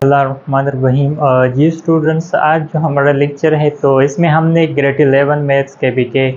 बिस्मिल्लाहिर्रहमानिर्रहीम। जी स्टूडेंट्स, आज जो हमारा लेक्चर है तो इसमें हमने ग्रेड 11 मैथ्स के बी के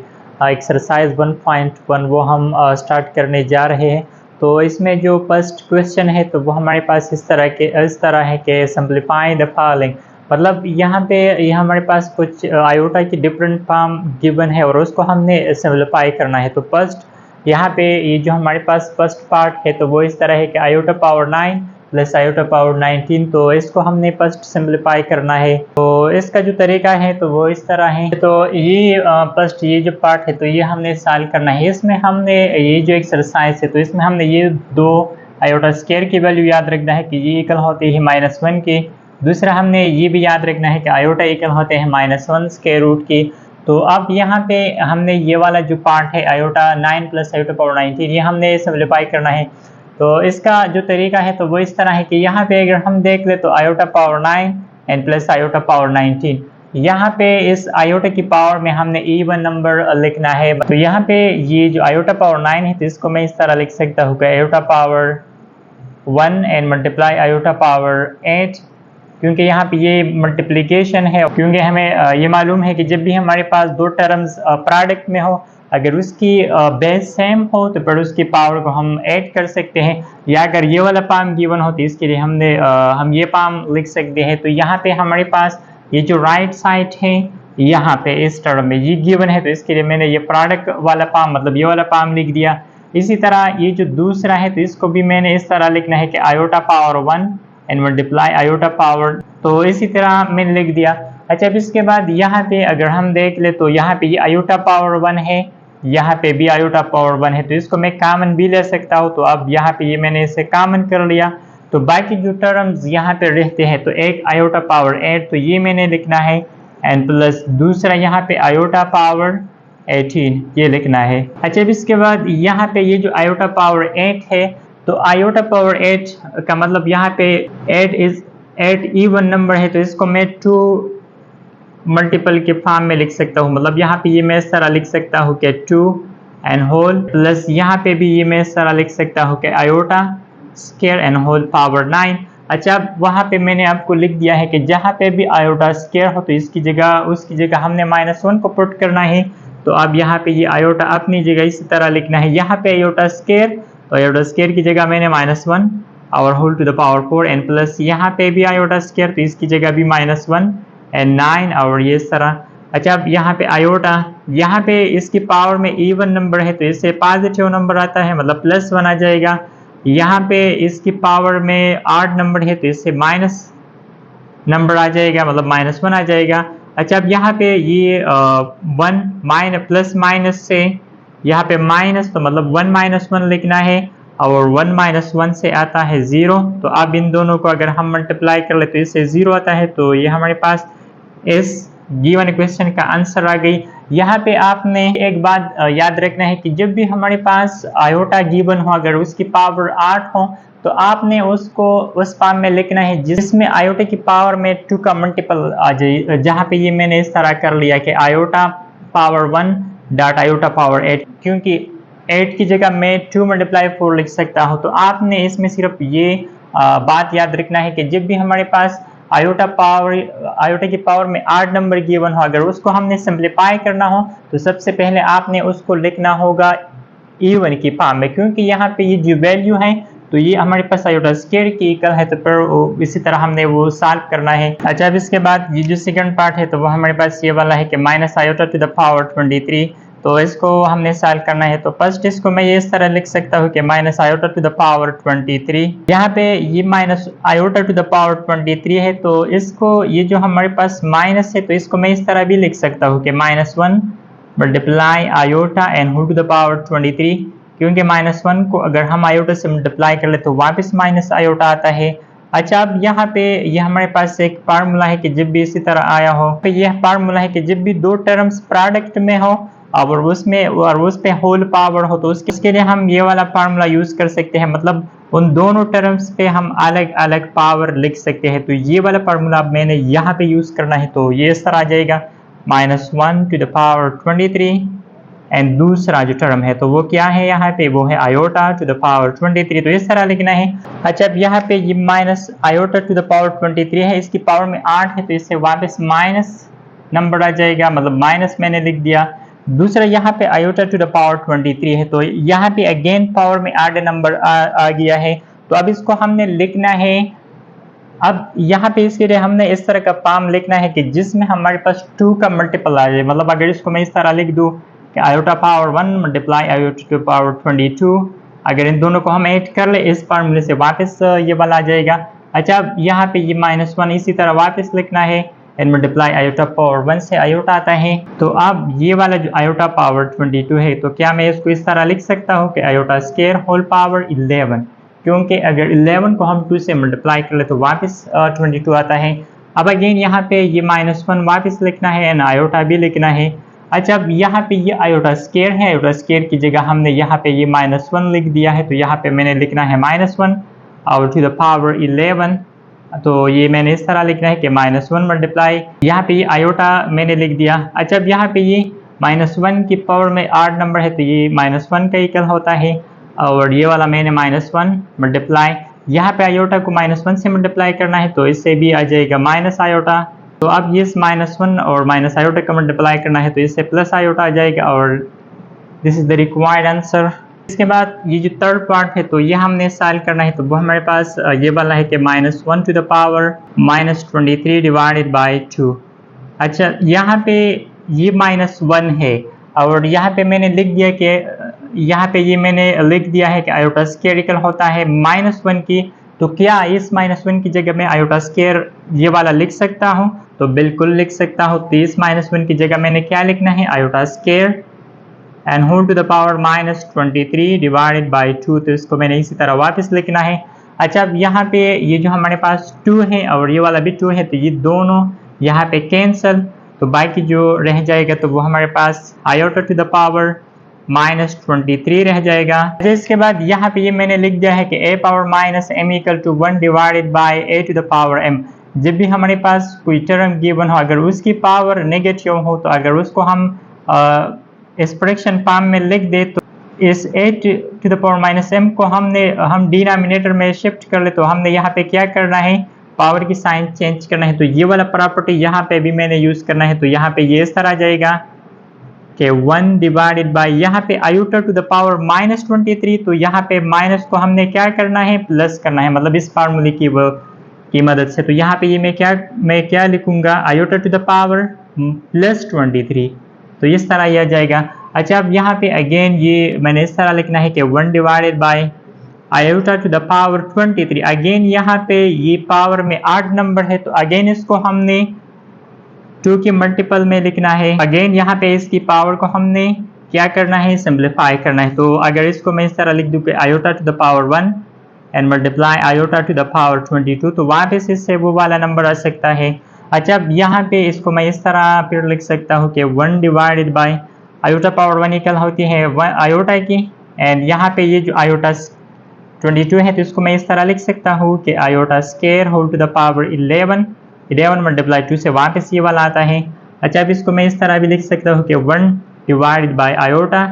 एक्सरसाइज 1.1 वो हम स्टार्ट करने जा रहे हैं। तो इसमें जो फर्स्ट क्वेश्चन है तो वो हमारे पास इस तरह है कि सिंप्लीफाई द फॉलोइंग। मतलब यहाँ पे हमारे पास कुछ आयोटा की डिफरेंट फॉर्म गिवन है और उसको हमने सिंप्लीफाई करना है। तो फर्स्ट यहाँ पे ये जो हमारे पास फर्स्ट पार्ट है तो वो इस तरह है कि iota power 9 plus iota power 19। तो इसको हमने फर्स्ट सिंप्लीफाई करना है। तो इसका जो तरीका है तो वो इस तरह है। तो ये फर्स्ट ये जो पार्ट है तो ये हमने सॉल्व करना है। इसमें हमने ये जो एक्सरसाइज है तो इसमें हमने ये दो आयोटा स्क्वायर की वैल्यू याद रखना है कि ये इक्वल होती है -1 की। दूसरा हमने ये भी याद रखना है कि आयोटा इक्वल होते हैं -1 स्क्वायर रूट की। तो अब यहाँ पे हमने ये वाला जो पार्ट है आयोटा 9 प्लस आयोटा पावर 19 ये हमने सिंप्लीफाई करना है। तो इसका जो तरीका है तो वो इस तरह है कि यहाँ पे अगर हम देख ले तो iota power 9 and plus iota power 19, यहाँ पे इस आयोटा की पावर में हमने इवन नंबर लिखना है। तो यहाँ पे ये जो आयोटा पावर 9 है तो इसको मैं इस तरह लिख सकता हूँ कि iota power 1 and multiply iota power 8, क्योंकि यहाँ पे ये मल्टीप्लिकेशन है। क्योंकि हमें ये मालूम है कि जब भी हमारे पास दो टर्म्स प्रोडक्ट में हो, अगर उसकी बेस सेम हो तो फिर उसकी पावर को हम ऐड कर सकते हैं। या अगर ये वाला पाम गिवन हो तो इसके लिए हम ये पाम लिख सकते हैं। तो यहाँ पे हमारे पास ये जो राइट साइड है यहाँ पे इस टर्म में ये गिवन है तो इसके लिए मैंने ये प्रोडक्ट वाला पाम मतलब ये वाला पाम लिख दिया। इसी तरह ये जो दूसरा है तो इसको भी मैंने इस तरह लिखना है कि iota power 1 and multiply iota power, तो इसी तरह मैंने लिख दिया। अच्छा, अब इसके बाद यहाँ पे अगर हम देख ले तो यहाँ पे ये आयोटा पावर 1 है, यहाँ पे भी आयोटा पावर 1 है, तो इसको मैं कॉमन भी ले सकता हूँ। तो अब यहाँ पे ये मैंने इसे कॉमन कर लिया। तो बाकी जो टर्म्स यहाँ पे रहते हैं तो एक आयोटा पावर 8 तो ये मैंने लिखना है एंड प्लस दूसरा यहाँ पे आयोटा पावर 18 ये लिखना है। अच्छा, अब इसके बाद यहाँ पे ये जो आयोटा पावर 8 है तो आयोटा पावर 8 का मतलब यहाँ पे 8 इवन नंबर है तो इसको मैं 2 मल्टीपल के फॉर्म में लिख सकता हूँ। मतलब यहाँ पे ये मैं इस तरह लिख सकता हूँ कि 2 एंड होल प्लस यहाँ पे भी ये मैं इस तरह लिख सकता हूँ कि iota square and whole power 9। अच्छा, अब वहाँ पे मैंने आपको लिख दिया है कि जहाँ पे भी आयोटा स्क्वायर हो तो उसकी जगह हमने -1 को पुट करना है। तो अब यहाँ पे ये आयोटा अपनी जगह इसी तरह लिखना है। यहाँ पे आयोटा स्क्वायर तो आयोटा स्क्वायर की जगह मैंने -1 और whole to the power 4 and plus यहाँ पे भी आयोटा स्क्वायर तो इसकी जगह भी -1 एंड 9 और ये इस तरह। अच्छा, अब यहाँ पे आयोटा यहाँ पे इसकी पावर में इवन नंबर है तो इससे पॉजिटिव नंबर आता है मतलब +1 आ जाएगा। यहाँ पे इसकी पावर में 8 नंबर है तो इससे माइनस नंबर आ जाएगा मतलब -1 आ जाएगा। अच्छा, अब यहाँ पे ये 1 प्लस माइनस से यहाँ पे माइनस तो मतलब 1 - 1 लिखना है और 1 - 1 से आता है 0। तो अब इन दोनों को अगर हम मल्टीप्लाई कर ले तो इससे 0 आता है। तो ये हमारे पास इस गिवन क्वेश्चन का आंसर आ गई। यहाँ पे आपने एक बात याद रखना है कि जब भी हमारे पास आयोटा गिवन हो अगर उसकी पावर 8 हो तो आपने उसको उस फॉर्म में लिखना है जिसमें आयोटा की पावर में 2 का मल्टीपल आ जाए। जहाँ पे ये मैंने इस तरह कर लिया कि iota power 1 dot iota power 8, क्योंकि 8 की जगह मैं 2 मल्टीप्लाई 4 लिख सकता हूँ। तो आपने इसमें सिर्फ ये बात याद रखना है कि जब भी हमारे पास आयोटा की पावर में 8 नंबर गिवन हो अगर उसको हमने सिंप्लीफाई करना हो तो सबसे पहले आपने उसको लिखना होगा इवन की फॉर्म में, क्योंकि यहाँ पे ये जो वैल्यू है तो ये हमारे पास आयोटा स्क्वायर की इक्वल है। तो फिर इसी तरह हमने वो सॉल्व करना है। अच्छा, अब इसके बाद ये जो सेकंड पार्ट है तो वो हमारे पास ये वाला है कि minus iota to the power 23, तो इसको हमने सॉल्व करना है। तो फर्स्ट इसको मैं ये इस तरह लिख सकता हूँ कि minus iota to the power 23। यहाँ पे ये minus iota to the power 23 है तो इसको ये जो हमारे पास माइनस है तो इसको मैं इस तरह भी लिख सकता हूँ कि -1 multiply iota and whole to the power 23, क्योंकि -1 को अगर हम आयोटा से मल्टीप्लाई कर ले तो वापस माइनस आयोटा आता है। अच्छा, अब यहाँ पे ये हमारे पास एक फार्मूला है कि जब भी इसी तरह आया हो तो यह फार्मूला है कि जब भी दो टर्म्स प्रोडक्ट में हो और उस पे होल पावर हो तो उसके लिए हम ये वाला फार्मूला यूज कर सकते हैं। मतलब उन दोनों टर्म्स पे हम अलग अलग पावर लिख सकते हैं। तो ये वाला फार्मूला मैंने यहाँ पे यूज करना है। तो ये इस तरह आ जाएगा -1 टू द पावर 23 एंड दूसरा जो टर्म है तो वो क्या है यहाँ पे, वो है आयोटा टू द पावर 23। तो इस तरह लिखना है। अच्छा, अब यहाँ पे ये minus iota to the power 23 है, इसकी पावर में 8 है तो इससे वापस माइनस नंबर आ जाएगा, मतलब माइनस मैंने लिख दिया। दूसरा यहाँ पे आयोटा टू द पावर 23 है तो यहाँ पे अगेन पावर में 8 नंबर आ गया है। तो अब इसको हमने लिखना है, अब यहाँ पे इसके लिए हमने इस तरह का फॉर्म लिखना है कि जिसमें हमारे पास 2 का मल्टीपल आ जाए। मतलब अगर इसको मैं इस तरह लिख दूं कि iota power 1 multiply iota to power 22, अगर इन दोनों को हम ऐड कर ले इस फार्मूले से वापस ये वाला आ जाएगा। अच्छा, अब यहाँ पे ये -1 इसी तरह वापस लिखना है एंड मल्टीप्लाई आयोटा पावर 1 से आयोटा आता है। तो अब ये वाला जो आयोटा पावर 22 है तो क्या मैं इसको इस तरह लिख सकता हूँ कि आयोटा स्क्वायर होल पावर 11, क्योंकि अगर 11 को हम 2 से मल्टीप्लाई कर ले तो वापस 22 आता है। अब अगेन यहाँ पे ये -1 वापस लिखना है एंड आयोटा भी लिखना है। अच्छा, अब यहाँ पे ये आयोटा स्क्वायर है, आयोटा स्क्वायर की जगह हमने यहाँ पे ये -1 लिख दिया है तो यहाँ पे मैंने लिखना है -1 और टू द पावर 11। तो ये मैंने इस तरह लिखना है कि -1 मल्टीप्लाई, यहाँ पे ये आयोटा मैंने लिख दिया। अच्छा, अब यहाँ पे ये -1 की पावर में 8 नंबर है तो ये -1 का इक्वल होता है और ये वाला मैंने -1 मल्टीप्लाई, यहाँ पे आयोटा को -1 से मल्टीप्लाई करना है तो इससे भी आ जाएगा माइनस आयोटा। तो अब ये -1 और माइनस आयोटा का मल्टीप्लाई करना है तो इससे प्लस आयोटा आ जाएगा और this is the required answer. इसके बाद ये जो थर्ड पार्ट है तो ये हमने सॉल्व करना है। तो वो हमारे पास ये वाला है कि -1 to the power -23 divided by 2। अच्छा, यहाँ पे ये -1 है और यहाँ पे मैंने लिख दिया कि यहाँ पे ये मैंने लिख दिया है कि आयोटा स्क्वायर इक्वल होता है -1 की। तो क्या इस -1 की जगह में आयोटा स्क्वायर ये वाला लिख सकता हूँ? तो बिल्कुल लिख सकता हूँ। तो इस -1 की जगह मैंने क्या लिखना है, iota square and whole to the power -23 divided by 2। तो इसको मैंने इसी तरह वापस लिखना है। अच्छा, अब यहाँ पे ये जो हमारे पास 2 है और ये वाला भी 2 है तो ये दोनों यहाँ पे कैंसल, तो बाकी जो रह जाएगा तो वो हमारे पास आयोटा टू द पावर -23 रह जाएगा। इसके बाद यहाँ पे ये मैंने लिख दिया है कि a पावर -m equal to 1 divided by a to the power m। जब भी हमारे पास कोई टर्म गिवन हो अगर उसकी पावर नेगेटिव हो तो अगर उसको हम इस फ्रैक्शन फॉर्म में लिख दे तो इस a to the power -m को हम डिनोमिनेटर में शिफ्ट कर ले तो हमने यहाँ पे क्या करना है, पावर की साइन चेंज करना है। तो ये वाला प्रॉपर्टी यहाँ पे भी मैंने यूज करना है। तो यहाँ पे ये इस तरह जाएगा कि 1 डिवाइडेड बाय यहाँ पे आयोटा टू द पावर -23, तो यहाँ पे माइनस को हमने क्या करना है, प्लस करना है, मतलब इस फार्मूले की मदद से। तो यहाँ पे ये मैं क्या लिखूंगा, आयोटा टू द पावर +23। तो इस तरह यह जाएगा। अच्छा, अब यहाँ पे अगेन ये मैंने इस तरह लिखना है कि 1 divided by iota to the power 23। Again यहाँ पे ये पावर में 8 नंबर है तो अगेन इसको हमने 2 के मल्टीपल में लिखना है। अगेन यहाँ पे इसकी पावर को हमने क्या करना है, सिंप्लीफाई करना है। तो अगर इसको मैं इस तरह लिख दूं कि iota to the power 1 and multiply iota to the power 22, तो वापस इससे वो वाला नंबर आ सकता है। अच्छा, अब यहाँ पे इसको मैं इस तरह फिर लिख सकता हूँ कि 1 divided by iota power 1 equal होती है आयोटा की, एंड यहाँ पे ये जो आयोटा 22 है तो इसको मैं इस तरह लिख सकता हूँ कि iota square whole to the power 11 multiply 2 से वापस ये वाला आता है। अच्छा, अब इसको मैं इस तरह भी लिख सकता हूँ कि 1 डिवाइडेड बाय आयोटा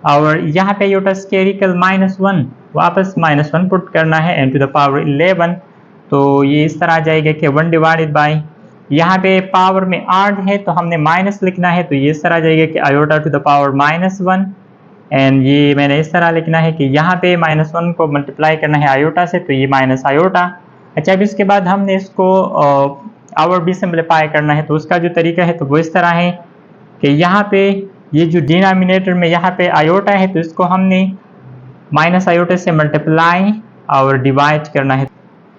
और यहाँ पे आयोटा स्क्वायर इक्वल -1, वापस -1 पुट करना है एंड टू द पावर 11। तो ये इस तरह आ जाएगा कि 1 डिवाइडेड बाय यहाँ पे पावर में 8 है तो हमने माइनस लिखना है। तो ये इस तरह आ जाएगा कि iota to the power -1 and ये मैंने इस तरह लिखना है कि यहाँ पे -1 को मल्टीप्लाई करना है आयोटा से, तो ये माइनस आयोटा। अच्छा, अब इसके बाद हमने इसको और भी सिंप्लीफाई करना है। तो उसका जो तरीका है तो वो इस तरह है कि यहाँ पे ये जो डिनोमिनेटर में यहाँ पे आयोटा है तो इसको हमने माइनस आयोटा से मल्टीप्लाई और डिवाइड करना है।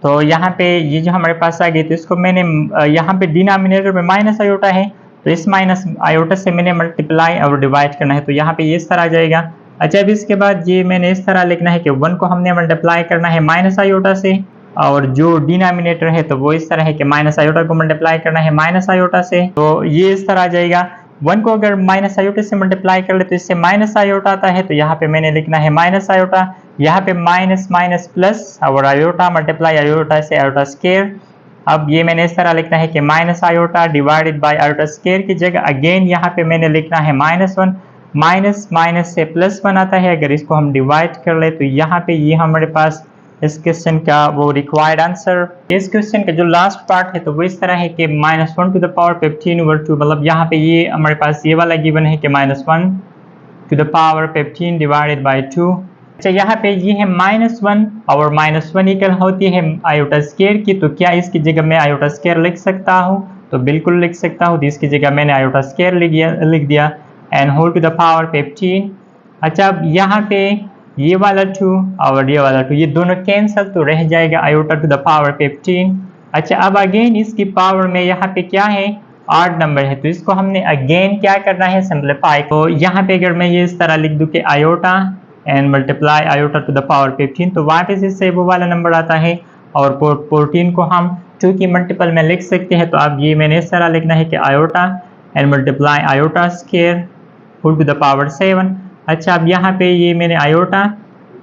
तो यहाँ पे ये जो हमारे पास आ गई तो इसको मैंने यहाँ पे डिनोमिनेटर में माइनस आयोटा है तो इस माइनस आयोटा से मैंने मल्टीप्लाई और डिवाइड करना है। तो यहाँ पे ये इस तरह आ जाएगा। अच्छा, अब इसके बाद ये मैंने इस तरह लिखना है कि 1 को हमने मल्टीप्लाई करना है माइनस आयोटा से और जो डिनोमिनेटर है तो वो इस तरह है कि माइनस आयोटा को मल्टीप्लाई करना है माइनस आयोटा से। तो ये इस तरह आ जाएगा। 1 को अगर माइनस आयोटा से मल्टीप्लाई कर ले तो इससे माइनस आयोटा आता है, तो यहाँ पे मैंने लिखना है माइनस आयोटा, यहाँ पे माइनस माइनस प्लस और आयोटा मल्टीप्लाई आयोटा से आयोटा स्क्वायर। अब ये मैंने इस तरह लिखना है कि minus iota divided by iota square की जगह अगेन यहाँ पे मैंने लिखना है -1 माइनस माइनस से प्लस बनाता है। अगर इसको हम डिवाइड कर ले तो यहाँ पे ये हमारे पास इस क्वेश्चन का वो रिक्वायर्ड आंसर। इस क्वेश्चन का जो लास्ट पार्ट है तो वो इस तरह है कि -1 टू द पावर 15/2, मतलब यहाँ पे ये हमारे पास ये वाला गिवन है कि -1 to the power 15 divided by 2। अच्छा, यहाँ पे ये है -1 और -1 इक्वल होती है आयोटा स्क्वायर की, तो क्या इसकी जगह मैं आयोटा स्क्वायर लिख सकता हूँ? तो बिल्कुल लिख सकता हूँ। तो इसकी जगह मैंने आयोटा स्क्वायर लिख दिया and whole to the power 15। अच्छा, अब यहाँ पे ये वाला 2 और ये वाला 2 ये दोनों कैंसल, तो रह जाएगा आयोटा टू द पावर 15। अच्छा, अब अगेन इसकी पावर में यहाँ पे क्या है, ऑड नंबर है, तो इसको हमने अगेन क्या करना है, सिंप्लीफाई। तो यहाँ पे अगर मैं ये इस तरह लिख दूं कि iota and multiply iota to the power 15, तो वापस इससे वो वाला नंबर आता है। और 14 को हम 2 की मल्टीपल में लिख सकते हैं। तो अब ये मैंने इस तरह लिखना है कि iota and multiply iota square whole to the power 7। अच्छा, अब यहाँ पे ये मैंने आयोटा,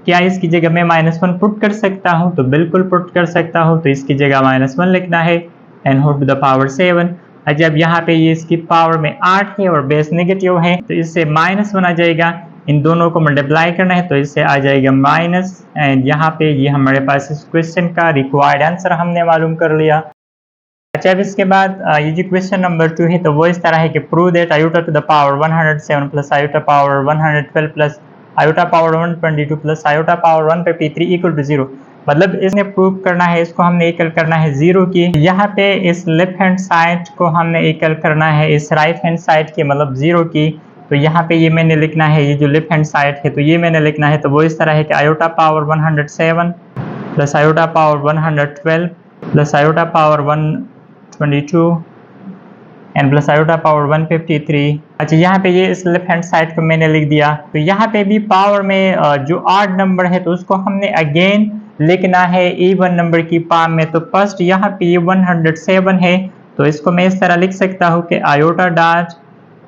क्या इसकी जगह मैं -1 पुट कर सकता हूँ? तो बिल्कुल पुट कर सकता हूँ। तो इसकी जगह -1 लिखना है and whole to the power 7। अच्छा, अब यहाँ पे ये इसकी पावर में 8 है और बेस नेगेटिव है, तो इससे -1 आ जाएगा। इन दोनों को मल्टीप्लाई करना है तो इससे आ जाएगा माइनस, एंड यहाँ पे ये हमारे पास इस क्वेश्चन का रिक्वायर्ड आंसर हमने मालूम कर लिया। अच्छा, अब इसके बाद ये जो क्वेश्चन नंबर 2 है तो वो इस तरह है कि prove that iota to the power 107 plus iota power 112 plus iota power 122 plus iota power 153 equal to 0। मतलब इसने प्रूव करना है, इसको हमने इक्वल करना है 0 की। यहाँ पे इस लेफ्ट हैंड साइड को हमने इक्वल करना है इस राइट हैंड साइड के, मतलब 0 की। तो यहाँ पे ये मैंने लिखना है, ये जो लेफ्ट हैंड साइड है तो ये मैंने लिखना है। तो वो इस तरह है कि iota power 107 plus iota power 112 plus iota power 122 and plus iota power 153। अच्छा, यहाँ पे ये इस लेफ्ट हैंड साइड को मैंने लिख दिया। तो यहाँ पे भी पावर में जो ऑड नंबर है तो उसको हमने अगेन लिखना है इवन नंबर की पावर में। तो फर्स्ट यहाँ पे ये 107 है, तो इसको मैं इस तरह लिख सकता हूँ कि iota dot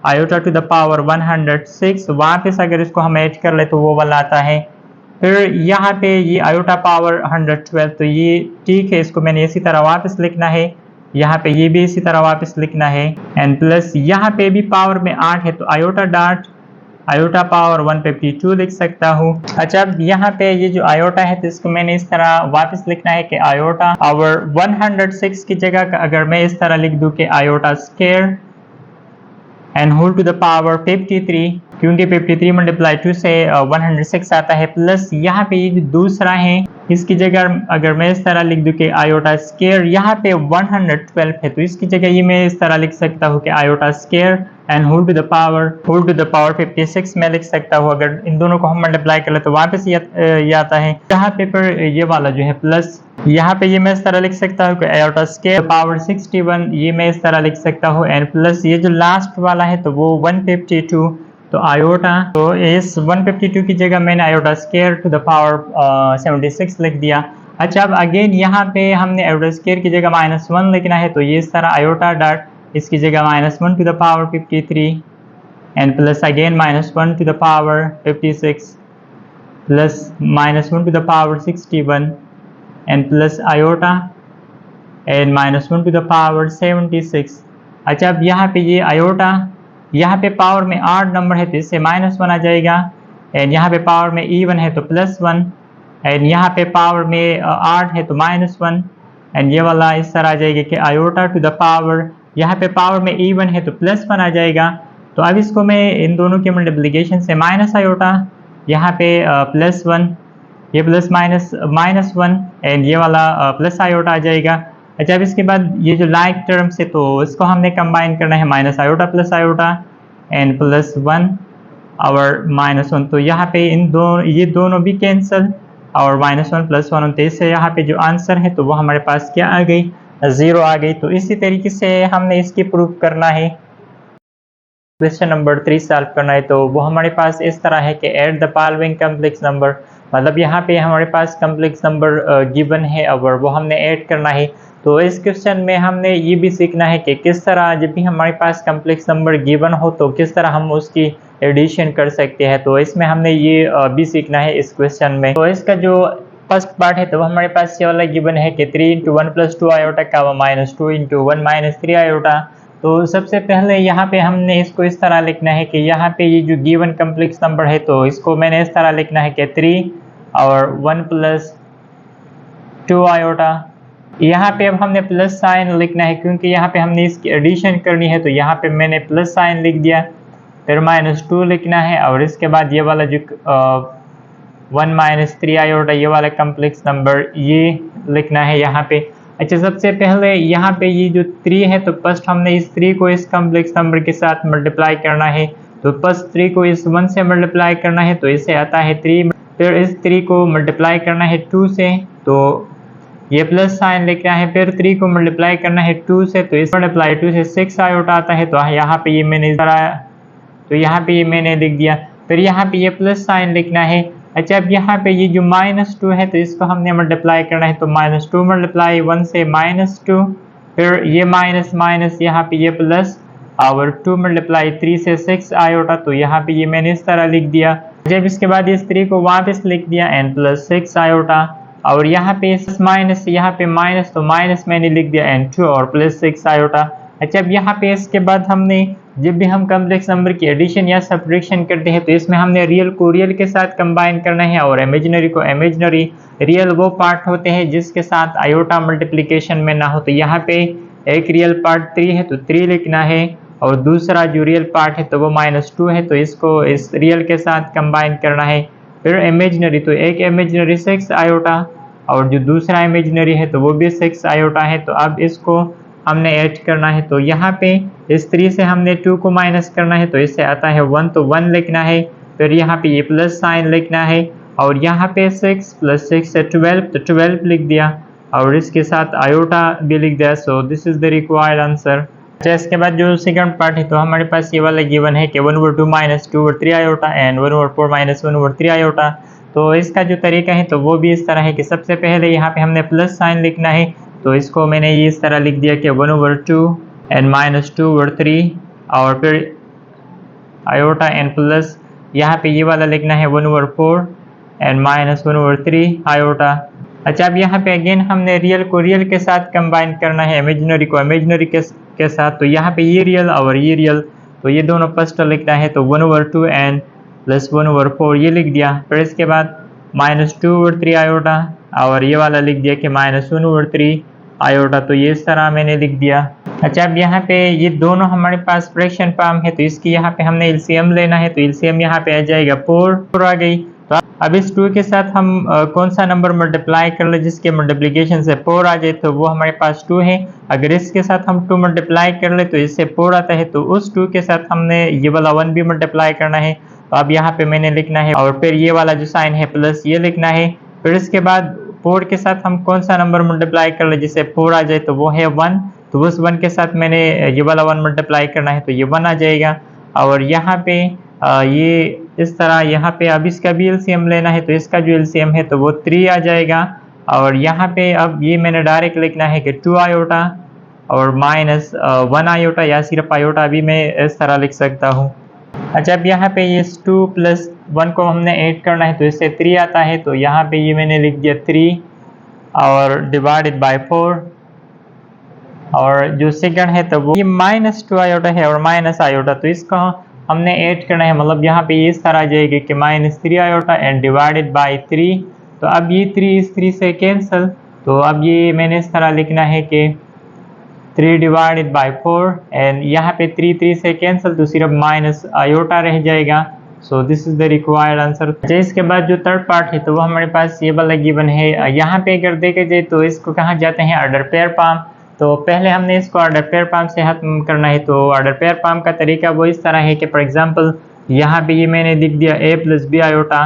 iota to the power 106। वापस अगर इसको हम ऐड कर ले तो वो वाला आता है। फिर यहाँ पे ये आयोटा पावर 112, तो ये ठीक है, इसको मैंने इसी तरह वापस लिखना है। यहाँ पे ये भी इसी तरह वापस लिखना है एंड प्लस यहाँ पे भी पावर में 8 है, तो आयोटा डॉट आयोटा पावर 152 लिख सकता हूँ। अच्छा, अब यहाँ पे ये जो आयोटा है तो इसको मैंने इस तरह वापस लिखना है कि आयोटा पावर 106 की जगह अगर मैं इस तरह लिख दूं कि iota square and whole to the power 53, क्योंकि 53 मल्टीप्लाई 2 से 106 आता है। प्लस यहाँ पे ये जो दूसरा है इसकी जगह अगर मैं इस तरह लिख दूं कि आयोटा स्क्वायर, यहाँ पे 112 है तो इसकी जगह ये मैं इस तरह लिख सकता हूँ कि iota square and whole to the power 56 में लिख सकता हूँ। अगर इन दोनों को हम मल्टीप्लाई कर ले तो वापस ये आता है। यहाँ पे पर ये वाला जो है प्लस, यहाँ पे ये मैं इस तरह लिख सकता हूँ कि आयोटा स्क्वायर पावर 61, ये मैं इस तरह लिख सकता हूँ एंड प्लस ये जो लास्ट वाला है तो वो 152, तो आयोटा, तो इस 152 की जगह मैंने iota square to the power 76 लिख दिया। अच्छा, अब अगेन यहाँ पे हमने आयोटा स्क्वायर की जगह -1 लिखना है, तो ये इस तरह आयोटा डॉट इसकी जगह -1 to the power 53 and plus again -1 to the power 56 plus -1 to the power 61 and plus iota and -1 to the power 76। अच्छा, अब यहाँ पे ये आयोटा, यहाँ पे पावर में 8 नंबर है तो इससे -1 आ जाएगा एंड यहाँ पे पावर में इवन है तो +1 एंड यहाँ पे पावर में 8 है तो -1 एंड ये वाला इस तरह आ जाएगा कि आयोटा टू द पावर, यहाँ पे पावर में इवन है तो +1 आ जाएगा। तो अब इसको मैं इन दोनों के मल्टीप्लिकेशन से माइनस आयोटा, यहाँ पे +1, ये -1 एंड ये वाला प्लस आयोटा आ जाएगा। अच्छा, अब इसके बाद ये जो लाइक टर्म्स है तो इसको हमने कंबाइन करना है, minus iota plus iota and +1 और -1, तो यहाँ पे ये दोनों भी कैंसिल और -1 +1, तो इससे यहाँ पे जो आंसर है तो वो हमारे पास क्या आ गई, 0 आ गई। तो इसी तरीके से हमने इसकी प्रूफ करना है। क्वेश्चन नंबर 3 सॉल्व करना है तो वो हमारे पास इस तरह है कि add the following complex number, मतलब यहाँ पे हमारे पास कॉम्प्लेक्स नंबर गिवन है और वो हमने ऐड करना है। तो इस क्वेश्चन में हमने ये भी सीखना है कि किस तरह जब भी हमारे पास कॉम्प्लेक्स नंबर गिवन हो तो किस तरह हम उसकी एडिशन कर सकते हैं। तो इसमें हमने ये भी सीखना है इस क्वेश्चन में। तो इसका जो फर्स्ट पार्ट है तो हमारे पास ये वाला गिवन है कि 3 × 1 + 2 आयोटा का -2 × 1 - 3 आयोटा, तो सबसे पहले यहाँ पे हमने इसको इस तरह लिखना है कि यहाँ पे ये जो गिवन कम्प्लेक्स नंबर है तो इसको मैंने इस तरह लिखना है कि 3 और 1 प्लस 2 आयोटा। यहाँ पे अब हमने प्लस साइन लिखना है क्योंकि यहाँ पे हमने इसकी एडिशन करनी है, तो यहाँ पे मैंने प्लस साइन लिख दिया। फिर -2 लिखना है और इसके बाद ये वाला जो 1 - 3 आयोटा ये वाला कम्प्लेक्स नंबर ये लिखना है यहाँ पे। अच्छा, सबसे पहले यहाँ पे ये जो 3 है तो फर्स्ट हमने इस 3 को इस कम्प्लेक्स नंबर के साथ मल्टीप्लाई करना है। तो फर्स्ट 3 को इस 1 से मल्टीप्लाई करना है तो इससे आता है 3। फिर इस 3 को मल्टीप्लाई करना है 2 से, तो ये प्लस साइन लिखना है। फिर 3 को मल्टीप्लाई करना है 2 से, तो इस मल्टीप्लाई 2 से 6 आयोटा आता है। तो यहाँ पे ये मैंने लिख दिया। फिर यहाँ पे ये प्लस साइन लिखना है। अच्छा, अब यहाँ पे ये जो -2 है तो इसको हमने मल्टीप्लाई करना है। तो -2 मल्टीप्लाई 1 से -2, फिर ये माइनस माइनस यहाँ पे ये प्लस, और 2 मल्टीप्लाई 3 से 6 आयोटा। तो यहाँ पे ये मैंने इस तरह लिख दिया। जब इसके बाद इस 3 को वापस लिख दिया n प्लस 6 आयोटा, और यहाँ पे माइनस यहाँ पे माइनस, तो माइनस मैंने लिख दिया n2 और प्लस 6 आयोटा। अच्छा, अब यहाँ पे इसके बाद हमने जब भी हम कम्प्लेक्स नंबर की एडिशन या सब्ट्रैक्शन करते हैं तो इसमें हमने रियल को रियल के साथ कंबाइन करना है और इमेजिनरी को इमेजिनरी। रियल वो पार्ट होते हैं जिसके साथ आयोटा मल्टीप्लिकेशन में ना हो। तो यहाँ पे एक रियल पार्ट 3 है तो 3 लिखना है, और दूसरा जो रियल पार्ट है तो वो -2 है तो इसको इस रियल के साथ कंबाइन करना है। फिर इमेजिनरी, तो एक इमेजिनरी 6 आयोटा और जो दूसरा इमेजिनरी है तो वो भी 6 आयोटा है। तो अब इसको हमने ऐड करना है। तो यहाँ पे इस 3 से हमने 2 को माइनस करना है तो इससे आता है 1, तो 1 लिखना है। फिर यहाँ पे ये प्लस साइन लिखना है, और यहाँ पे 6 प्लस 6 से 12, तो 12 लिख दिया और इसके साथ आयोटा भी लिख दिया। So this is the required answer. अच्छा, इसके बाद जो सेकंड पार्ट है तो हमारे पास ये वाला गिवन है कि 1/2 - 2/3 आयोटा एंड 1/4 - 1/3 आयोटा। तो इसका जो तरीका है तो वो भी इस तरह है कि सबसे पहले यहाँ पे हमने प्लस साइन लिखना है। तो इसको मैंने ये इस तरह लिख दिया कि 1/2 एंड -2/3, और फिर आयोटा एंड प्लस यहाँ पे ये वाला लिखना है 1/4 एंड -1/3 आयोटा। अच्छा, अब यहाँ पे अगेन हमने रियल को रियल के साथ कंबाइन करना है, इमेजिनरी को इमेजिनरी के साथ। तो यहाँ पे ये रियल और ये रियल, तो ये दोनों फर्स्ट लिखना है। तो 1/2 एंड प्लस 1/4 ये लिख दिया। फिर इसके बाद -2/3 आयोटा, और ये वाला लिख दिया कि -1/3 आयोटा। तो ये इस तरह मैंने लिख दिया। अच्छा, अब यहाँ पे ये दोनों हमारे पास फ्रैक्शन फॉर्म है तो इसकी यहाँ पे हमने एलसीएम लेना है। तो एलसीएम यहाँ पे आ जाएगा 4 आ गई। तो अब इस 2 के साथ हम कौन सा नंबर मल्टीप्लाई कर ले जिसके मल्टीप्लिकेशन से 4 आ जाए, तो वो हमारे पास 2 है। अगर इसके साथ हम 2 मल्टीप्लाई कर ले तो इससे 4 आता है, तो उस 2 के साथ हमने ये वाला 1 भी मल्टीप्लाई करना है। तो अब यहाँ पे मैंने लिखना है, और फिर ये वाला जो साइन है प्लस ये लिखना है। फिर इसके बाद 4 के साथ हम कौन सा नंबर मल्टीप्लाई कर ले जिससे 4 आ जाए, तो वो है 1। तो उस 1 के साथ मैंने ये वाला 1 मल्टीप्लाई करना है तो ये 1 आ जाएगा। और यहाँ पे ये इस तरह यहाँ पे अब इसका भी एलसीएम लेना है, तो इसका जो एलसीएम है तो वो 3 आ जाएगा। और यहाँ पे अब ये मैंने डायरेक्ट लिखना है कि 2 आयोटा और -1 आयोटा, या सिर्फ आयोटा भी मैं इस तरह लिख सकता हूँ। अच्छा, अब यहाँ पे ये 2 + 1 को हमने ऐड करना है तो इससे 3 आता है। तो यहाँ पे ये मैंने लिख दिया 3 और डिवाइडेड बाय 4, और जो सेकंड है तो वो ये -2 आयोटा है और माइनस आयोटा, तो इसको हमने ऐड करना है। मतलब यहाँ पे इस तरह आ जाएगी कि -3 आयोटा एंड डिवाइडेड बाय 3। तो अब ये 3 इस 3 से कैंसिल, तो अब ये मैंने इस तरह लिखना है कि 3 डिवाइडेड बाय 4, एंड यहाँ पे 3 3 से कैंसिल तो सिर्फ माइनस आयोटा रह जाएगा। सो this is the required answer. अच्छा, इसके बाद जो थर्ड पार्ट है तो वो हमारे पास ये वाला गिवन है। यहाँ पे अगर देखे जाए तो इसको कहाँ जाते हैं ऑर्डर पेयर फॉर्म। तो पहले हमने इसको ऑर्डर पेयर फॉर्म से खत्म करना है। तो ऑर्डर पेयर फॉर्म का तरीका वो इस तरह है कि फॉर एग्जांपल यहाँ पे ये मैंने लिख दिया a + b आयोटा।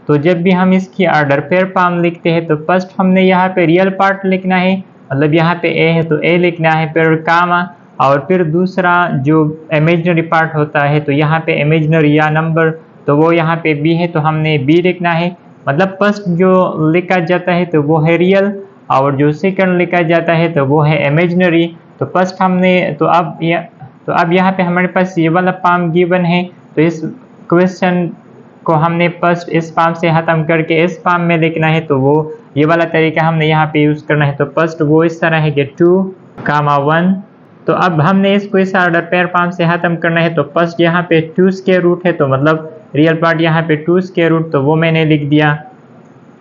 तो जब भी हम इसकी ऑर्डर पेयर फॉर्म लिखते हैं तो फर्स्ट हमने यहाँ पे रियल पार्ट लिखना है, मतलब यहाँ पे a है तो a लिखना है, फिर कामा, और फिर दूसरा जो इमेजिनरी पार्ट होता है तो यहाँ पे इमेजिनरी या नंबर, तो वो यहाँ पे b है तो हमने b लिखना है। मतलब फर्स्ट जो लिखा जाता है तो वो है रियल, और जो सेकंड लिखा जाता है तो वो है इमेजिनरी। तो फर्स्ट हमने तो अब यहाँ पे हमारे पास ये वाला फॉर्म गिवन है। तो इस क्वेश्चन को हमने फर्स्ट इस फॉर्म से खत्म करके इस फॉर्म में लिखना है, तो वो ये वाला तरीका हमने यहाँ पे यूज़ करना है। तो फर्स्ट वो इस तरह है कि 2, 1, तो अब हमने इसको इस ऑर्डर पेयर फॉर्म से ख़त्म करना है। तो फर्स्ट यहाँ पे 2 स्क्वायर रूट है, तो मतलब रियल पार्ट यहाँ पे 2 स्क्वायर रूट, तो वो मैंने लिख दिया।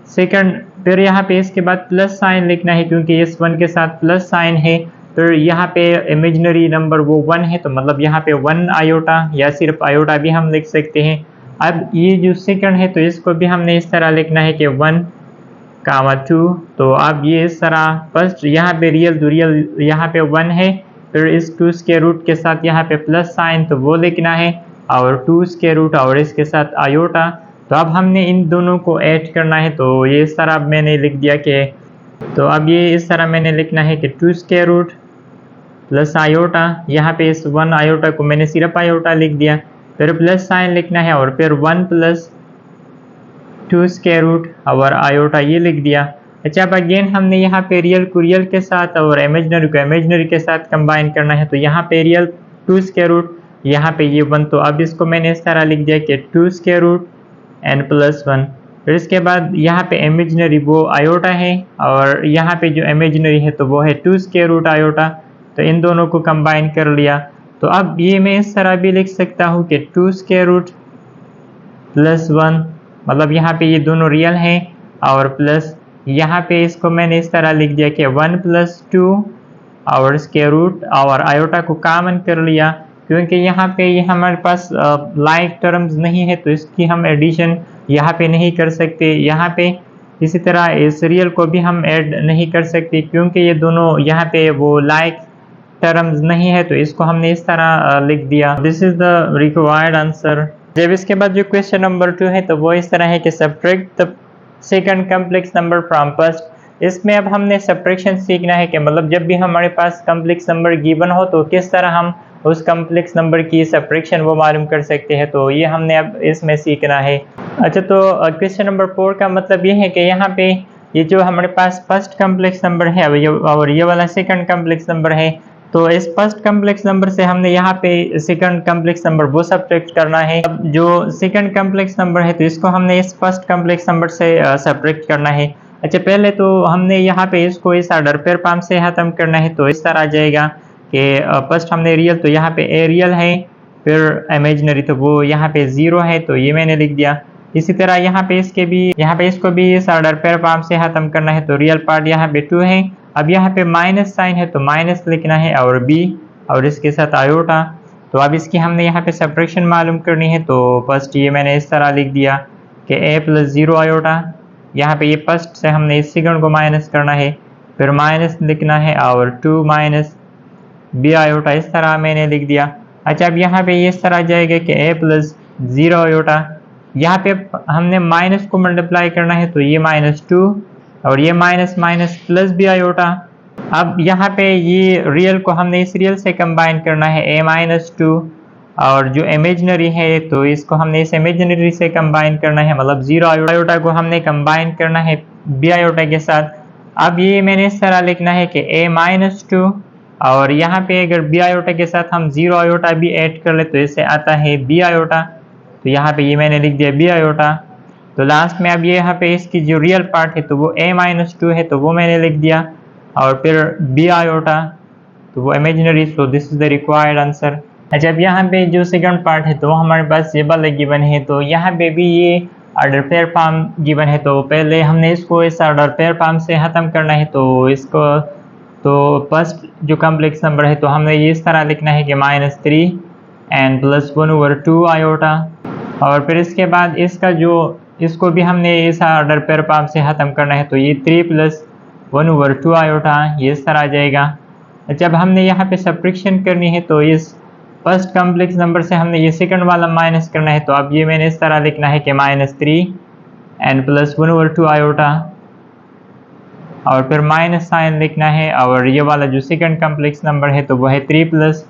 सेकंड, फिर यहाँ पे इसके बाद प्लस साइन लिखना है, क्योंकि इस 1 के साथ प्लस साइन है। फिर यहाँ पे इमेजिनरी नंबर वो 1 है, तो मतलब यहाँ पे 1 आयोटा या सिर्फ आयोटा भी हम लिख सकते हैं। अब ये जो सेकंड है, तो इसको भी हमने इस तरह लिखना है कि 1, 2। तो अब ये इस तरह फर्स्ट यहाँ पे रियल तो रियल यहाँ पे 1 है, फिर इस 2 स्क्वायर रूट के साथ यहाँ पे प्लस साइन, तो वो लिखना है, और 2 स्क्वायर रूट और इसके साथ आयोटा। तो अब हमने इन दोनों को ऐड करना है, तो ये इस तरह मैंने लिख दिया कि, तो अब ये इस तरह मैंने लिखना है कि 2 स्क्वायर रूट प्लस आयोटा, यहाँ पे इस 1 आयोटा को मैंने सिर्फ आयोटा लिख दिया, फिर प्लस साइन लिखना है, और फिर 1 प्लस 2 स्क्वायर रूट और आयोटा ये लिख दिया। अच्छा, अब अगेन हमने यहाँ पे रियल को रियल के साथ और इमेजिनरी को इमेजिनरी के साथ कंबाइन करना है। तो यहाँ पे रियल 2 स्क्वायर रूट, यहाँ पे ये 1, तो अब इसको मैंने इस तरह लिख दिया कि 2 स्क्वायर रूट एंड प्लस 1। फिर इसके बाद यहाँ पे इमेजिनरी वो आयोटा है, और यहाँ पे जो इमेजिनरी है तो वो है 2 स्क्वायर रूट आयोटा। तो इन दोनों को कंबाइन कर लिया। तो अब ये मैं इस तरह भी लिख सकता हूँ कि 2 स्क्वायर रूट प्लस 1, मतलब यहाँ पे ये दोनों रियल हैं, और प्लस यहाँ पे इसको मैंने इस तरह लिख दिया कि 1 प्लस 2 और स्क्वायर रूट और आयोटा को कॉमन कर लिया, क्योंकि यहाँ पे ये हमारे पास लाइक टर्म्स नहीं है, तो इसकी हम एडिशन यहाँ पे नहीं कर सकते। यहाँ पे इसी तरह इस रियल को भी हम ऐड नहीं कर सकते, क्योंकि ये दोनों यहाँ पे वो लाइक टर्म्स नहीं है, तो इसको हमने इस तरह लिख दिया। This is the required answer. जब इसके बाद जो क्वेश्चन नंबर 2 है, तो वो इस तरह है कि subtract the second complex number from first. इसमें अब हमने सब्ट्रैक्शन सीखना है कि मतलब जब भी हमारे पास कम्प्लेक्स नंबर गिवन हो, तो किस तरह हम उस कम्प्लेक्स नंबर की सब्ट्रैक्शन वो मालूम कर सकते हैं। तो ये हमने अब इसमें सीखना है। अच्छा, तो क्वेश्चन नंबर 4 का मतलब ये है कि यहाँ पे ये जो हमारे पास फर्स्ट कम्प्लेक्स नंबर है और ये वाला सेकंड कम्प्लेक्स नंबर है, तो इस फर्स्ट कम्प्लेक्स नंबर से हमने यहाँ पे सेकंड कम्प्लेक्स नंबर वो सब्ट्रैक्ट करना है। अब जो सेकंड कम्प्लेक्स नंबर है, तो इसको हमने इस फर्स्ट कम्प्लेक्स नंबर से सब्ट्रैक्ट करना है। अच्छा, पहले तो हमने यहाँ पे इसको इस ऑर्डर पेयर फॉर्म से खत्म करना है। तो इस तरह आ जाएगा कि फर्स्ट हमने रियल, तो यहाँ पे ए रियल है, फिर इमेजिनरी तो वो यहाँ पे 0 है, तो ये मैंने लिख दिया। इसी तरह यहाँ पे इसको भी इस ऑर्डर पेयर फॉर्म से खत्म करना है। तो रियल पार्ट यहाँ पे 2 है, अब यहाँ पे माइनस साइन है, तो माइनस लिखना है, और बी और इसके साथ आयोटा। तो अब इसकी हमने यहाँ पे सब्ट्रैक्शन मालूम करनी है। तो फर्स्ट ये मैंने इस तरह लिख दिया कि ए प्लस 0 आयोटा, यहाँ पे ये फर्स्ट से हमने इस सेकंड को माइनस करना है, फिर माइनस लिखना है, और 2 माइनस बी आयोटा, इस तरह मैंने लिख दिया। अच्छा, अब यहाँ पे ये इस तरह जाएगा कि ए प्लस 0 आयोटा, यहाँ पे हमने माइनस को मल्टीप्लाई करना है, तो ये -2 और ये minus minus plus B iota. अब यहाँ पे ये रियल को हमने इस रियल से कंबाइन करना है, a-2, और जो इमेजिनरी है तो इसको हमने इस इमेजिनरी से कंबाइन करना है, मतलब 0 आयोटा को हमने कंबाइन करना है बी आयोटा के साथ। अब ये मैंने इस तरह लिखना है कि a-2, और यहाँ पे अगर बी आयोटा के साथ हम 0 आयोटा भी ऐड कर ले तो इससे आता है बी आयोटा। तो यहाँ पे ये मैंने लिख दिया बी आयोटा। तो लास्ट में अब ये यहाँ पे इसकी जो रियल पार्ट है तो वो a-2 है, तो वो मैंने लिख दिया, और फिर बी आयोटा तो वो imaginary. So this is the required answer. अच्छा, अब यहाँ पे जो सेकंड पार्ट है तो वो हमारे पास ये वाला गिवन है, तो यहाँ पे भी ये ऑर्डर पेयर फॉर्म गिवन है। तो पहले हमने इसको इस ऑर्डर पेयर फॉर्म से खत्म करना है। तो इसको तो फर्स्ट जो कम्प्लेक्स नंबर है तो हमने ये इस तरह लिखना है कि -3 एंड प्लस 1/2 आयोटा, और फिर इसके बाद इसको भी हमने इस ऑर्डर पेयर फॉर्म से खत्म करना है। तो ये 3 प्लस 1/2 आयोटा, ये इस तरह आ जाएगा। जब हमने यहाँ पे सब्ट्रैक्शन करनी है तो इस फर्स्ट कम्प्लेक्स नंबर से हमने ये सेकंड वाला माइनस करना है। तो अब ये मैंने इस तरह लिखना है कि -3 एंड प्लस 1/2 आयोटा, और फिर माइनस साइन लिखना है, और ये वाला जो सेकंड कम्प्लेक्स नंबर है तो वह है 3 प्लस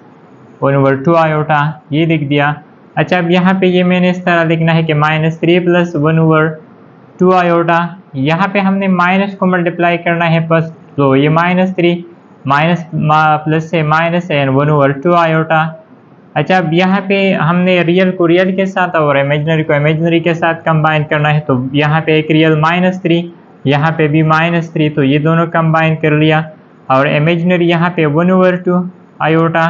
1/2 आयोटा, ये लिख दिया। अच्छा, अब यहाँ पे ये मैंने इस तरह लिखना है कि -3 प्लस 1/2 आयोटा, यहाँ पे हमने माइनस को मल्टीप्लाई करना है फर्स्ट। तो ये -3 माइनस प्लस से माइनस एंड 1/2 आयोटा। अच्छा, अब यहाँ पे हमने रियल को रियल के साथ और इमेजिनरी को इमेजिनरी के साथ कंबाइन करना है। तो यहाँ पे एक रियल -3, यहाँ पे भी -3, तो ये दोनों कंबाइन कर लिया, और इमेजिनरी यहाँ पे 1/2, आयोटा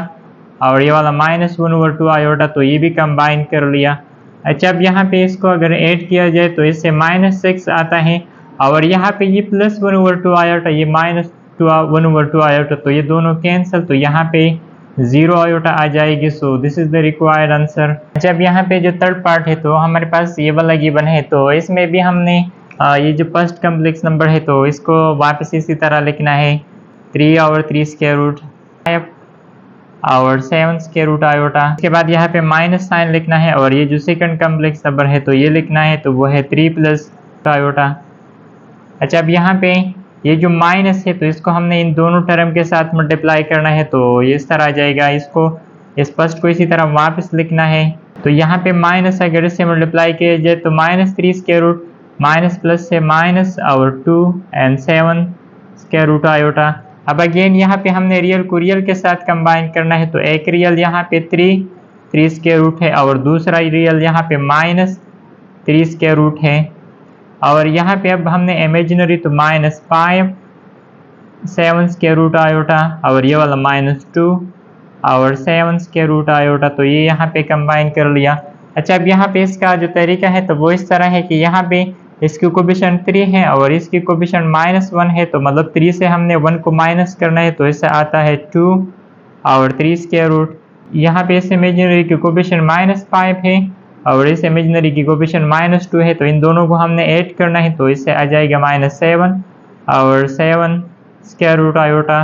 और ये वाला -1/2 आयोटा, तो ये भी कंबाइन कर लिया। अच्छा, अब यहाँ पे इसको अगर ऐड किया जाए तो इससे -6 आता है और यहाँ पे ये +1/2 आयोटा, ये -1/2 आयोटा, तो ये दोनों कैंसिल, तो यहाँ पे 0 आयोटा आ जाएगी। सो this is the required answer. अच्छा, अब यहाँ पे जो थर्ड पार्ट है तो हमारे पास ये वाला गिवन है, तो इसमें भी हमने ये जो फर्स्ट कम्प्लेक्स नंबर है तो इसको वापस इसी तरह लिखना है 3 और 3 स्क्वायर रूट 5 और 7 स्क्वायर रूट आयोटा। इसके बाद यहाँ पे माइनस साइन लिखना है और ये जो सेकंड कम्प्लेक्स नंबर है तो ये लिखना है, तो वो है 3 प्लस आयोटा। अच्छा, अब यहाँ पे ये जो माइनस है तो इसको हमने इन दोनों टर्म के साथ मल्टीप्लाई करना है, तो ये इस तरह आ जाएगा। इसको इस फर्स्ट को इसी तरह वापस लिखना है, तो यहाँ पे माइनस अगर इससे मल्टीप्लाई किया जाए तो -3 स्क्वायर रूट माइनस प्लस से माइनस और 2 एंड 7 स्क्वायर रूट आयोटा। अब अगेन यहाँ पे हमने रियल को रियल के साथ कंबाइन करना है, तो एक रियल यहाँ पे 3 स्क्वायर रूट है और दूसरा रियल यहाँ पे -3 स्क्वायर रूट है और यहाँ पे अब हमने इमेजिनरी तो -5 7 स्क्वायर रूट आयोटा और ये वाला -2 और 7 स्क्वायर रूट आयोटा, तो ये यहाँ पे कंबाइन कर लिया। अच्छा, अब यहाँ पे इसका जो तरीका है तो वो इस तरह है कि यहाँ पे इसकी कोफिशिएंट 3 है और इसकी कोफिशिएंट -1 है, तो मतलब 3 से हमने 1 को माइनस करना है, तो इससे आता है 2 और 3 स्क्वायर रूट। यहाँ पे इस इमेजिनरी की कोफिशिएंट -5 है और इस इमेजिनरी की कोफिशिएंट -2 है, तो इन दोनों को हमने ऐड करना है, तो इससे आ जाएगा -7 और 7 square root iota.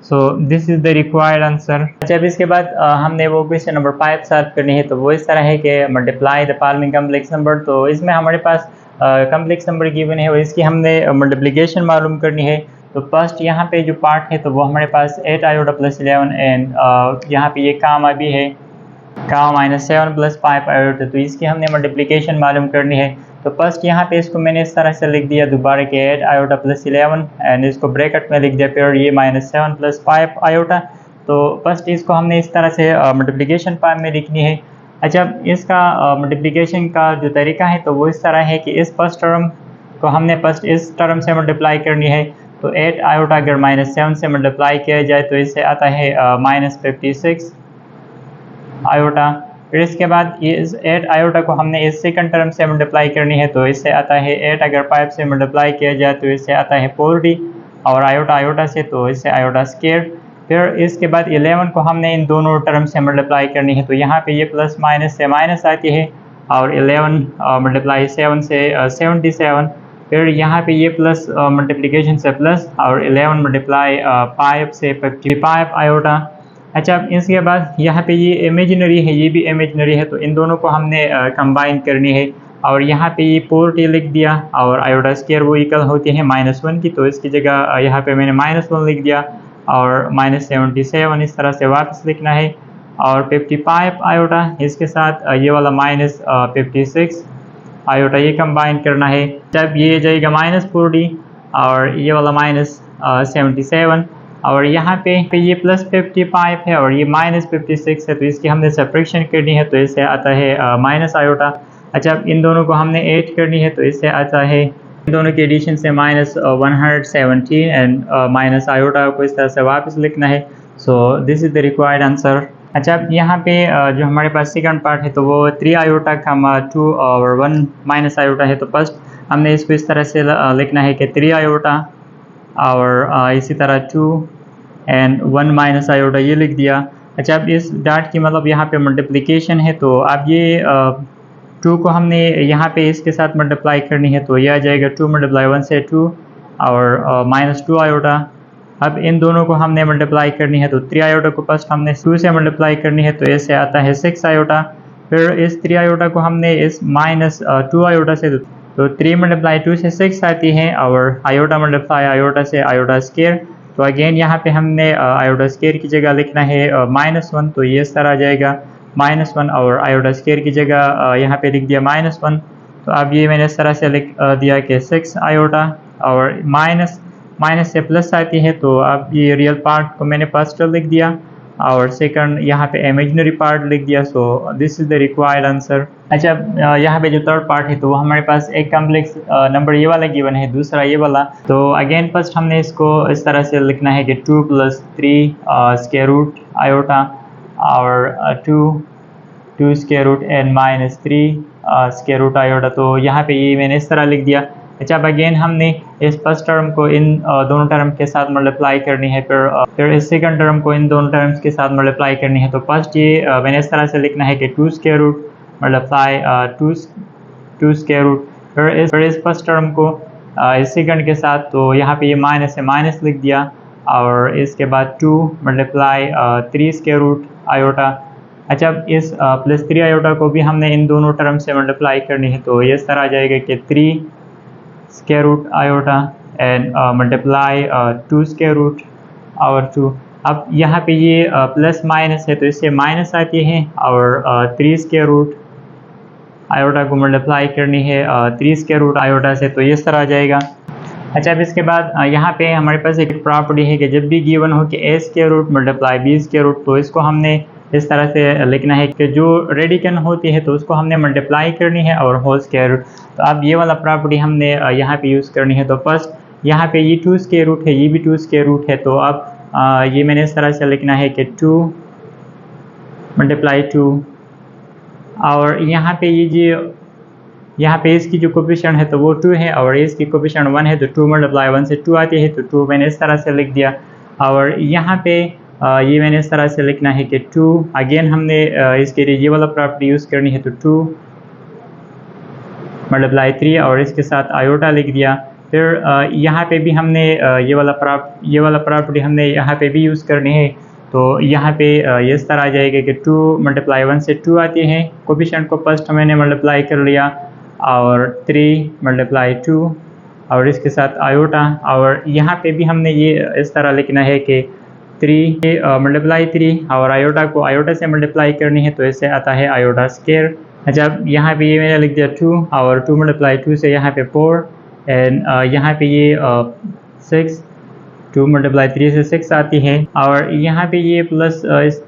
So this is the required answer. अच्छा, अब इसके बाद हमने वो क्वेश्चन नंबर 5 सॉल्व करनी है, तो वो इस तरह है कि multiply the following complex number. तो इसमें हमारे पास कम्प्लेक्स नंबर गिवन है और इसकी हमने मल्टीप्लिकेशन मालूम करनी है। तो फर्स्ट यहाँ पे जो पार्ट है तो वो हमारे पास 8 आयोटा प्लस 11 एंड यहाँ पे ये कामा भी है, कामा -7 प्लस 5 आयोटा, तो इसकी हमने मल्टीप्लिकेशन मालूम करनी है। तो फर्स्ट यहाँ पे इसको मैंने इस तरह से लिख दिया दोबारा के 8 आयोटा प्लस 11 एंड इसको ब्रैकेट में लिख दिया, फिर ये -7 प्लस 5 आयोटा। तो फर्स्ट इसको हमने इस तरह से मल्टीप्लिकेशन फॉर्म में लिखनी है। अच्छा, इसका मल्टीप्लिकेशन का जो तरीका है तो वो इस तरह है कि इस फर्स्ट टर्म को हमने फर्स्ट इस टर्म से मल्टीप्लाई करनी है, तो 8 आयोटा अगर -7 से मल्टीप्लाई किया जाए तो इससे आता है -56 आयोटा। फिर इसके बाद ये इस 8 आयोटा को हमने इस सेकंड टर्म से मल्टीप्लाई करनी है, तो इससे आता है 8 अगर 5 से मल्टीप्लाई किया जाए तो इससे आता है 4d और आयोटा आयोटा से तो इससे आयोटा स्क्वायर। फिर इसके बाद 11 को हमने इन दोनों टर्म से मल्टीप्लाई करनी है, तो यहाँ पे ये प्लस माइनस से माइनस आती है और 11 मल्टीप्लाई 7 से 77। फिर यहाँ पे ये प्लस मल्टीप्लिकेशन से प्लस और 11 मल्टीप्लाई 5 से 55 आयोटा। अच्छा, इसके बाद यहाँ पे ये इमेजिनरी है, ये भी इमेजिनरी है, तो इन दोनों को हमने कंबाइन करनी है और यहाँ पे ये 4t लिख दिया और आयोटा स्क्वायर वो इक्वल होती है -1 की, तो इसकी जगह यहाँ पे मैंने -1 लिख दिया और -77 इस तरह से वापस लिखना है और 55 आयोटा इसके साथ ये वाला -56 आयोटा ये कंबाइन करना है। जब ये जाएगा -4d और ये वाला -77 और यहाँ पे ये +55 है और ये -56 है, तो इसकी हमने सब्ट्रैक्शन करनी है, तो इससे आता है माइनस आयोटा। अच्छा, इन दोनों को हमने ऐड करनी है, तो इससे आता है इन दोनों के एडिशन से -117 एंड माइनस आयोटा को इस तरह से वापस लिखना है। सो this is the required answer. अच्छा, यहाँ पे जो हमारे पास सेकंड पार्ट है तो वो 3 आयोटा का 2 और 1 माइनस आयोटा है, तो फर्स्ट हमने इसको इस तरह से लिखना है कि 3 आयोटा और इसी तरह 2 एंड 1 माइनस आयोटा ये लिख दिया। अच्छा, अब इस डॉट की मतलब यहाँ पे मल्टीप्लिकेशन है, तो अब ये 2 को हमने यहाँ पे इसके साथ मल्टीप्लाई करनी है, तो ये आ जाएगा 2 × 1 से 2 और -2 आयोटा। अब इन दोनों को हमने मल्टीप्लाई करनी है, तो 3 आयोटा को फर्स्ट हमने 2 से मल्टीप्लाई करनी है, तो इससे आता है 6 आयोटा। फिर इस 3 आयोटा को हमने इस -2 आयोटा से, तो 3 × 2 से 6 आती है और आयोटा मल्टीप्लाई आयोटा से आयोटा स्क्वायर। तो अगेन यहाँ पे हमने आयोटा स्क्वायर की जगह लिखना है -1, तो ये इस तरह आ जाएगा -1 और आयोटा स्क्वायर की जगह यहाँ पे लिख दिया -1। तो अब ये मैंने इस तरह से लिख दिया कि 6 आयोटा और माइनस से प्लस आती है, तो अब ये रियल पार्ट को मैंने फर्स्ट लिख दिया और सेकंड यहाँ पे इमेजिनरी पार्ट लिख दिया। So this is the required answer. अच्छा, यहाँ पे जो थर्ड पार्ट है तो वो हमारे पास एक कॉम्प्लेक्स नंबर ये वाला गिवन है, दूसरा ये वाला। तो अगेन फर्स्ट हमने इसको इस तरह से लिखना है कि 2 + 3 स्क्वायर रूट आयोटा और 2 square root n - 3 square root iota. तो यहाँ पे ये मैंने इस तरह लिख दिया। अच्छा, अब अगेन हमने इस फर्स्ट टर्म को इन दोनों टर्म के साथ मल्टीप्लाई करनी है, फिर इस सेकंड टर्म को इन दोनों टर्म्स के साथ मल्टीप्लाई करनी है। तो फर्स्ट ये मैंने इस तरह से लिखना है कि 2 square root multiply 2 square root, फिर इस फर्स्ट टर्म को इस सेकंड के साथ, तो यहाँ पे ये माइनस है, माइनस लिख दिया। और इसके बाद 2 मल्टीप्लाई 3 स्क्वायर रूट आयोटा। अच्छा, इस +3 आयोटा को भी हमने इन दोनों टर्म से मल्टीप्लाई करनी है। तो ये इस तरह आ जाएगा कि 3 square root iota and multiply 2 square root और 2। अब यहाँ पे ये प्लस माइनस है तो इससे माइनस आती है, और 3 स्क्वायर रूट आयोटा को मल्टीप्लाई करनी है 3 स्क्वायर रूट आयोटा से, तो इस तरह आ जाएगा। अच्छा, अब इसके बाद यहाँ पे हमारे पास एक प्रॉपर्टी है कि जब भी गिवन हो कि a square root multiply b square root, तो इसको हमने इस तरह से लिखना है कि जो रेडिकन होती है तो उसको हमने मल्टीप्लाई करनी है और होल स्क्वायर रूट। तो अब ये वाला प्रॉपर्टी हमने यहाँ पे यूज़ करनी है। तो फर्स्ट यहाँ पे ये 2 स्क्वायर रूट है, ये भी 2 स्क्वायर रूट है। तो अब ये मैंने इस तरह से लिखना है कि 2 × 2, और यहाँ पे ये जो यहाँ पे इसकी जो कोफिशिएंट है तो वो 2 है, और इसकी कोफिशिएंट 1 है, तो 2 × 1 से 2 आती है, तो 2 मैंने इस तरह से लिख दिया। और यहाँ पे ये मैंने इस तरह से लिखना है कि 2, अगेन हमने इसके लिए ये वाला प्रॉपर्टी यूज़ करनी है, तो 2 × 3 और इसके साथ आयोटा लिख दिया। फिर यहाँ पे भी हमने ये वाला प्रॉपर्टी हमने यहाँ पे भी यूज़ करनी है। तो यहाँ पे ये इस तरह आ जाएगा कि 2 × 1 से 2 आती है, कोफिशिएंट को फर्स्ट मैंने मल्टीप्लाई कर लिया, और 3 × 2 और इसके साथ आयोटा। और यहाँ पे भी हमने ये इस तरह लिखना है कि 3 × 3 और आयोटा को आयोटा से मल्टीप्लाई करनी है, तो इससे आता है आयोटा स्क्वायर। अच्छा, यहाँ पे ये मैंने लिख दिया 2, और 2 × 2 से यहाँ पे 4, एंड यहाँ पे ये 6, 2 × 3 से 6 आती है। और यहाँ पे ये प्लस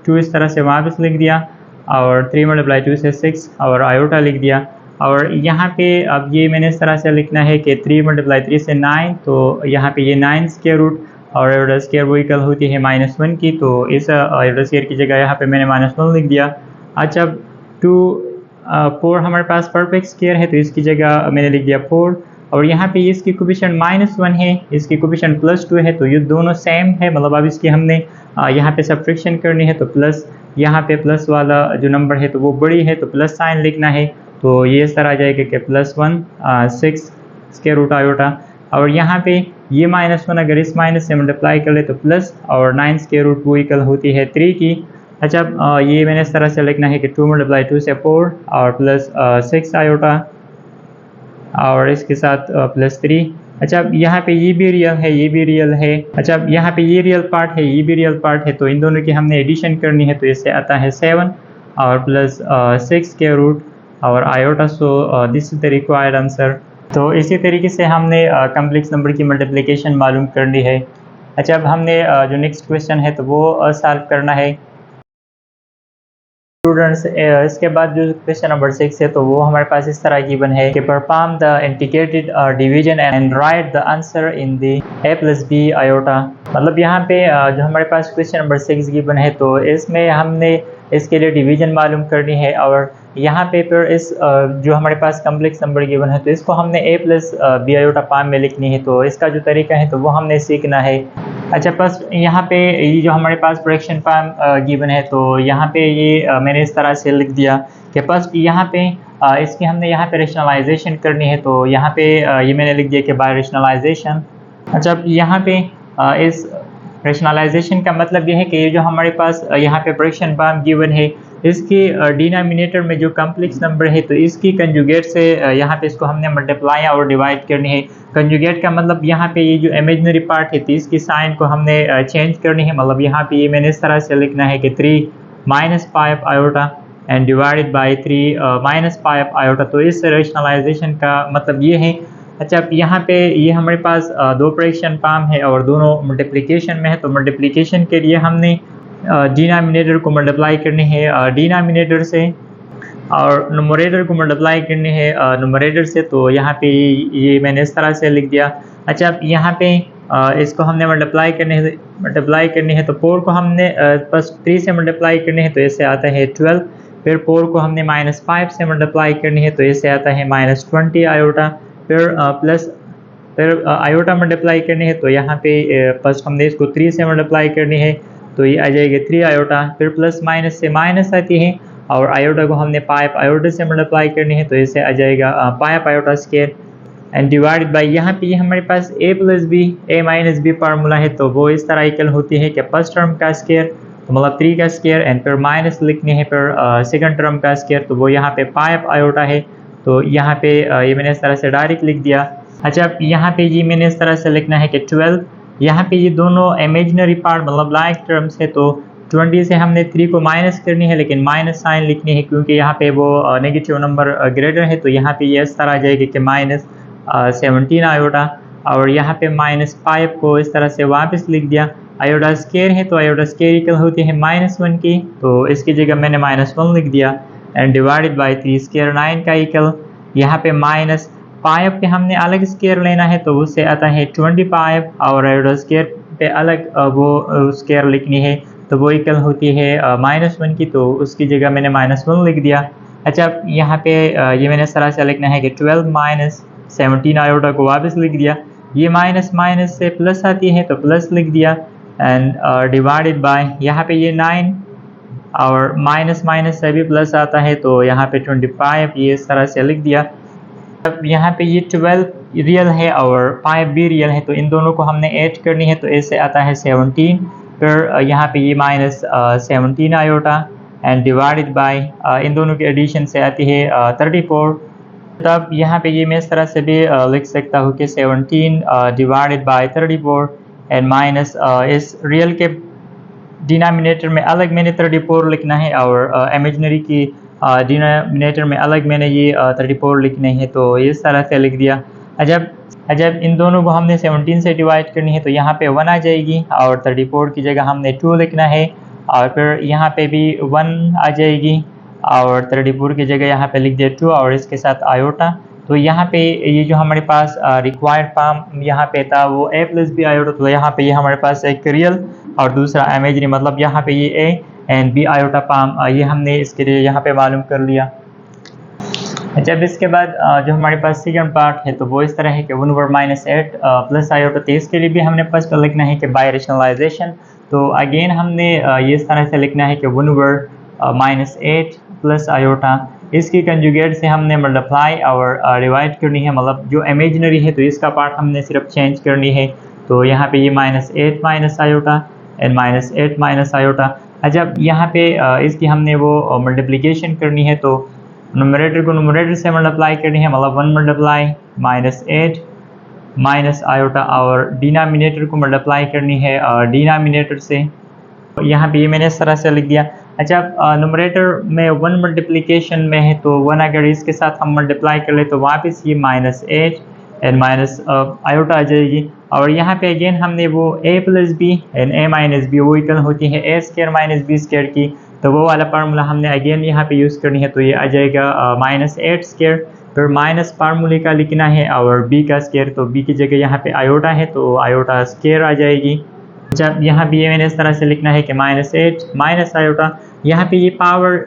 2 इस तरह से वापस लिख दिया, और 3 × 2 से 6 और आयोटा लिख दिया। और यहाँ पे अब ये मैंने इस तरह से लिखना है कि 3 × 3 से 9, तो यहाँ पे ये 9 स्क्वायर रूट और आयोटा स्क्वायर वो इक्वल होती है -1 की, तो इस आयोटा स्क्वायर की जगह यहाँ पे मैंने -1 लिख दिया। अच्छा, 4 हमारे पास परफेक्ट स्क्वायर है, तो इसकी जगह मैंने लिख दिया 4। और यहाँ पे इसकी कोफिशिएंट -1 है, इसकी कोफिशिएंट +2 है, तो ये दोनों सेम है, मतलब अब इसकी हमने यहाँ पे सब्ट्रैक्शन करनी है। तो प्लस यहाँ पे प्लस वाला जो नंबर है तो वो बड़ी है, तो प्लस साइन लिखना है। तो ये इस तरह आ जाएगा कि +1 6 स्क्वायर रूट आयोटा। और यहाँ पे ये -1 अगर इस माइनस से मल्टीप्लाई कर ले तो प्लस, और 9 स्क्वायर रूट वो इक्वल होती है 3 की। अच्छा, ये मैंने इस तरह से लिखना है कि 2 × 2 से 4 और प्लस 6 आयोटा और इसके साथ +3। अच्छा, यहाँ पे ये भी रियल है, ये भी रियल है। अच्छा, यहाँ पे ये रियल पार्ट है, ये भी रियल पार्ट है, तो इन दोनों की हमने एडिशन करनी है, तो इससे आता है 7 और प्लस 6 स्क्वायर रूट और iota. So this is the required answer. तो इसी तरीके से हमने कम्प्लेक्स नंबर की मल्टीप्लिकेशन मालूम करनी है। अच्छा, अब हमने जो नेक्स्ट क्वेश्चन है तो वो सॉल्व करना है स्टूडेंट्स। इसके बाद जो क्वेश्चन नंबर 6 है तो वो हमारे पास इस तरह गिवन है कि perform the integrated division and right the answer in the a + b iota. मतलब यहाँ पे जो हमारे पास क्वेश्चन नंबर 6 गिवन है तो इसमें हमने इसके लिए डिवीजन मालूम करनी है, और यहाँ पे फिर इस जो हमारे पास कम्प्लेक्स नंबर गिवन है तो इसको हमने a + b आयोटा फॉर्म में लिखनी है। तो इसका जो तरीका है तो वो हमने सीखना है। अच्छा, बस यहाँ पे ये जो हमारे पास फ्रैक्शन फॉर्म गिवन है तो यहाँ पे ये मैंने इस तरह से लिख दिया कि फर्स्ट यहाँ पे इसकी हमने यहाँ पे रेशनलाइजेशन करनी है। तो यहाँ पे ये मैंने लिख दिया कि बाय रेशनलाइजेशन। अच्छा, यहाँ पे इस रेशनलाइजेशन का मतलब ये है कि ये जो हमारे पास यहाँ पे फ्रैक्शन फॉर्म गिवन है इसके डिनोमिनेटर में जो कम्प्लेक्स नंबर है तो इसकी कंजुगेट से यहाँ पे इसको हमने मल्टीप्लाई और डिवाइड करनी है। कंजुगेट का मतलब यहाँ पे ये जो इमेजिनरी पार्ट है तो इसकी साइन को हमने चेंज करनी है। मतलब यहाँ पे ये मैंने इस तरह से लिखना है कि 3 - 5 iota and divided bye 3 - 5 iota. तो इस रेशनलाइजेशन का मतलब ये है। अच्छा, यहाँ पे ये हमारे पास दो फ्रैक्शन फॉर्म है और दोनों मल्टीप्लिकेशन में है। तो मल्टीप्लिकेशन के लिए हमने डिनोमिनेटर को मल्टीप्लाई करनी है डिनोमिनेटर से और नोमरेटर को मल्टीप्लाई करनी है नोमरेटर से। तो यहाँ पे ये मैंने इस तरह से लिख दिया। अच्छा, अब यहाँ पे इसको हमने मल्टीप्लाई करनी है तो 4 को हमने बस 3 से मल्टीप्लाई करनी है तो इससे आता है 12। फिर 4 को हमने -5 से मल्टीप्लाई करनी है तो इससे आता है -20 आयोटा। फिर आयोटा मल्टीप्लाई करनी है तो यहाँ पे फर्स्ट हमने इसको 3 से मल्टीप्लाई करनी है तो ये आ जाएगी 3 आयोटा। फिर प्लस माइनस से माइनस आती है और आयोटा को हमने 5 आयोटा से मल्टीप्लाई करनी है तो इससे आ जाएगा 5 iota square and divided by यहाँ पे हमारे पास a plus B a minus B formula है तो वो इस तरह इक्वल होती है कि फर्स्ट टर्म का स्क्वायर तो मतलब 3 का स्क्वायर एंड फिर माइनस लिखनी है फिर सेकंड टर्म का स्क्वायर तो वो यहाँ पे 5 आयोटा है। तो यहाँ पे ये मैंने इस तरह से डायरेक्ट लिख दिया। अच्छा, यहाँ पे ये मैंने इस तरह से लिखना है कि 12 यहाँ पे ये दोनों इमेजिनरी पार्ट मतलब लाइक टर्म्स है तो 20 से हमने 3 को माइनस करनी है लेकिन माइनस साइन लिखनी है क्योंकि यहाँ पे वो नेगेटिव नंबर ग्रेटर है तो यहाँ पे ये इस तरह आ जाएगी कि -17 आयोटा और यहाँ पे -5 को इस तरह से वापस लिख दिया। आयोटा स्क्वायर है तो आयोटा स्क्वायर इक्वल होती है -1 की तो इसकी जगह मैंने -1 लिख दिया एंड डिवाइडेड बाय 3 स्क्वायर 9 का इक्वल यहाँ पे -5 पे हमने अलग स्क्वायर लेना है तो उससे आता है 25 और आयोटा स्क्वायर पे अलग वो स्क्वायर लिखनी है तो वो इक्वल होती है -1 की तो उसकी जगह मैंने -1 लिख दिया। अच्छा, यहाँ पे ये मैंने इस तरह से लिखना है कि 12 - 17 आयोटा को वापस लिख दिया। ये माइनस माइनस से प्लस आती है तो प्लस लिख दिया एंड डिवाइडेड बाय यहाँ पे ये 9 और माइनस माइनस से भी प्लस आता है तो यहाँ पे 25 ये इस तरह से लिख दिया। अब यहाँ पे ये 12 रियल है और 5 भी रियल है तो इन दोनों को हमने ऐड करनी है तो इससे आता है 17। फिर यहाँ पे ये -17 आयोटा एंड डिवाइडेड बाय इन दोनों के एडिशन से आती है 34। तब यहाँ पे ये मैं इस तरह से भी लिख सकता हूँ कि 17 डिवाइडेड बाय 34 एंड माइनस इस रियल के डिनोमिनेटर में अलग मैंने 34 लिखना है और इमेजिनरी की डिनोमिनेटर में अलग मैंने ये 34 लिखने हैं तो इस तरह से लिख दिया। जब इन दोनों को हमने 17 से डिवाइड करनी है तो यहाँ पे 1 आ जाएगी और 34 की जगह हमने 2 लिखना है और फिर यहाँ पे भी 1 आ जाएगी और 34 की जगह यहाँ पे लिख दिया 2 और इसके साथ आयोटा। तो यहाँ पे ये जो हमारे पास रिक्वायर्ड फॉर्म यहाँ पे था वो a प्लस बी आयोटा तो यहाँ पे ये हमारे पास एक रियल और दूसरा इमेजिनरी मतलब यहाँ पे ये a and b iota form ये हमने इसके लिए यहाँ पे मालूम कर लिया। जब इसके बाद जो हमारे पास सेकंड पार्ट है तो वो इस तरह है कि 1/-8 प्लस आयोटा तो इसके लिए भी हमने फर्स्ट लिखना है कि बाय रेशनलाइजेशन। तो अगेन हमने ये इस तरह से लिखना है कि 1/-8 प्लस आयोटा इसकी कंजुगेट से हमने मल्टीप्लाई और डिवाइड करनी है मतलब जो इमेजिनरी है तो इसका पार्ट हमने सिर्फ चेंज करनी है। तो यहाँ पे ये -8 minus iota and -8 minus iota. जब यहाँ पे इसकी हमने वो मल्टीप्लिकेशन करनी है तो नोमरेटर को नोमरेटर से मल्टीप्लाई करनी है मतलब 1 मल्टीप्लाई -8 माइनस आयोटा और डिनोमिनेटर को मल्टीप्लाई करनी है डिनोमिनेटर से। यहाँ पे ये मैंने इस तरह से लिख दिया। अच्छा, नोमरेटर में 1 मल्टीप्लिकेशन में है तो 1 अगर इसके साथ हम मल्टीप्लाई कर ले तो वापस ये -8 एंड माइनस आयोटा आ जाएगी और यहाँ पे अगेन हमने वो a plus B and a minus B वो इक्वल होती है a square minus B square की तो वो वाला फार्मूला हमने अगेन यहाँ पे यूज़ करनी है तो ये आ जाएगा -8 स्क्वायर। फिर माइनस फार्मूले का लिखना है और b का स्क्वायर तो b की जगह यहाँ पे आयोटा है तो आयोटा स्क्वायर आ जाएगी। जब यहाँ भी ये मैंने इस तरह से लिखना है कि -8 माइनस आयोटा यहाँ पे ये पावर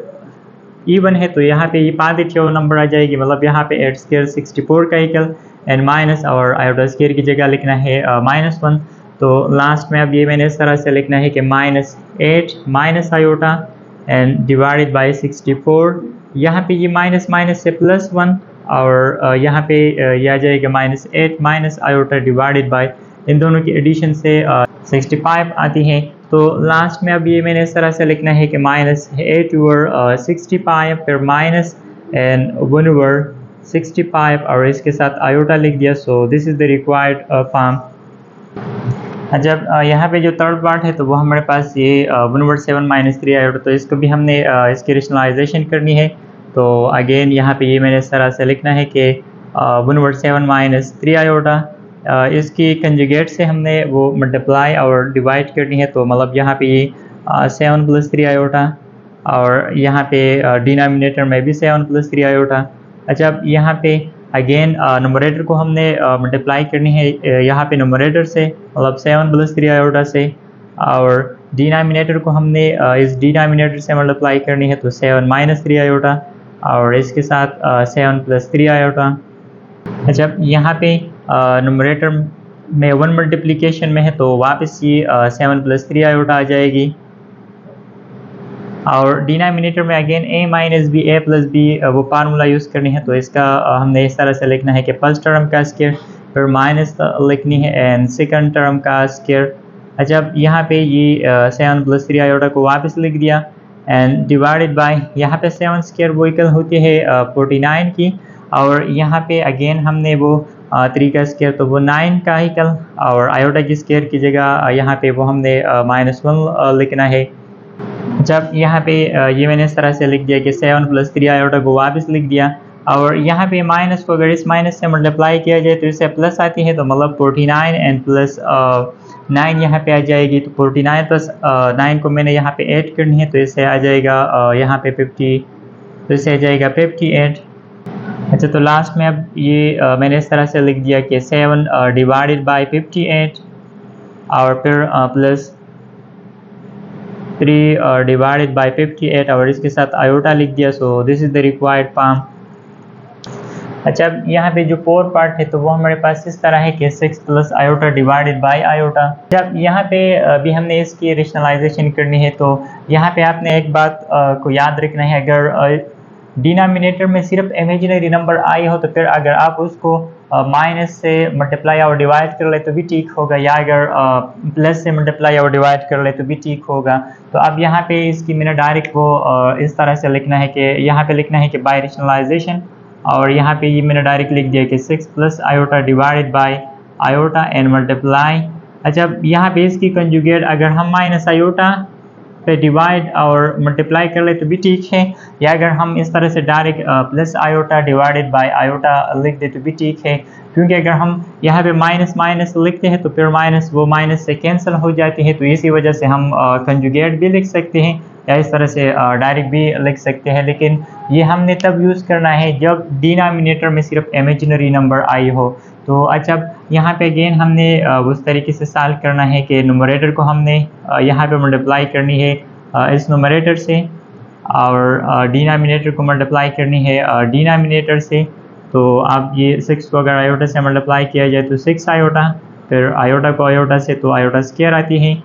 इवन है तो यहाँ पे ये पॉजिटिव नंबर आ जाएगी मतलब यहाँ पे 8 स्क्वायर 64 का इक्वल एंड माइनस और आयोटा स्क्वायर की जगह लिखना है -1। तो लास्ट में अब ये मैंने इस तरह से लिखना है कि -8 minus iota and divided bye 64। यहाँ पे ये माइनस माइनस से +1 और यहाँ पे ये आ जाएगा -8 माइनस आयोटा डिवाइडेड बाय इन दोनों की एडिशन से 65 आती है। तो लास्ट में अब ये मैंने इस तरह से लिखना है कि -8/65 फिर माइनस एंड 1/65 और इसके साथ आयोटा लिख दिया। So this is the required form. जब यहाँ पे जो थर्ड पार्ट है तो वो हमारे पास ये 1/7 - 3 आयोटा तो इसको भी हमने इसकी रेशनलाइजेशन करनी है। तो अगेन यहाँ पे ये मैंने इस तरह से लिखना है कि 1/7 - 3 आयोटा इसकी कंजुगेट से हमने वो मल्टीप्लाई और डिवाइड करनी है। तो मतलब यहाँ पे ये 7 + 3 आयोटा, और यहाँ पे डिनोमिनेटर में भी 7 + 3 आयोटा। अच्छा, अब यहाँ पे अगेन नंबरेटर को हमने मल्टीप्लाई करनी है यहाँ पे नंबरेटर से, मतलब 7 + 3 आयोटा से, और डिनोमिनेटर को हमने इस डिनोमिनेटर से मल्टीप्लाई करनी है, तो 7 - 3 आयोटा, और इसके साथ 7 + 3 आयोटा। अच्छा, अब यहाँ पे नंबरेटर में 1 मल्टीप्लिकेशन में है, तो वापस ये 7 + 3 आयोटा आ जाएगी, और डिनोमिनेटर में again a - b a + b वो फार्मूला यूज़ करनी है, तो इसका हमने इस तरह से लिखना है कि फर्स्ट टर्म का स्क्वायर, फिर माइनस लिखनी है एंड सेकंड टर्म का स्क्वायर। अच्छा, अब यहाँ पे ये 7 + 3 आयोटा को वापस लिख दिया एंड डिवाइडेड बाय, यहाँ पे 7 स्क्वायर वो इक्वल होती है 49 की, और यहाँ पे अगेन हमने वो 3 का स्क्वायर, तो वो 9 का इक्वल, और आयोटा की स्क्वायर की जगह यहाँ पे वो हमने -1 लिखना है। जब यहाँ पे ये मैंने इस तरह से लिख दिया कि 7 + 3 आयोटा को वापस लिख दिया, और यहाँ पे माइनस को अगर इस माइनस से मल्टीप्लाई किया जाए तो इससे प्लस आती है, तो मतलब 49 एंड प्लस 9 यहाँ पे आ जाएगी, तो 49 + 9 को मैंने यहाँ पे ऐड करनी है, तो इससे आ जाएगा यहाँ पे 50, तो इससे आ जाएगा 58। अच्छा, तो लास्ट में अब ये मैंने इस तरह से लिख दिया कि 7 डिवाइडेड बाय 58, और फिर प्लस 3 डिवाइडेड बाय 58, और इसके साथ आयोटा लिख दिया। So this is the required form. अच्छा, अब यहाँ पे जो 4 पार्ट है, तो वो हमारे पास इस तरह है कि 6 + आयोटा डिवाइडेड बाय आयोटा। जब यहाँ पे भी हमने इसकी रेशनलाइजेशन करनी है, तो यहाँ पे आपने एक बात को याद रखना है, अगर डिनोमिनेटर में सिर्फ इमेजिनरी नंबर आई हो, तो फिर अगर आप उसको माइनस से मल्टीप्लाई और डिवाइड कर ले तो भी ठीक होगा, या अगर प्लस से मल्टीप्लाई और डिवाइड कर ले तो भी ठीक होगा। तो अब यहाँ पे इसकी मैंने डायरेक्ट वो इस तरह से लिखना है कि यहाँ पे लिखना है कि बाय रेशनलाइजेशन, और यहाँ पे ये मैंने डायरेक्ट लिख दिया कि 6 + iota divided by iota and multiply. अच्छा, यहाँ पे इसकी कंजुगेट अगर हम माइनस आयोटा पे डिवाइड और मल्टीप्लाई कर ले तो भी ठीक है, या अगर हम इस तरह से direct plus iota divided by iota लिख दे तो भी ठीक है, क्योंकि अगर हम यहाँ पे माइनस माइनस लिखते हैं तो फिर माइनस वो माइनस से कैंसिल हो जाती है, तो इसी वजह से हम कंजुगेट भी लिख सकते हैं, या इस तरह से डायरेक्ट भी लिख सकते हैं, लेकिन ये हमने तब यूज़ करना है जब डिनोमिनेटर में सिर्फ इमेजिनरी नंबर आई हो। तो अच्छा, यहाँ पे अगेन हमने उस तरीके से सॉल्व करना है कि नंबरेटर को हमने यहाँ पे मल्टीप्लाई करनी है इस नंबरेटर से, और डिनोमिनेटर को मल्टीप्लाई करनी है डिनोमिनेटर से। तो आप ये 6 को अगर आयोटा से मल्टीप्लाई किया जाए तो 6 आयोटा, फिर आयोटा को आयोटा से तो आयोटा स्क्वायर आती है,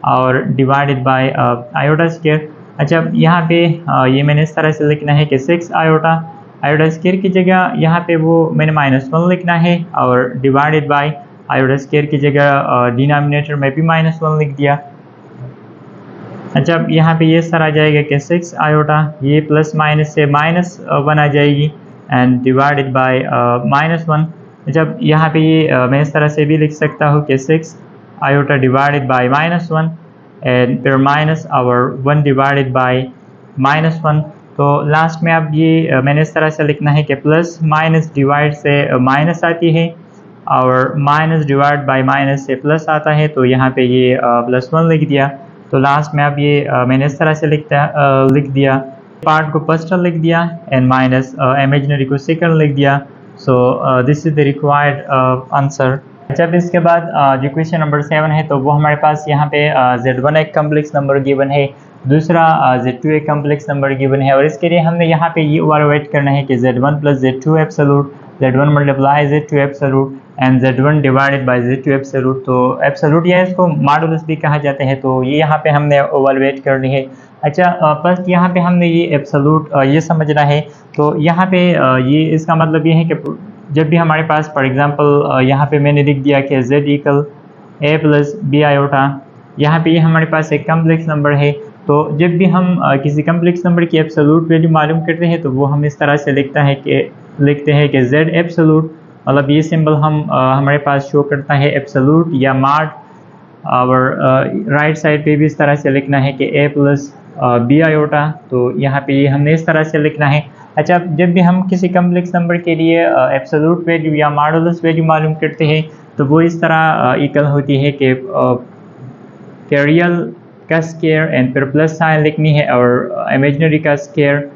और डिवाइडेड बाय आयोटा स्क्वायर। अच्छा, यहाँ पे ये मैंने इस तरह से लिखना है कि 6 आयोटा, आयोटा स्क्वायर की जगह यहाँ पे वो मैंने -1 लिखना है, और डिवाइडेड बाय आयोटा स्क्वायर की जगह डिनोमिनेटर में भी -1 लिख दिया। अच्छा, अब यहाँ पे ये सर आ जाएगा कि 6 आयोटा, ये प्लस माइनस से -1 आ जाएगी एंड डिवाइडेड बाय -1। जब यहाँ पे ये मैं इस तरह से भी लिख सकता हूँ कि 6 आयोटा डिवाइडेड बाय -1 एंड फिर माइनस और 1 डिवाइडेड बाय -1। तो लास्ट में अब ये मैंने इस तरह से लिखना है कि प्लस माइनस डिवाइड से माइनस आती है, और माइनस डिवाइड बाय माइनस से प्लस आता है, तो यहाँ पे ये +1 लिख दिया। तो लास्ट में अब ये मैंने इस तरह से लिख दिया, पार्ट को फर्स्ट लिख दिया एंड माइनस इमेजिनरी को सेकंड लिख दिया। So this is the required answer. जब इसके बाद जो क्वेश्चन नंबर 7 है, तो वो हमारे पास यहाँ पे Z1 एक कम्प्लेक्स नंबर गिवन है, दूसरा Z2 एक कम्प्लेक्स नंबर गिवन है, और इसके लिए हमने यहाँ पे ये इवैल्यूएट करना है कि Z1 + Z2 absolute, Z1 × Z2 absolute and Z1 divided by Z2 absolute. तो एब्सोल्यूट या इसको मॉडुलस भी कहा जाता है, तो ये यहाँ पे हमने इवैल्यूएट करनी है। अच्छा, फर्स्ट यहाँ पे हमने ये एब्सोल्यूट ये समझना है, तो यहाँ पे ये इसका मतलब ये है कि जब भी हमारे पास फॉर एग्जांपल यहाँ पे मैंने लिख दिया कि Z = A + B आयोटा, यहाँ पे ये हमारे पास एक कम्प्लेक्स नंबर है, तो जब भी हम किसी कम्प्लेक्स नंबर की एब्सोल्यूट वैल्यू मालूम करते हैं, तो वो हम इस तरह से लिखते हैं कि Z एब्सोल्यूट, मतलब ये सिंबल हम हमारे पास शो करता है एब्सोल्यूट या मॉड, और राइट साइड पे भी इस तरह से लिखना है कि A + B आयोटा, तो यहाँ पे ये हमने इस तरह से लिखना है। अच्छा, जब भी हम किसी कम्प्लेक्स नंबर के लिए एब्सोल्यूट वैल्यू या मॉडुलस वैल्यू मालूम करते हैं, तो वो इस तरह इक्वल होती है कि रियल का स्क्वायर एंड फिर प्लस साइन लिखनी है और इमेजिनरी का स्क्वायर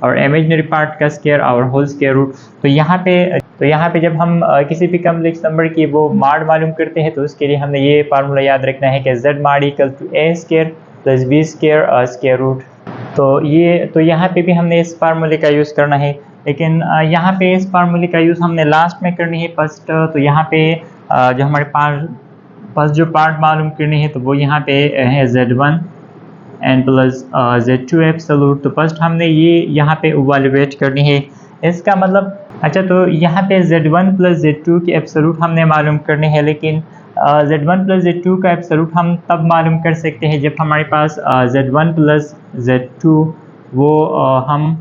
और इमेजिनरी पार्ट का स्क्वायर और होल स्क्वायर रूट। तो यहाँ पे जब हम किसी भी कॉम्प्लेक्स नंबर की वो माड मालूम करते हैं तो उसके लिए हमें ये फार्मूला याद रखना है कि z mod equal to a square plus b square square root. तो यहाँ पे भी हमने इस फार्मूले का यूज़ करना है, लेकिन यहाँ पे इस फार्मूले का यूज़ हमने लास्ट में करनी है फर्स्ट। तो यहाँ पे जो हमारे पास जो पार्ट मालूम करनी है तो वो यहाँ पे है z1 and plus z2 absolute. तो फर्स्ट हमने ये यहाँ पे इवैल्यूएट करनी है, इसका मतलब अच्छा तो यहाँ पे z1 प्लस z2 की एब्सोल्यूट हमने मालूम करनी है, लेकिन z1 प्लस z2 का एब्सोल्यूट हम तब मालूम कर सकते हैं जब हमारे पास z1 प्लस z2 वो हम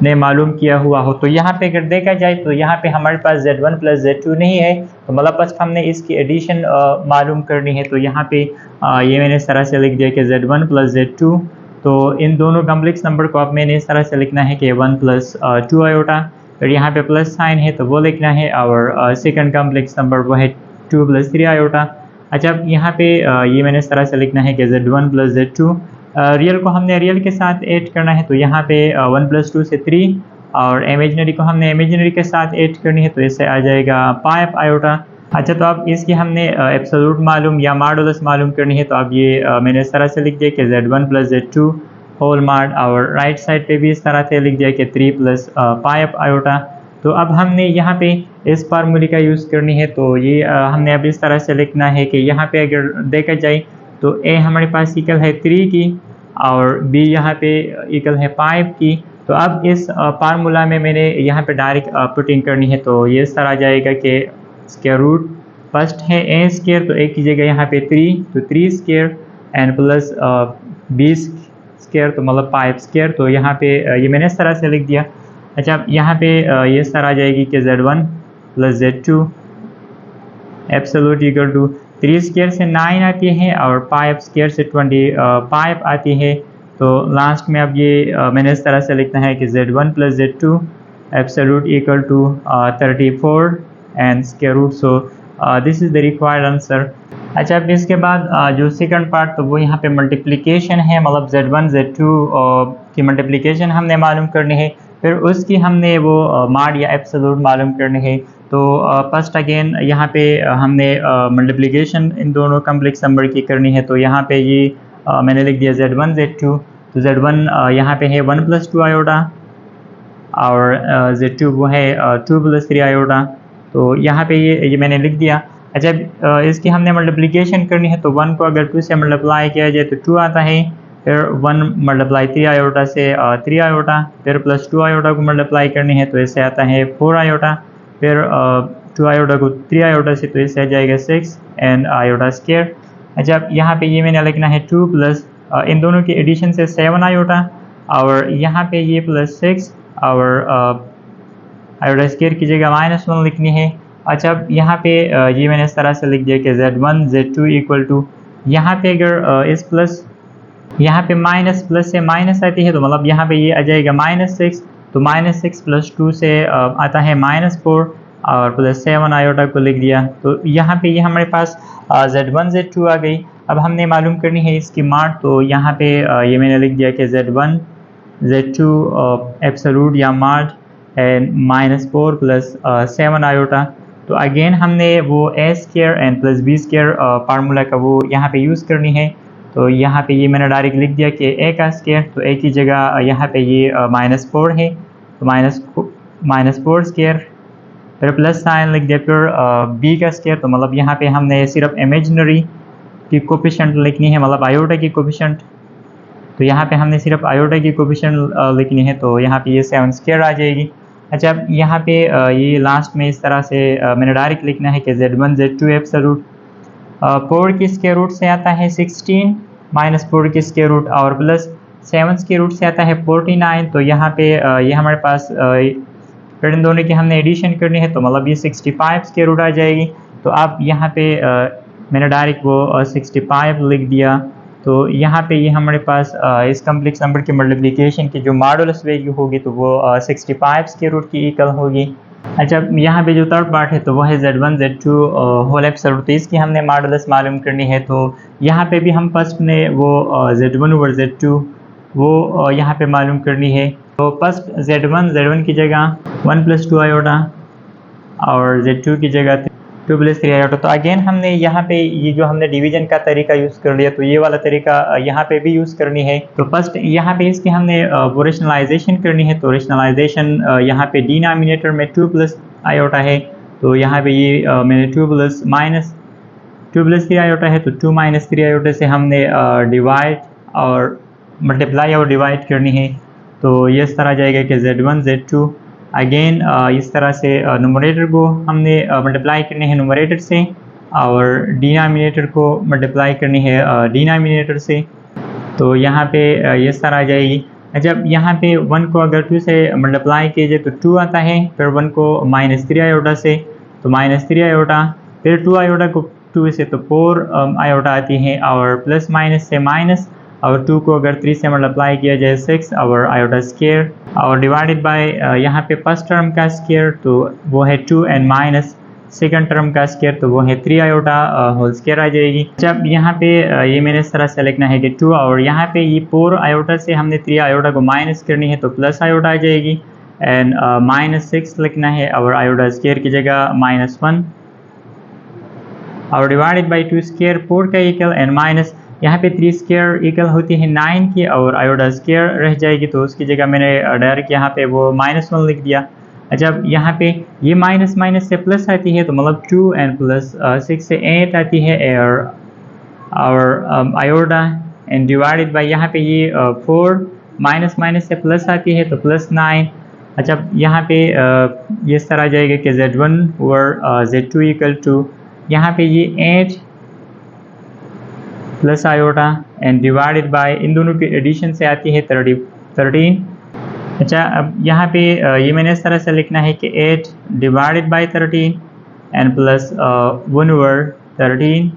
ने मालूम किया हुआ हो। तो यहाँ पे अगर देखा जाए तो यहाँ पे हमारे पास z1 प्लस z2 नहीं है, तो मतलब फर्स्ट हमने इसकी एडिशन मालूम करनी है। तो यहाँ पे ये मैंने इस तरह से लिख दिया कि z1 प्लस z2। तो इन दोनों कॉम्प्लेक्स नंबर को अब मैंने इस तरह से लिखना है कि 1 प्लस 2 आयोटा, फिर यहाँ पे प्लस साइन है तो वो लिखना है, और सेकंड कॉम्प्लेक्स नंबर वो है 2 प्लस 3 आयोटा। अच्छा अब यहाँ पे ये मैंने इस तरह से लिखना है कि z1 प्लस z2। रियल को हमने रियल के साथ ऐड करना है, तो यहाँ पे 1 प्लस 2 से 3, और इमेजिनरी को हमने इमेजिनरी के साथ ऐड करनी है, तो इससे आ जाएगा 5 आयोटा। अच्छा तो अब इसकी हमने एब्सोल्यूट मालूम या मॉडुलस मालूम करनी है, तो अब ये मैंने इस तरह से लिख दिया कि z1 प्लस z2 होल माड, और राइट साइड पे भी इस तरह से लिख दिया कि 3 प्लस 5 आयोटा। तो अब हमने यहाँ पे इस फार्मूले का यूज़ करनी है, तो ये हमने अब इस तरह से लिखना है कि यहाँ पे अगर देखा जाए तो a हमारे पास इक्वल है 3 की और b यहाँ पे इक्वल है 5 की। तो अब इस फार्मूला में मैंने यहाँ पे डायरेक्ट पुटिंग करनी है, तो ये इस तरह आ जाएगा कि स्क्वायर रूट फर्स्ट है a स्क्वायर, तो a की जगह यहाँ पे 3, तो 3 square and plus b square, तो मतलब 5 स्क्वायर। तो यहाँ पे ये मैंने इस तरह से लिख दिया। अच्छा यहाँ पे ये इस तरह आ जाएगी कि z1 plus z2 absolute equal to 3 square से 9 आती है और 5 स्क्वायर से 25 आती है। तो लास्ट में अब ये मैंने इस तरह से लिखना है कि z1 plus z2 absolute equal to 34 and square root. So this is the required answer. अच्छा अब इसके बाद जो सेकंड पार्ट तो वो यहाँ पे मल्टीप्लिकेशन है, मतलब z1 z2 की मल्टीप्लिकेशन हमने मालूम करनी है, फिर उसकी हमने वो माड या एब्सोल्यूट मालूम करनी है। तो फर्स्ट अगेन यहाँ पे हमने मल्टीप्लिकेशन इन दोनों कॉम्प्लेक्स नंबर की करनी है। तो यहाँ पे ये मैंने लिख दिया z1 z2, तो z1 यहाँ पे है 1 प्लस 2 आयोटा और z2 वो है 2 प्लस 3 आयोटा। तो यहाँ पे ये मैंने लिख दिया। अच्छा इसकी हमने मल्टीप्लिकेशन करनी है, तो 1 को अगर 2 से मल्टीप्लाई किया जाए तो 2 आता है, फिर 1 मल्टीप्लाई 3 आयोटा से 3 आयोटा, फिर प्लस 2 आयोटा को मल्टीप्लाई करनी है तो इससे आता है 4 आयोटा, फिर 2 आयोटा को 3 आयोटा से तो इससे आ जाएगा 6 एंड आयोटा स्क्वायर। अच्छा यहाँ पे ये मैंने लिखना है 2 प्लस इन दोनों की एडिशन से 7 आयोटा, और यहाँ पे ये प्लस 6 और आयोटा स्क्वायर की जगह -1 लिखनी है। अच्छा अब यहाँ पे ये मैंने इस तरह से लिख दिया कि z1 z2 इक्वल टू, यहाँ पे अगर इस प्लस यहाँ पे माइनस प्लस से माइनस आती है, तो मतलब यहाँ पे ये आ जाएगा -6, तो -6 प्लस 2 से आता है -4 और प्लस 7 आयोटा को लिख दिया। तो यहाँ पे ये हमारे पास z1 z2 आ गई। अब हमने मालूम करनी है इसकी माड, तो यहाँ पे ये मैंने लिख दिया कि z1 z2 एब्सोल्यूट या माड एंड -4 प्लस 7 आयोटा। तो अगेन हमने वो a square and plus b square formula का वो यहाँ पे यूज़ करनी है। तो यहाँ पे ये मैंने डायरेक्ट लिख दिया कि a का स्क्वायर, तो a की जगह यहाँ पे ये -4 है, तो -4 स्क्वायर, फिर प्लस साइन लिख दिया, फिर b का स्क्वायर। तो मतलब यहाँ पे हमने सिर्फ इमेजिनरी की कोफिशिएंट लिखनी है, मतलब आयोटा की कोफिशिएंट। तो यहाँ पे हमने सिर्फ आयोटा की कोफिशिएंट लिखनी है, तो यहाँ पे ये 7 स्क्वायर आ जाएगी। अच्छा अब यहाँ पे ये लास्ट में इस तरह से मैंने डायरेक्ट लिखना है कि z1 z2 एब्सोल्यूट 4 की स्क्वायर रूट से आता है 16 -4 की स्क्वायर रूट और प्लस 7 स्क्वायर रूट से आता है 49। तो यहाँ पे ये हमारे पास फिर इन दोनों की हमने एडिशन करनी है, तो मतलब ये 65 स्क्वायर रूट आ जाएगी। तो अब यहाँ पे मैंने डायरेक्ट वो 65 लिख दिया। तो यहाँ पे ये हमारे पास इस कॉम्प्लेक्स नंबर की मल्टीप्लिकेशन की जो मॉडुलस वैल्यू होगी तो वो 65 स्क्वायर रूट की इक्वल होगी। अच्छा, यहाँ पे जो थर्ड पार्ट है तो वो है Z1 Z2 होल एब्सोल्यूट। तो इसकी हमने मॉडुलस मालूम करनी है। तो यहाँ पे भी हम फर्स्ट ने वो Z1 ओवर Z2 वो यहाँ पे मालूम करनी है। तो फर्स्ट Z1 की जगह 1 + 2 आयोटा और Z2 की जगह 2 + 3 आयोटा। तो अगेन हमने यहाँ पे ये जो हमने डिवीजन का तरीका यूज़ कर लिया, तो ये वाला तरीका यहाँ पे भी यूज़ करनी है। तो फर्स्ट यहाँ पे इसकी हमने वो रेशनलाइजेशन करनी है। तो रेशनलाइजेशन यहाँ पे डिनोमिनेटर में 2 + आयोटा है, तो यहाँ पे ये मैंने 2 + 3 आयोटा है, तो 2 - 3 आयोटा से हमने डिवाइड और मल्टीप्लाई और डिवाइड करनी है। तो ये इस तरह जाएगा कि Z1 Z2 अगेन इस तरह से नोमरेटर को हमने मल्टीप्लाई करनी है नोमरेटर से और डिनोमिनेटर को मल्टीप्लाई करनी है डिनोमिनेटर से। तो यहाँ पे ये इस तरह आ जाएगी। जब यहाँ पे 1 को अगर 2 से मल्टीप्लाई कीजिए तो 2 आता है, फिर 1 को -3 आयोटा से तो -3 आयोटा, फिर 2 आयोटा को 2 से तो 4 आयोटा आती है और प्लस माइनस से माइनस, और 2 को अगर 3 से मल्टीप्लाई किया जाए 6 और आयोटा स्क्वायर और डिवाइडेड बाय यहाँ पे फर्स्ट टर्म का स्क्वायर तो वो है 2 एंड माइनस सेकंड टर्म का स्क्वायर तो वो है 3 आयोटा होल स्क्वायर आ जाएगी। जब यहाँ पे ये मैंने इस तरह से लिखना है कि 2 और यहाँ पे ये 4 आयोटा से हमने 3 आयोटा को माइनस करनी है तो प्लस आयोटा आ जाएगी एंड -6 लिखना है और आयोटा स्क्वायर की जगह -1 और डिवाइडेड बाई 2 स्क्वायर 4 का इक्वल एंड माइनस यहाँ पे 3 स्क्वायर इक्वल होती है 9 की और आयोटा स्क्वायर रह जाएगी, तो उसकी जगह मैंने डायरेक्ट यहाँ पे वो -1 लिख दिया। जब यहाँ पे ये माइनस माइनस से प्लस आती है तो मतलब 2 एंड प्लस 6 से 8 आती है और आयोटा एंड डिवाइडेड बाई यहाँ पे ये 4 माइनस माइनस से प्लस आती है तो +9। अच्छा, यहाँ पे ये इस तरह आ जाएगा कि Z1 और Z2 इक्वल टू यहाँ पे ये 8 plus iota and divided by इन दोनों की एडिशन से आती है 13। अच्छा, अब यहाँ पे ये मैंने इस तरह से लिखना है कि 8 divided by 13 and plus 1 over 13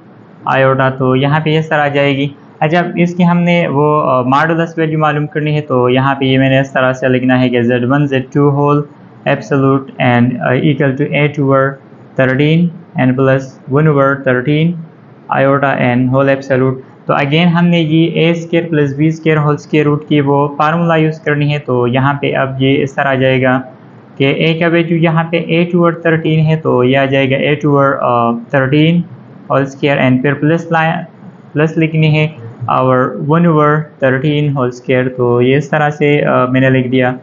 iota, तो यहाँ पे इस तरह आ जाएगी। अच्छा, इसकी हमने वो मॉडुलस वैल्यू मालूम करनी है, तो यहाँ पे ये मैंने इस तरह से लिखना है कि Z1 Z2 whole absolute and equal to 8 over 13 and plus 1 over 13 iota and whole absolute. तो अगेन हमने ये a² + b² whole square root की वो फार्मूला यूज़ करनी है। तो यहाँ पे अब ये इस तरह आ जाएगा कि a का वैल्यू यहाँ पे 8 ओवर 13 है, तो ये आ जाएगा 8 ओवर 13 होल स्क्वायर एंड फिर प्लस लिखनी है और 1 ओवर 13 होल स्क्वायर, तो ये इस तरह से मैंने लिख दिया।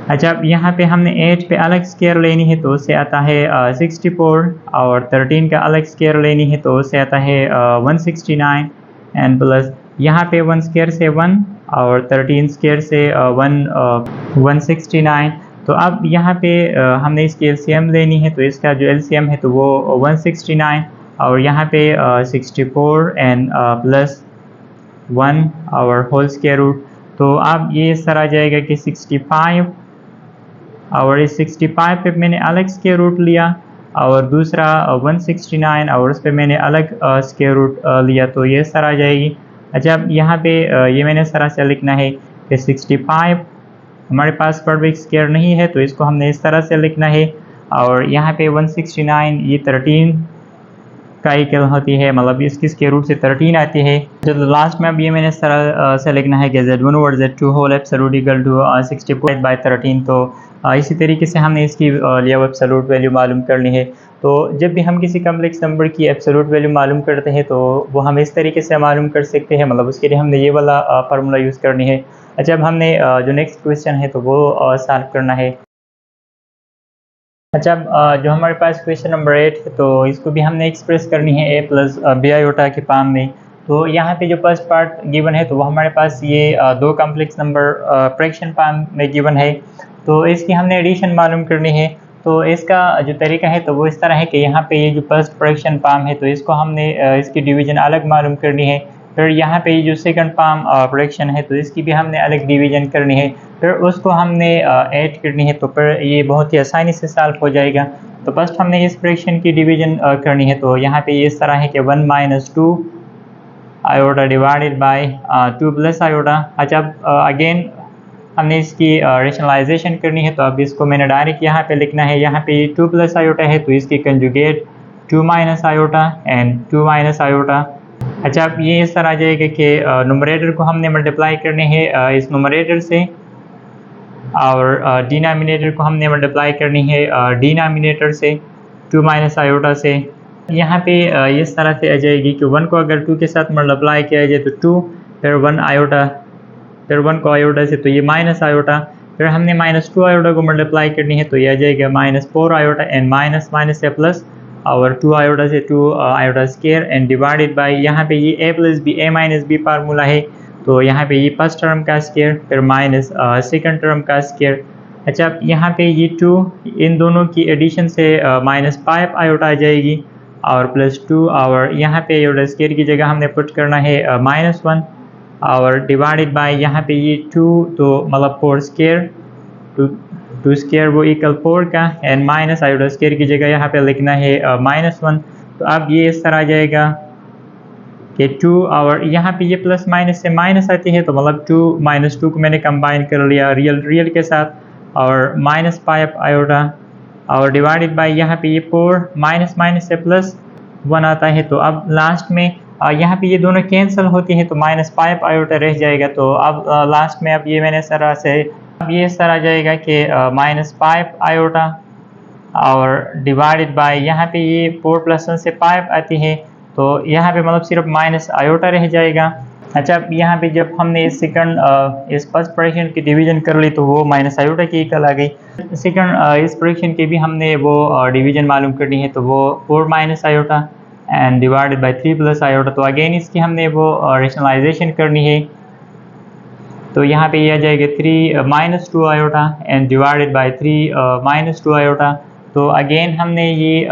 अच्छा, अब यहाँ पे हमने 8 पे अलग स्क्वायर लेनी है तो उससे आता है 64 और 13 का अलग स्क्वायर लेनी है तो उससे आता है 169 एंड प्लस यहाँ पे 1 स्क्वायर से 1 और 13 स्क्वायर से 169। तो अब यहाँ पे हमने इसकी LCM लेनी है, तो इसका जो LCM है तो वो 169 और यहाँ पे 64 एंड प्लस 1 और होल स्क्वायर रूट। तो अब ये इस तरह आ जाएगा कि 65 और इस 65 पे मैंने अलग स्क्वायर रूट लिया और दूसरा 169 और उस पर मैंने अलग स्क्वायर रूट लिया, तो ये इस तरह आ जाएगी। अच्छा, अब यहाँ पे ये मैंने इस तरह से लिखना है कि 65 हमारे पास परफेक्ट स्क्वायर नहीं है तो इसको हमने इस तरह से लिखना है और यहाँ पे 169 ये 13 का इक्वल होती है, मतलब इसकी स्क्वायर रूट से 13 आती है। तो लास्ट में अब ये मैंने इस तरह से लिखना है कि Z1 over Z2 whole absolute equal to 64/13। तो इसी तरीके से हमने इसकी लिया एब्सोल्यूट वैल्यू मालूम करनी है। तो जब भी हम किसी कम्प्लेक्स नंबर की एब्सोल्यूट वैल्यू मालूम करते हैं तो वो हम इस तरीके से मालूम कर सकते हैं, मतलब उसके लिए हमने ये वाला फार्मूला यूज़ करनी है। अच्छा, अब हमने जो नेक्स्ट क्वेश्चन है तो वो सॉल्व करना है। अच्छा, जो हमारे पास क्वेश्चन नंबर 8 है तो इसको भी हमने एक्सप्रेस करनी है a + b आयोटा के फॉर्म में। तो यहाँ पे जो फर्स्ट पार्ट गिवन है तो वो हमारे पास ये दो कॉम्प्लेक्स नंबर फ्रैक्शन फॉर्म में गिवन है, तो इसकी हमने एडिशन मालूम करनी है। तो इसका जो तरीका है तो वो इस तरह है कि यहाँ पे ये जो फर्स्ट फ्रैक्शन फॉर्म है तो इसको हमने इसकी डिवीज़न अलग मालूम करनी है। फिर यहाँ पे ये जो सेकंड फॉर्म फ्रैक्शन है तो इसकी भी हमने अलग डिवीज़न करनी है, फिर उसको हमने ऐड करनी है, तो फिर ये बहुत ही आसानी से सॉल्व हो जाएगा। तो फर्स्ट हमने इस फ्रैक्शन की डिवीज़न करनी है, तो यहाँ पे ये इस तरह है कि 1 - 2 आयोटा डिवाइडेड बाय 2 + आयोटा। अच्छा, अगेन हमने इसकी रेशनलाइजेशन करनी है, तो अब इसको मैंने डायरेक्ट यहाँ पे लिखना है। यहाँ पे 2 प्लस आयोटा है तो इसकी conjugate 2 minus iota and 2 minus iota. अच्छा, अब ये इस तरह आ जाएगा कि नुमरेटर को हमने मल्टीप्लाई करने हैं इस नुमरेटर से, और डिनोमिनेटर को हमने मल्टीप्लाई करनी है डिनोमिनेटर से 2 माइनस आयोटा से। यहाँ पे इस तरह से आ जाएगी कि 1 को अगर 2 के साथ मल्टीप्लाई किया जाए तो 2, फिर 1 आयोटा, फिर 1 को आयोटा से तो ये माइनस आयोटा, फिर हमने -2 आयोटा को मल्टीप्लाई करनी है तो ये आ जाएगा -4 आयोटा एंड माइनस माइनस से प्लस, और 2 आयोटा से 2 iota square and divided by यहाँ पे ये a plus B a minus B formula है, तो यहाँ पे ये फर्स्ट टर्म का स्केयर फिर माइनस सेकंड टर्म का स्केयर। अच्छा, यहाँ पे ये 2 इन दोनों की एडिशन से -5 आयोटा आ जाएगी और +2, और यहाँ पे आयोटा स्केयर की जगह हमने पुट करना है -1 और डिवाइडेड बाय यहाँ पे ये 2 तो मतलब 4 स्केयर, 2 स्केयर वो इक्वल 4 का एंड माइनस आयोटा स्केयर की जगह यहाँ पे लिखना है -1। तो अब ये इस तरह आ जाएगा कि 2 और यहाँ पे ये प्लस माइनस से माइनस आती है तो मतलब 2 - 2 को मैंने कंबाइन कर लिया रियल के साथ, और -5 आयोटा और डिवाइडेड बाय यहाँ पे ये 4 माइनस माइनस से +1 आता है। तो अब लास्ट में यहाँ पे ये दोनों कैंसिल होती है तो -5 आयोटा रह जाएगा। तो अब लास्ट में अब ये मैंने इस तरह से अब ये इस तरह आ जाएगा कि -5 आयोटा और डिवाइडेड बाय यहाँ पे ये 4 + 1 से 5 आती है, तो यहाँ पे मतलब सिर्फ माइनस आयोटा रह जाएगा। अच्छा, यहाँ पे जब हमने इस सेकंड इस फर्स्ट फ्रैक्शन की डिवीजन कर ली तो वो माइनस आयोटा की इक्वल आ गई। सेकंड इस फ्रैक्शन की भी हमने वो डिवीजन मालूम करनी है, तो वो 4 minus iota and divided bye 3 plus iota. तो अगेन इसकी हमने वो रेशनलाइजेशन करनी है, तो यहाँ पे ये आ जाएगा 3 - 2 iota and divided bye 3 - 2 iota. तो अगेन हमने ये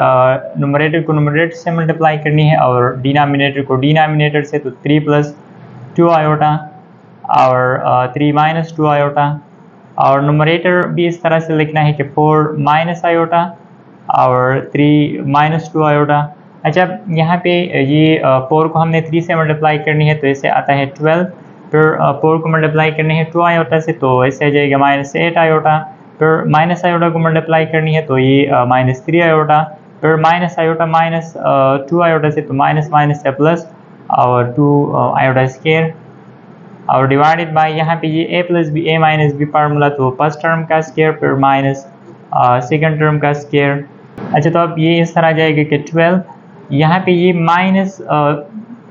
नुमरेटर को नुमरेटर से मल्टीप्लाई करनी है और डिनोमिनेटर को डिनोमिनेटर से, तो 3 + 2 आयोटा और 3 - 2 आयोटा, और नुमरेटर भी इस तरह से लिखना है कि 4 माइनस आयोटा और 3 - 2 आयोटा। अच्छा, यहाँ पे ये 4 को हमने 3 से मल्टीप्लाई करनी है तो इससे आता है 12, फिर 4 को मल्टीप्लाई करनी है 2 आयोटा से तो इससे आ जाएगा -8 आयोटा, फिर माइनस आयोटा को मल्टीप्लाई करनी है तो ये -3 आयोटा, फिर माइनस आयोटा -2 आयोटा से तो माइनस माइनस से प्लस और 2 आयोटा स्केयर, और डिवाइडेड बाय यहाँ पे ये a plus B a minus B formula, तो फर्स्ट टर्म का स्केयर फिर माइनस सेकंड टर्म का स्केयर। अच्छा, तो अब ये इस तरह आ जाएगा कि 12, यहाँ पे ये माइनस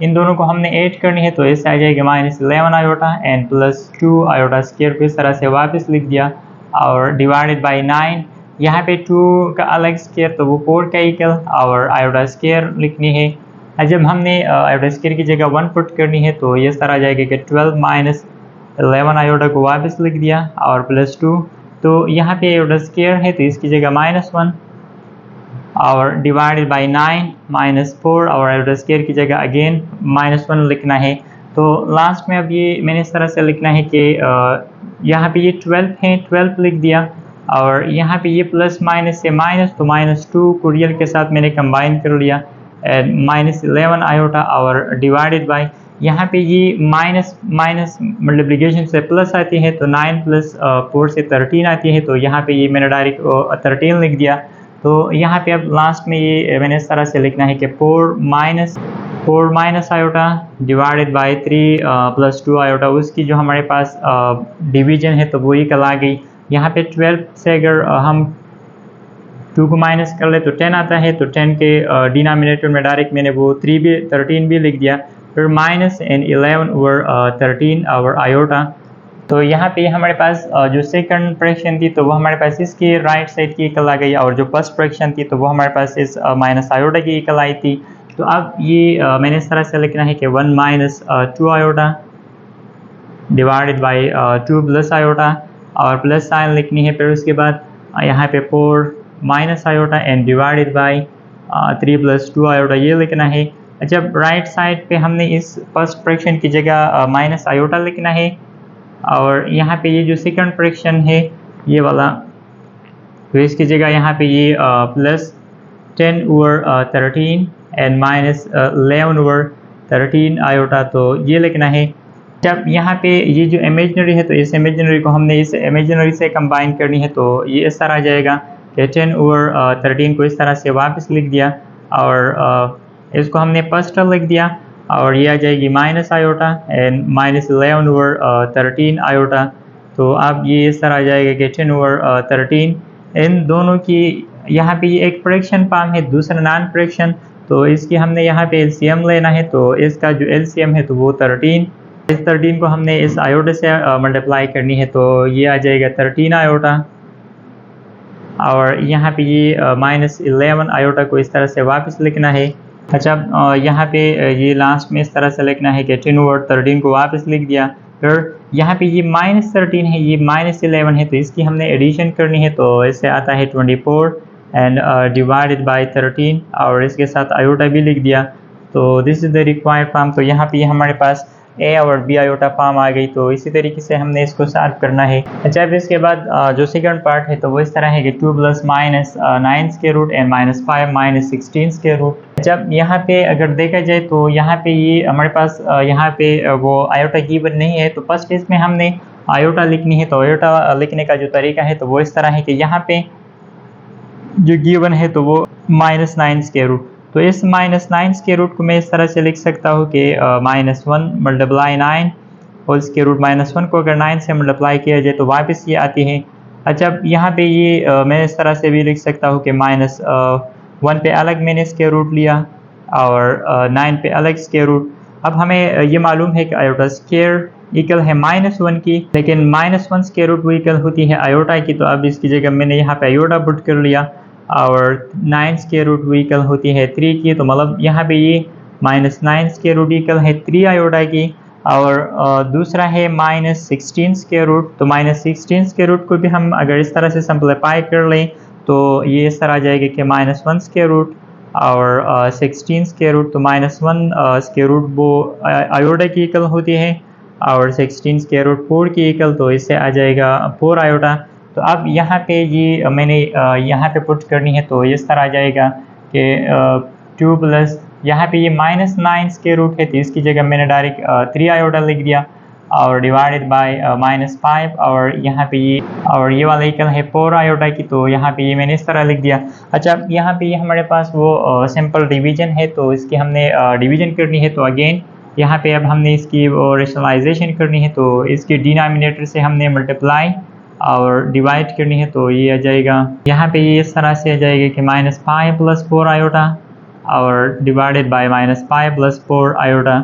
इन दोनों को हमने ऐड करनी है तो इससे आ जाएगा -11 आयोटा एंड +2 आयोटा स्केयर को इस तरह से वापस लिख दिया, और डिवाइडेड बाय 9, यहाँ पे 2 का अलग स्केयर तो वो 4 का इक्वल और आयोटा स्केयर लिखनी है। जब हमने आयोटा स्केयर की जगह 1 पुट करनी है तो ये इस तरह आ जाएगा कि 12 - 11 आयोटा को वापस लिख दिया और +2, तो यहाँ पे आयोटा स्केयर है तो इसकी जगह -1 और डिवाइडेड बाय 9 - 4 और आयोटा स्केयर की जगह अगेन -1 लिखना है। तो लास्ट में अब ये मैंने इस तरह से लिखना है कि यहाँ पे ये 12 है 12 लिख दिया, और यहाँ पे ये प्लस माइनस से माइनस तो -2 को रियल के साथ मैंने कंबाइन कर लिया -11 आयोटा और डिवाइडेड बाय यहाँ पे ये माइनस माइनस मल्टीप्लिकेशन से प्लस आती है तो 9 + 4 से 13 आती है, तो यहाँ पे ये मैंने डायरेक्ट 13 लिख दिया। तो यहाँ पे अब लास्ट में ये मैंने इस तरह से लिखना है कि 4 minus iota divided by 3 + 2 iota, उसकी जो हमारे पास डिवीजन है तो वो इक्वल आ गई। यहाँ पे 12 से अगर हम 2 को माइनस कर ले तो 10 आता है, तो 10 के डिनोमिनेटर में डायरेक्ट मैंने वो 13 भी लिख दिया, फिर माइनस एंड 11 ओवर 13 और आयोटा। तो यहाँ पे हमारे पास जो सेकंड फ्रैक्शन थी तो वो हमारे पास इसकी राइट साइड की इक्वल आ गई, और जो फर्स्ट फ्रैक्शन थी तो वो हमारे पास इस माइनस आयोटा की इक्वल आई थी। तो अब ये मैंने इस तरह से लिखना है कि 1 - 2 आयोटा डिवाइडेड बाय 2 + आयोटा और प्लस साइन लिखनी है, फिर उसके बाद यहाँ पे 4 minus iota and divided bye 3 + 2 iota ये लिखना है। जब राइट साइड पे हमने इस फर्स्ट फ्रैक्शन की जगह माइनस आयोटा लिखना है, और यहाँ पे ये जो सेकंड फ्रैक्शन है ये वाला, तो इसकी जगह यहाँ पे ये +10 ओवर 13 एंड -11 ओवर 13 आयोटा तो ये लिखना है। जब यहाँ पे ये जो इमेजिनरी है तो इस इमेजिनरी को हमने इस इमेजिनरी से कंबाइन करनी है, तो ये इस तरह आ जाएगा कि 10/13 को इस तरह से वापस लिख दिया और इसको हमने फर्स्ट टर्म लिख दिया और ये आ जाएगी माइनस आयोटा एंड -11/13 आयोटा। तो अब ये इस तरह आ जाएगा कि 10/13 इन दोनों की यहाँ पे ये एक फ्रैक्शन फॉर्म है, दूसरा नॉन फ्रैक्शन, तो इसकी हमने यहाँ पे एलसीएम लेना है। तो इसका जो एलसीएम है तो वो 13, इस 13 को हमने इस आयोटा से मल्टीप्लाई करनी है, तो ये आ जाएगा 13 आयोटा और यहाँ पे ये -11 आयोटा को इस तरह से वापस लिखना है। अच्छा, यहाँ पे ये लास्ट में इस तरह से लिखना है कि 10/13 को वापस लिख दिया। फिर यहाँ पे ये -13 है, ये -11 है, तो इसकी हमने एडिशन करनी है, तो इससे आता है 24 एंड डिवाइडेड बाय 13 और इसके साथ आयोटा भी लिख दिया। तो this is the required form. तो यहाँ पे हमारे पास ए और बी आयोटा फॉर्म आ गई। तो इसी तरीके से हमने इसको सॉल्व करना है। अच्छा, अब इसके बाद जो सेकंड पार्ट है तो वो इस तरह है कि 2 + -9 square root and -5 - 16 square root. जब यहाँ पे अगर देखा जाए तो यहाँ पे ये हमारे पास यहाँ पे वो आयोटा गिवन नहीं है, तो फर्स्ट इसमें हमने आयोटा लिखनी है। तो आयोटा लिखने का जो तरीका है तो वो इस तरह है कि यहाँ पे जो गिवन है तो वो -9 स्क्वायर रूट, तो इस -9 स्क्वायर रूट को मैं इस तरह से लिख सकता हूँ कि -1 × 9 होल स्क्वायर रूट। -1 को अगर 9 से मल्टीप्लाई किया जाए तो वापस ये आती है। अच्छा, यहाँ पे ये मैं इस तरह से भी लिख सकता हूँ कि -1 पे अलग मैंने स्क्वायर रूट लिया और 9 पे अलग स्क्वायर रूट। अब हमें ये मालूम है कि आयोटा स्क्वायर इक्वल है -1 की, लेकिन -1 स्क्वायर रूट वो इक्वल होती है आयोटा की। तो अब इसकी जगह मैंने यहाँ पे आयोटा पुट कर लिया और 9 स्क्वायर रूट वो इक्वल होती है 3 की। तो मतलब यहाँ पे ये -9 स्क्वायर रूट इक्वल है 3 आयोटा की और दूसरा है -16 स्क्वायर रूट। तो -16 स्क्वायर रूट को भी हम अगर इस तरह से सिंपलीफाई कर लें तो ये इस तरह आ जाएगा कि -1 स्क्वायर रूट और 16 स्क्वायर रूट। तो -1 स्क्वायर रूट वो आयोटा की इक्वल होती है और 16 स्क्वायर रूट 4 की इक्वल, तो इससे आ जाएगा 4 आयोटा। तो अब यहाँ पे ये मैंने यहाँ पे पुट करनी है, तो इस तरह आ जाएगा कि 2 प्लस यहाँ पे ये -9 स्क्वायर रूट है, तो इसकी जगह मैंने डायरेक्ट 3 आयोटा लिख दिया और डिवाइडेड बाय -5 और यहाँ पे ये वाला इक्वल है 4 आयोटा की। तो यहाँ पे ये मैंने इस तरह लिख दिया। अच्छा, यहाँ पे ये हमारे पास वो सिंपल डिवीजन है, तो इसकी हमने डिवीजन करनी है। तो अगेन यहाँ पे अब हमने इसकी रेशनलाइजेशन करनी है, तो इसके डिनोमिनेटर से हमने मल्टीप्लाई और डिवाइड करनी है। तो ये आ जाएगा यहाँ पे ये इस तरह से आ जाएगा कि -5 + 4 आयोटा और डिवाइडेड बाय -5 + 4 आयोटा।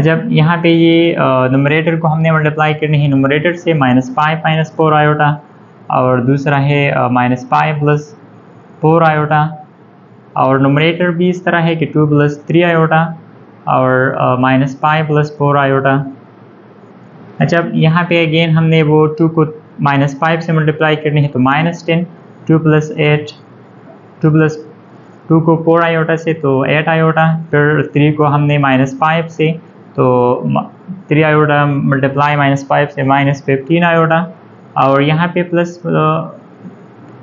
जब यहाँ पे ये नुमरेटर को हमने मल्टीप्लाई करनी है नुमरेटर से -5 - 4 आयोटा और दूसरा है -5 + 4 आयोटा और नुमरेटर भी इस तरह है कि 2 + 3 आयोटा और -5 + 4 आयोटा। अच्छा, यहाँ पे अगेन हमने वो 2 को -5 से मल्टीप्लाई करनी है, तो -10 2 + 8 2 को 4 आयोटा से तो 8 आयोटा, फिर 3 को हमने -5 से तो 3 आयोटा मल्टीप्लाई -5 से -15 आयोटा और यहाँ पे प्लस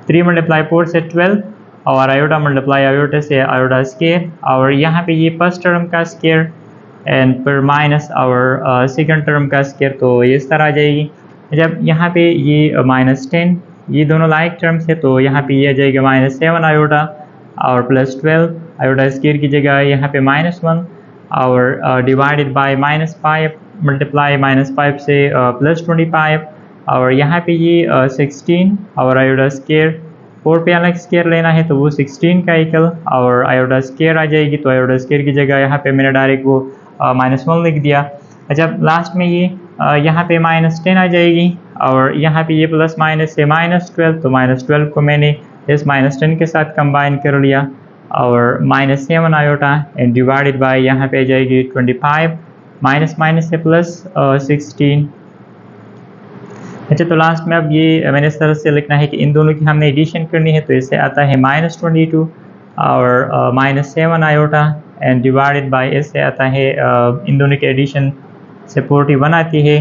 3 × 4 से 12 और आयोटा मल्टीप्लाई आयोटा से आयोटा स्क्वायर और यहाँ पे ये फर्स्ट टर्म का स्क्वायर एंड फिर माइनस और सेकंड टर्म का स्क्वायर, तो ये इस तरह आ जाएगी। जब यहाँ पे ये -10 ये दोनों लाइक टर्म्स है, तो यहाँ पे ये आ जाएगा -7 आयोटा और +12 आयोटा स्क्वायर की जगह यहाँ पे -1 और डिवाइडेड बाय -5 मल्टीप्लाई -5 से +25 और यहाँ पे ये 16 और आयोटा स्क्वायर 4 पे अलग स्क्वायर लेना है, तो वो 16 का इक्वल और आयोटा स्क्वायर आ जाएगी। तो आयोटा स्क्वायर की जगह यहाँ पे मैंने डायरेक्ट वो -1 लिख दिया। जब लास्ट में ये यहाँ पे -10 आ जाएगी और यहाँ पे ये प्लस माइनस से -12, तो -12 को मैंने इस -10 के साथ कंबाइन कर लिया और -7 आयोटा एंड डिवाइडेड बाय यहाँ पे आ जाएगी 25 माइनस से प्लस 16। अच्छा, तो लास्ट में अब ये मैंने इस तरह से लिखना है कि इन दोनों की हमने एडिशन करनी है, तो इससे आता है -22 और -7 आयोटा एंड डिवाइडेड बाय इससे आता है इन दोनों के एडिशन से 41 आती है।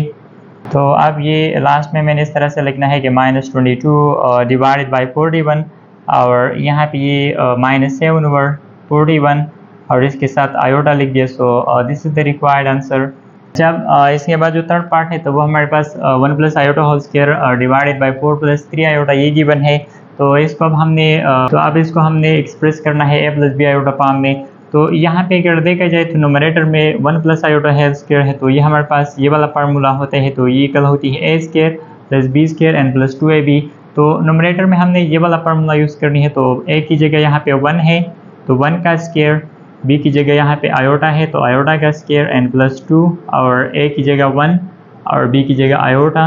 तो अब ये लास्ट में मैंने इस तरह से लिखना है कि -22 डिवाइडेड बाय 41 और यहाँ पे ये -7/41 और इसके साथ आयोटा लिख दिया। So this is the required answer. जब इसके बाद जो थर्ड पार्ट है तो वो हमारे पास 1 plus iota whole square divided by 4 plus 3 iota ये गिवन है। तो इसको अब हमने एक्सप्रेस करना है A plus B iota form में। तो यहाँ पे अगर देखा जाए तो नोमरेटर में 1 प्लस आयोटा होल स्क्वायर है, तो ये हमारे पास ये वाला फार्मूला होता है। तो ये इक्वल होती है A square plus B square and plus 2ab। तो नोमरेटर में हमने ये वाला फार्मूला यूज़ करनी है। तो ए की जगह यहाँ पे 1 है तो 1 का स्क्वायर, बी की जगह यहाँ पे आयोटा है तो आयोटा का स्क्वायर एन प्लस 2, और ए की जगह 1 और बी की जगह आयोटा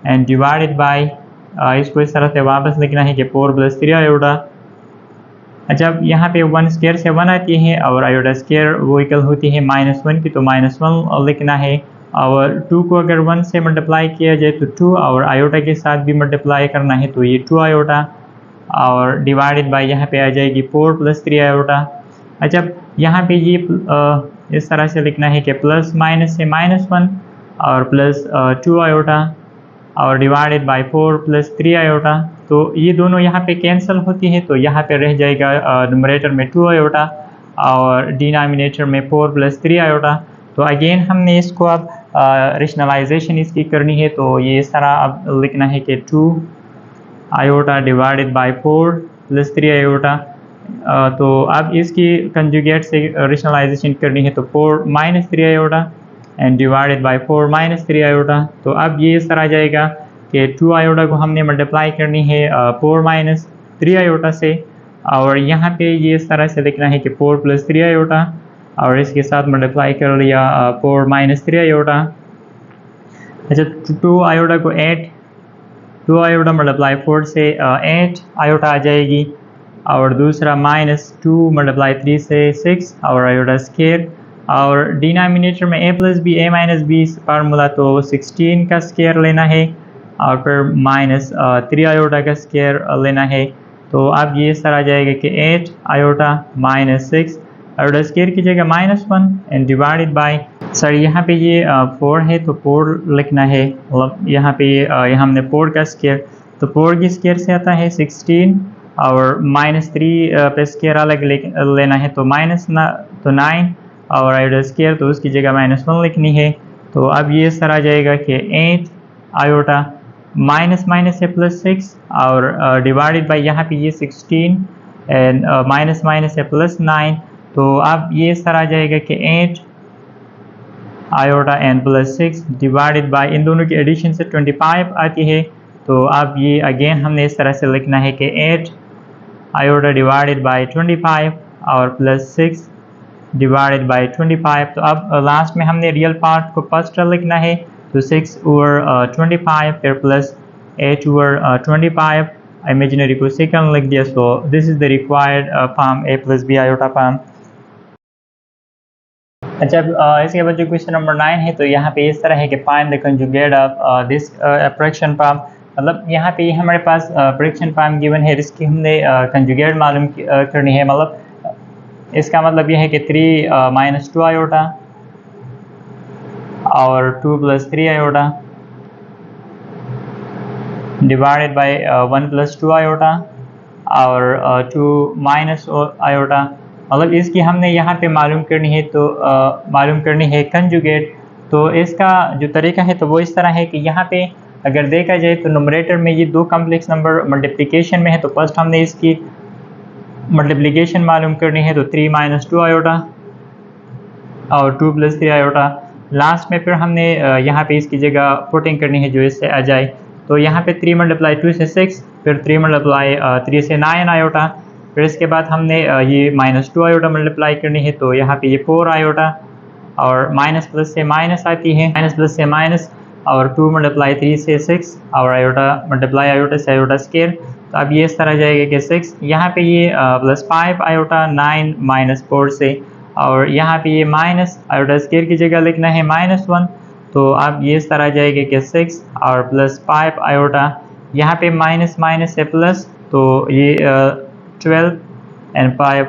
एंड डिवाइडेड बाय इसको इस तरह से वापस लिखना है कि 4 प्लस 3 आयोटा। जब यहाँ पे 1 स्क्वायर से 1 आती है और आयोटा स्क्वायर वो इक्वल होती है -1 की, तो -1 लिखना है। और 2 को अगर 1 से मल्टीप्लाई किया जाए तो 2, और आयोटा के साथ भी मल्टीप्लाई करना है तो ये 2 आयोटा, और डिवाइडेड बाय यहाँ पे आ जाएगी 4 प्लस 3 आयोटा। अच्छा, यहाँ पे ये इस तरह से लिखना है कि प्लस माइनस से -1 और प्लस 2 आयोटा और डिवाइडेड बाय 4 प्लस 3 आयोटा। तो ये दोनों यहाँ पे कैंसिल होती है, तो यहाँ पे रह जाएगा न्यूमरेटर में 2 आयोटा और डिनोमिनेटर में 4 प्लस 3 आयोटा। तो अगेन हमने इसको अब रेशनलाइजेशन इसकी करनी है। तो ये इस तरह अब लिखना है कि 2 iota divided by 4 plus 3 iota. तो अब इसकी कंजुगेट से रेशनलाइजेशन करनी है तो 4 minus 3 iota and divided bye 4 minus 3 iota. तो अब ये इस तरह आ जाएगा कि 2 आयोटा को हमने मल्टीप्लाई करनी है 4 माइनस 3 आयोटा से, और यहाँ पे ये इस तरह से लिखना है कि 4 प्लस 3 आयोटा और इसके साथ मल्टीप्लाई कर लिया 4 माइनस 3 आयोटा। अच्छा, 2 आयोटा को 2 आयोटा मल्टीप्लाई 4 से 8 आयोटा आ जाएगी, और दूसरा -2 मल्टीप्लाई 3 से 6 और आयोटा स्क्वायर, और डिनोमिनेटर में a plus B a minus B formula तो 16 का स्क्वायर लेना है और फिर -3 आयोटा का स्क्वायर लेना है। तो अब ये इस तरह आ जाएगा कि 8 आयोटा -6 आयोटा स्क्वायर की जगह -1 एंड डिवाइडेड बाय यहाँ पे ये 4 है तो 4 लिखना है, मतलब यहाँ पे यहाँ हमने 4 का स्क्वायर, तो 4 की स्क्वायर से आता है 16 और -3 पे स्क्वायर अलग लेना है तो 9 और आयोटा स्क्वायर तो उसकी जगह -1 लिखनी है। तो अब ये इस तरह आ जाएगा कि 8 आयोटा माइनस से +6 और डिवाइडेड बाय यहाँ पे ये 16 एंड माइनस से +9। तो अब ये इस तरह आ जाएगा कि 8 आयोटा एंड +6 डिवाइडेड बाय इन दोनों की एडिशन से 25 आती है। तो अब ये अगेन हमने इस तरह से लिखना है कि 8 आयोटा डिवाइडेड बाय 25 और +6 डिवाइडेड बाय 25। तो अब लास्ट में हमने रियल पार्ट को फर्स्ट लिखना है तो 6 ओवर 25 फिर प्लस 8 ओवर 25, इमेजिनरी को सेकंड लिख दिया। So this is the required form a plus B iota form. अच्छा, इसके बाद जो क्वेश्चन नंबर 9 है तो यहाँ पे इस तरह है कि find the conjugate of this fraction form. मतलब यहाँ पे हमारे पास फ्रैक्शन फॉर्म गिवन है, इसकी हमने कंजुगेट मालूम करनी है। मतलब इसका मतलब यह है कि 3 माइनस 2 आयोटा और 2 plus 3 iota divided by 1 plus 2 iota और 2 माइनस आयोटा। मतलब इसकी हमने यहाँ पे मालूम करनी है, तो मालूम करनी है कंजुगेट। तो इसका जो तरीका है तो वो इस तरह है कि यहाँ पे अगर देखा जाए तो न्यूमरेटर में ये दो कॉम्प्लेक्स नंबर मल्टीप्लिकेशन में है, तो फर्स्ट हमने इसकी मल्टीप्लिकेशन मालूम करनी है तो 3 माइनस 2 आयोटा और 2 प्लस 3 आयोटा। लास्ट में फिर हमने यहाँ पे इसकी जगह पुटिंग करनी है जो इससे आ जाए। तो यहाँ पे 3 मल्टीप्लाई 2 से 6, फिर 3 मल्टीप्लाई 3 से 9 आयोटा, फिर इसके बाद हमने ये -2 आयोटा मल्टीप्लाई करनी है तो यहाँ पे ये 4 आयोटा, और माइनस प्लस से माइनस आती है, माइनस प्लस से माइनस, और 2 मल्टीप्लाई 3 से 6 और आयोटा मल्टीप्लाई आयोटा से आयोटा स्क्वायर। तो अब ये इस तरह जाएगा कि 6, यहाँ पे ये +5 आयोटा 9 माइनस 4 से, और यहाँ पे ये माइनस आयोटा स्क्वायर की जगह लिखना है -1। तो अब ये इस तरह जाएगा कि 6 और +5 आयोटा, यहाँ पे माइनस माइनस से प्लस, तो ये 12 एंड 5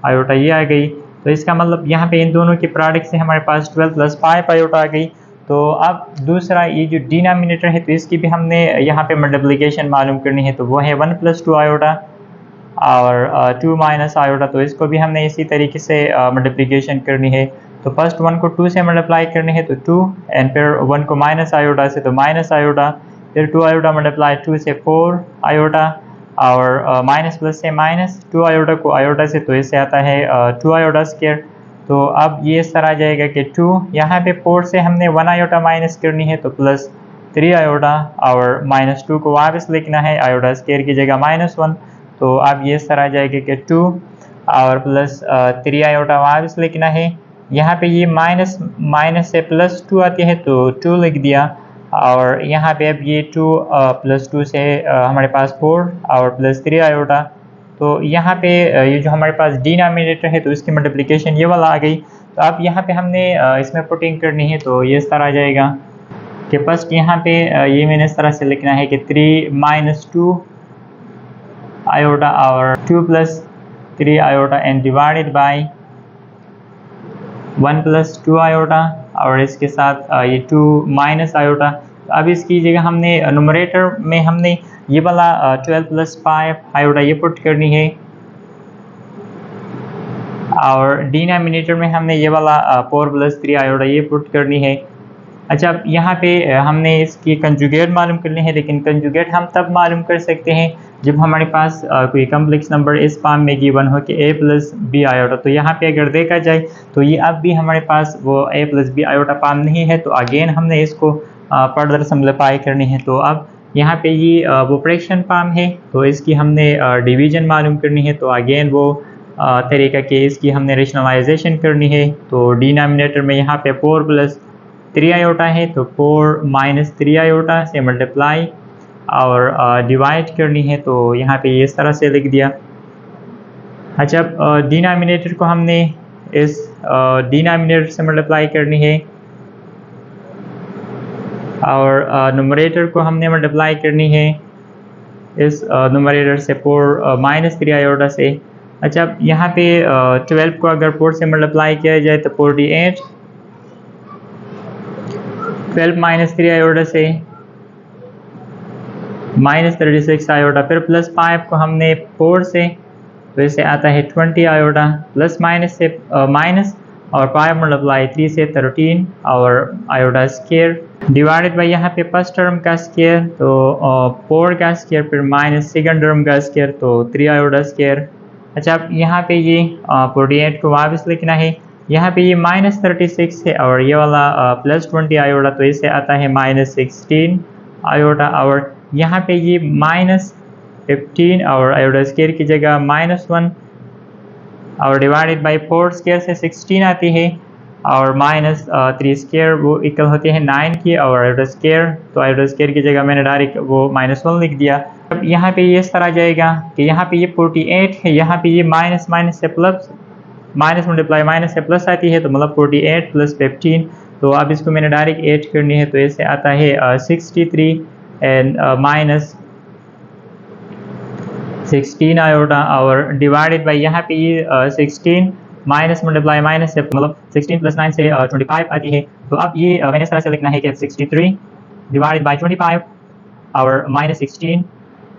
आयोटा ये आ गई। तो इसका मतलब यहाँ पे इन दोनों की प्रोडक्ट से हमारे पास 12 + 5 आयोटा आ गई। तो अब दूसरा ये जो डिनोमिनेटर है तो इसकी भी हमने यहाँ पे मल्टीप्लिकेशन मालूम करनी है, तो वो है 1 + 2 आयोटा और 2 माइनस आयोटा। तो इसको भी हमने इसी तरीके से मल्टीप्लिकेशन करनी है। तो फर्स्ट 1 को 2 से मल्टीप्लाई करने हैं तो 2, एंड फिर 1 को माइनस आयोटा से तो माइनस आयोटा, फिर 2 आयोटा मल्टीप्लाई 2 से 4 आयोटा, और माइनस प्लस से माइनस, 2 आयोटा को आयोटा से तो इससे आता है 2 आयोटा स्क्वायर। तो अब ये इस तरह आ जाएगा कि 2, यहाँ पे 4 से हमने 1 आयोटा माइनस करनी है तो प्लस 3 आयोटा, और माइनस 2 को वापस लिखना है आयोटा स्क्वायर की जगह -1। तो अब ये इस तरह आ जाएगा कि 2 और प्लस 3 आयोटा वापस लिखना है। यहाँ पे ये माइनस से प्लस 2 आती है तो 2 लिख दिया, और यहाँ पे अब ये 2 प्लस 2 से हमारे पास 4 और प्लस 3 आयोटा। तो यहाँ पे ये जो हमारे पास डिनोमिनेटर है तो इसकी मल्टीप्लिकेशन ये वाला आ गई। तो अब यहाँ पे हमने इसमें पुटिंग करनी है तो ये इस तरह आ जाएगा कि फर्स्ट यहाँ पे ये मैंने इस तरह से लिखना है कि 3 माइनस 2 आयोटा और 2 plus 3 iota and divided bye 1 plus 2 iota, और इसके साथ ये 2 माइनस आयोटा। अब इसकी जगह हमने नुमरेटर में हमने ये वाला 12 प्लस 5 आयोटा ये पुट करनी है, और डिनोमिनेटर में हमने ये वाला 4 प्लस 3 आयोटा ये पुट करनी है। अच्छा, अब यहाँ पे हमने इसकी कंजुगेट मालूम करनी है, लेकिन कंजुगेट हम तब मालूम कर सकते हैं जब हमारे पास कोई कम्प्लेक्स नंबर इस फॉर्म में गिवन हो कि a प्लस बी आयोटा। तो यहाँ पे अगर देखा जाए तो ये अब भी हमारे पास वो a plus B iota form नहीं है, तो अगेन हमने इसको फर्दर सिम्प्लीफाई करनी है। तो अब यहाँ पे ये वो फ्रैक्शन फॉर्म है तो इसकी हमने डिवीजन मालूम करनी है, तो अगेन वो तरीका के इसकी हमने रेशनलाइजेशन करनी है। तो डिनोमिनेटर में यहाँ पे 4 प्लस 3 आयोटा है तो 4 माइनस 3 आयोटा से मल्टीप्लाई और डिवाइड करनी है, तो यहाँ पे इस तरह से लिख दिया। अच्छा, अब डिनोमिनेटर को हमने इस डिनोमिनेटर से मल्टीप्लाई करनी है, और नुमरेटर को हमने मल्टीप्लाई करनी है इस नुमरेटर से 4 माइनस 3 आयोटा से। अच्छा, अब यहाँ पे 12 को अगर 4 से मल्टीप्लाई किया जाए तो 48, 12 माइनस 3 आयोटा से माइनस 36 आयोटा, फिर प्लस 5 को हमने 4 से तो इससे आता है 20 आयोटा, प्लस माइनस से माइनस और 5 मल्टीप्लाई 3 से 13 और आयोटा स्क्वायर, डिवाइडेड बाय यहाँ पे फर्स्ट टर्म का स्क्वायर तो 4 का स्क्वायर, फिर माइनस सेकंड टर्म का स्क्वायर तो 3 आयोटा स्क्वायर। अच्छा, अब यहाँ पे ये 48 को वापस लिखना है, यहाँ पे ये माइनस 36 है और ये वाला प्लस 20 आयोटा तो इससे आता है माइनस 16 आयोटा, और यहाँ पे ये माइनस 15 और आयोटा स्क्वायर की जगह -1 और डिवाइडेड बाय 4 स्क्वायर से 16 आती है, और माइनस 3 स्क्वायर वो इक्वल होती है 9 की, और आयोटा स्क्वायर तो आयोटा स्क्वायर की जगह मैंने डायरेक्ट वो -1 लिख दिया। अब यहाँ पे ये इस तरह जाएगा कि यहाँ पे ये 48 है, यहाँ पे ये माइनस माइनस से प्लस, माइनस मल्टीप्लाई माइनस से प्लस आती है तो मतलब 48 प्लस 15, तो अब इसको मैंने डायरेक्ट ऐड करनी है तो इससे आता है 63 एंड माइनस 16 आयोटा, और डिवाइडेड बाय यहाँ पे ये 16 माइनस मल्टीप्लाई माइनस से मतलब 16 प्लस 9 से 25 आती है। तो अब ये मैंने इस तरह से लिखना है कि 63 डिवाइडेड बाय 25 और माइनस 16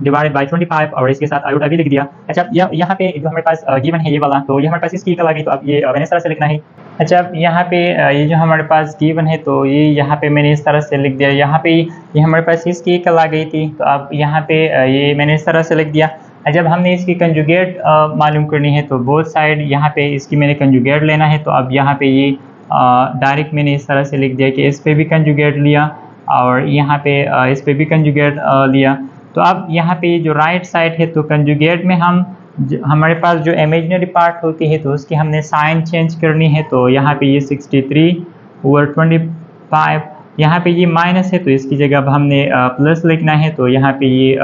डिवाइडेड बाय 25 और इसके साथ आयोटा भी लिख दिया। अच्छा, यहाँ पे जो हमारे पास गिवन है ये वाला, तो ये हमारे पास इसकी इक्वल आ गई, तो अब ये मैंने इस तरह से लिखना है। अच्छा, अब यहाँ पे ये जो हमारे पास गिवन है तो ये यहाँ पे मैंने इस तरह से लिख दिया, यहाँ पे ये हमारे पास इसकी इक्वल आ गई थी, तो अब यहाँ पे ये मैंने इस तरह से लिख दिया। जब हमने इसकी कंजुगेट मालूम करनी है तो बोथ साइड यहाँ पे इसकी मैंने कंजुगेट लेना है, तो अब यहाँ पे ये डायरेक्ट मैंने इस तरह से लिख दिया कि इस पे भी कंजुगेट लिया और यहाँ पे इस पे भी कंजुगेट लिया। तो अब यहाँ पे जो राइट साइड है तो कंजुगेट में हमारे पास जो इमेजिनरी पार्ट होती है तो उसकी हमने साइन चेंज करनी है, तो यहाँ पे ये 63/25, यहाँ पे ये माइनस है तो इसकी जगह अब हमने प्लस लिखना है, तो यहाँ पे ये